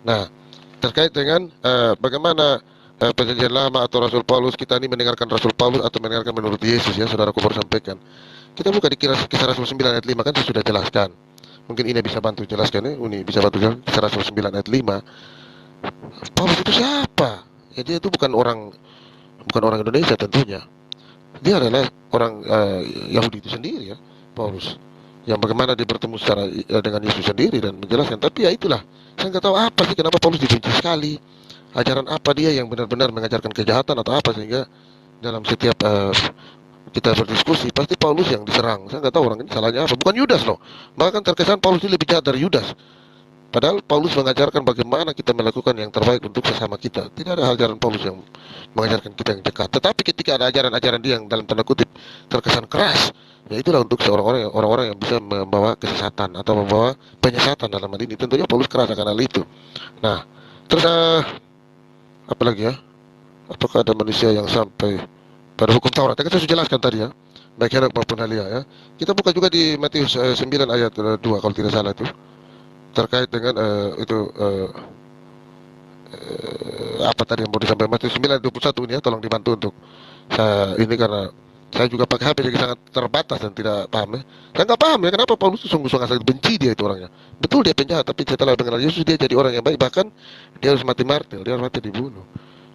Nah, terkait dengan bagaimana perjanjian lama atau Rasul Paulus, kita ini mendengarkan Rasul Paulus atau mendengarkan menurut Yesus ya, saudaraku baru sampaikan. Kita buka di kisah Rasul 9 ayat 5 kan saya sudah jelaskan. Mungkin ini bisa bantu jelaskan ya, Uni bisa bantu jelaskan kisah Rasul 9 ayat 5. Paulus itu siapa? Ya, dia itu bukan orang Indonesia tentunya. Dia adalah orang Yahudi itu sendiri ya, Paulus. Yang bagaimana dia bertemu secara dengan Yesus sendiri dan menjelaskan. Tapi ya itulah, saya nggak tahu apa sih kenapa Paulus dibenci sekali. Ajaran apa dia yang benar-benar mengajarkan kejahatan atau apa sehingga dalam setiap kita berdiskusi pasti Paulus yang diserang. Saya nggak tahu orang ini salahnya apa. Bukan Yudas loh. Bahkan terkesan Paulus ini lebih jahat dari Yudas. Padahal Paulus mengajarkan bagaimana kita melakukan yang terbaik untuk sesama kita. Tidak ada ajaran Paulus yang mengajarkan kita yang dekat. Tetapi ketika ada ajaran-ajaran dia yang dalam tanda kutip terkesan keras, ya itulah untuk orang-orang yang bisa membawa kesesatan atau membawa penyesatan dalam hal ini. Tentunya Paulus keras akan hal itu. Nah, terus apa lagi ya? Apakah ada manusia yang sampai pada hukum Taurat? Kan saya sudah jelaskan tadi ya, baik Henok maupun Halia ya. Kita buka juga di Matius 9 ayat 2 kalau tidak salah itu, terkait dengan apa tadi yang mau disampaikan. Matius 9 ayat 21 ini ya, tolong dibantu untuk ini karena saya juga pakai HP jadi sangat terbatas dan tidak paham ya. Saya nggak paham ya kenapa Paulus itu sungguh-sungguh sangat benci dia itu orangnya. Betul dia penjahat, tapi setelah mengenal Yesus dia jadi orang yang baik, bahkan dia harus mati martir, dia harus mati dibunuh,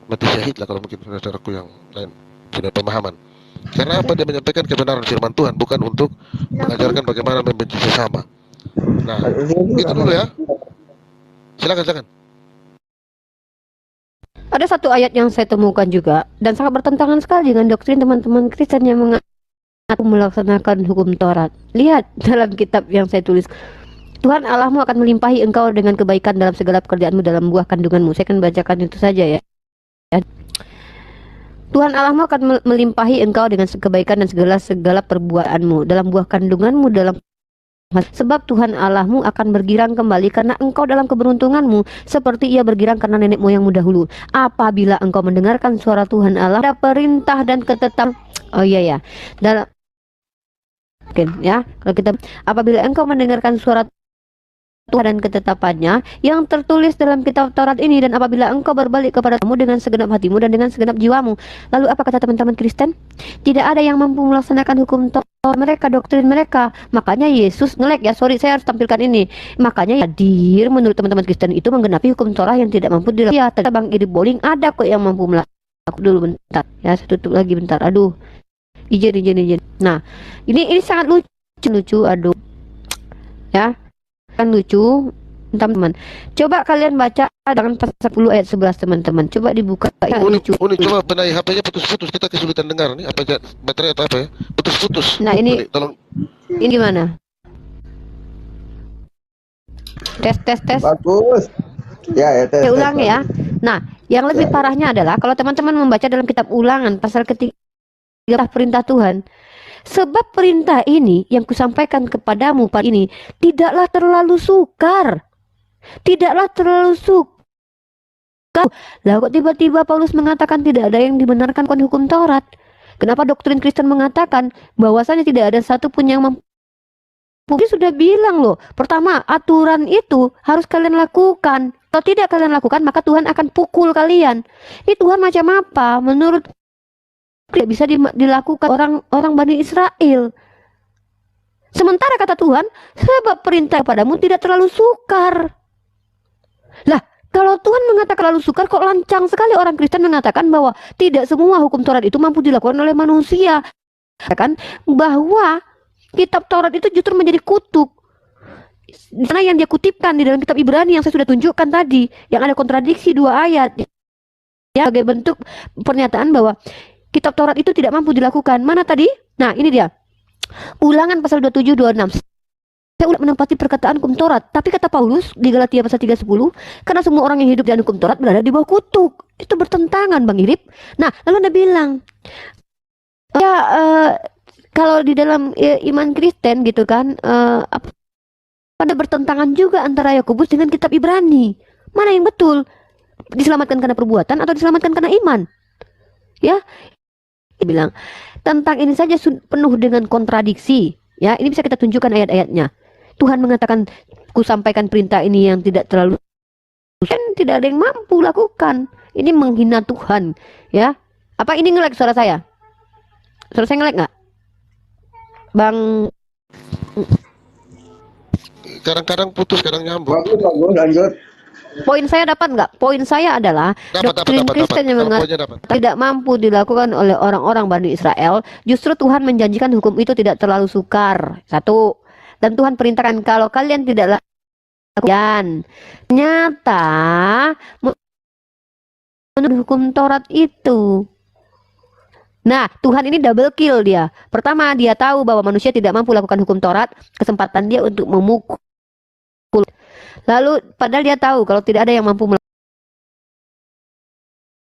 mati syahid lah kalau mungkin saudaraku yang lain punya pemahaman. Karena apa? Dia menyampaikan kebenaran firman Tuhan, bukan untuk mengajarkan bagaimana membenci sesama. Nah, itu dulu ya. Silakan. Ada satu ayat yang saya temukan juga dan sangat bertentangan sekali dengan doktrin teman-teman Kristen yang mengaku melaksanakan hukum Taurat. Lihat dalam kitab yang saya tulis. Tuhan Allahmu akan melimpahi engkau dengan kebaikan dalam segala pekerjaanmu dalam buah kandunganmu. Saya akan bacakan itu saja ya. Tuhan Allahmu akan melimpahi engkau dengan kebaikan dan segala perbuatanmu dalam buah kandunganmu dalam sebab Tuhan Allahmu akan bergirang kembali karena engkau dalam keberuntunganmu seperti ia bergirang karena nenek moyangmu dahulu. Apabila engkau mendengarkan suara Tuhan Allah, ada perintah dan ketetapan. Oh iya ya. Dalam mungkin ya, kalau kita apabila engkau mendengarkan suara Tuhan dan ketetapannya yang tertulis dalam kitab Taurat ini, dan apabila engkau berbalik kepada kamu dengan segenap hatimu dan dengan segenap jiwamu. Lalu apa kata teman-teman Kristen? Tidak ada yang mampu melaksanakan hukum Taurat mereka, doktrin mereka. Makanya Yesus ngelek ya, sorry saya harus tampilkan ini. Makanya hadir menurut teman-teman Kristen itu menggenapi hukum Taurat yang tidak mampu dilakukan. Ya, tadi Bang Iri Bowling ada kok yang mampu melakukan. Dulu bentar ya, saya tutup lagi bentar. Aduh, izin. Nah, ini sangat lucu, aduh ya, kan lucu teman-teman. Coba kalian baca dengan pasal 10 ayat 11 teman-teman. Coba dibuka ya, lucu. Coba benahi HP-nya putus-putus, kita kesulitan dengar nih. Apa aja baterai atau apa ya? Putus-putus. Nah, ini tolong. Ini gimana? Tes. Bagus. Ya, tes. Saya ulang ya. Nah, yang lebih parahnya adalah kalau teman-teman membaca dalam kitab Ulangan pasal ketiga perintah Tuhan. Sebab perintah ini yang kusampaikan kepadamu pada ini tidaklah terlalu sukar. Lah kok tiba-tiba Paulus mengatakan tidak ada yang dibenarkan kon hukum Taurat? Kenapa doktrin Kristen mengatakan bahwasanya tidak ada satu pun yang mampu? Dia sudah bilang loh, pertama aturan itu harus kalian lakukan. Kalau tidak kalian lakukan maka Tuhan akan pukul kalian. Ini Tuhan macam apa? Menurut tidak bisa dilakukan orang Bani Israel. Sementara kata Tuhan, sebab perintah padamu tidak terlalu sukar. Lah, kalau Tuhan mengatakan terlalu sukar, kok lancang sekali orang Kristen mengatakan bahwa tidak semua hukum Taurat itu mampu dilakukan oleh manusia. Kan bahwa kitab Taurat itu justru menjadi kutuk. Di sana yang dia kutipkan di dalam kitab Ibrani yang saya sudah tunjukkan tadi, yang ada kontradiksi 2 ayat. Ya, sebagai bentuk pernyataan bahwa kitab Taurat itu tidak mampu dilakukan. Mana tadi? Nah, ini dia. Ulangan pasal 27 26. Saya udah menempati perkataan hukum Taurat, tapi kata Paulus di Galatia pasal 3:10, karena semua orang yang hidup di hukum Taurat berada di bawah kutuk. Itu bertentangan, Bang Irip. Nah, lalu Anda bilang, ya kalau di dalam iman Kristen gitu kan, ada bertentangan juga antara Yakobus dengan kitab Ibrani. Mana yang betul? Diselamatkan karena perbuatan atau diselamatkan karena iman? Ya, dia bilang tentang ini saja penuh dengan kontradiksi. Ya, ini bisa kita tunjukkan ayat-ayatnya. Tuhan mengatakan, ku sampaikan perintah ini yang tidak terlalu, kan tidak ada yang mampu lakukan. Ini menghina Tuhan. Ya, apa ini nge-lag suara saya? Suara saya nge-lag nggak, Bang? Kadang-kadang putus, kadang nyambung. Bagus, lanjut. Poin saya dapat nggak? Poin saya adalah doktrin Kristen yang mengatakan tidak mampu dilakukan oleh orang-orang Bani Israel. Justru Tuhan menjanjikan hukum itu tidak terlalu sukar. 1. Dan Tuhan perintahkan kalau kalian tidak lakukan, ternyata menurut hukum Taurat itu. Nah, Tuhan ini double kill dia. Pertama, dia tahu bahwa manusia tidak mampu lakukan hukum Taurat. Kesempatan dia untuk memukul. Lalu padahal dia tahu kalau tidak ada yang mampu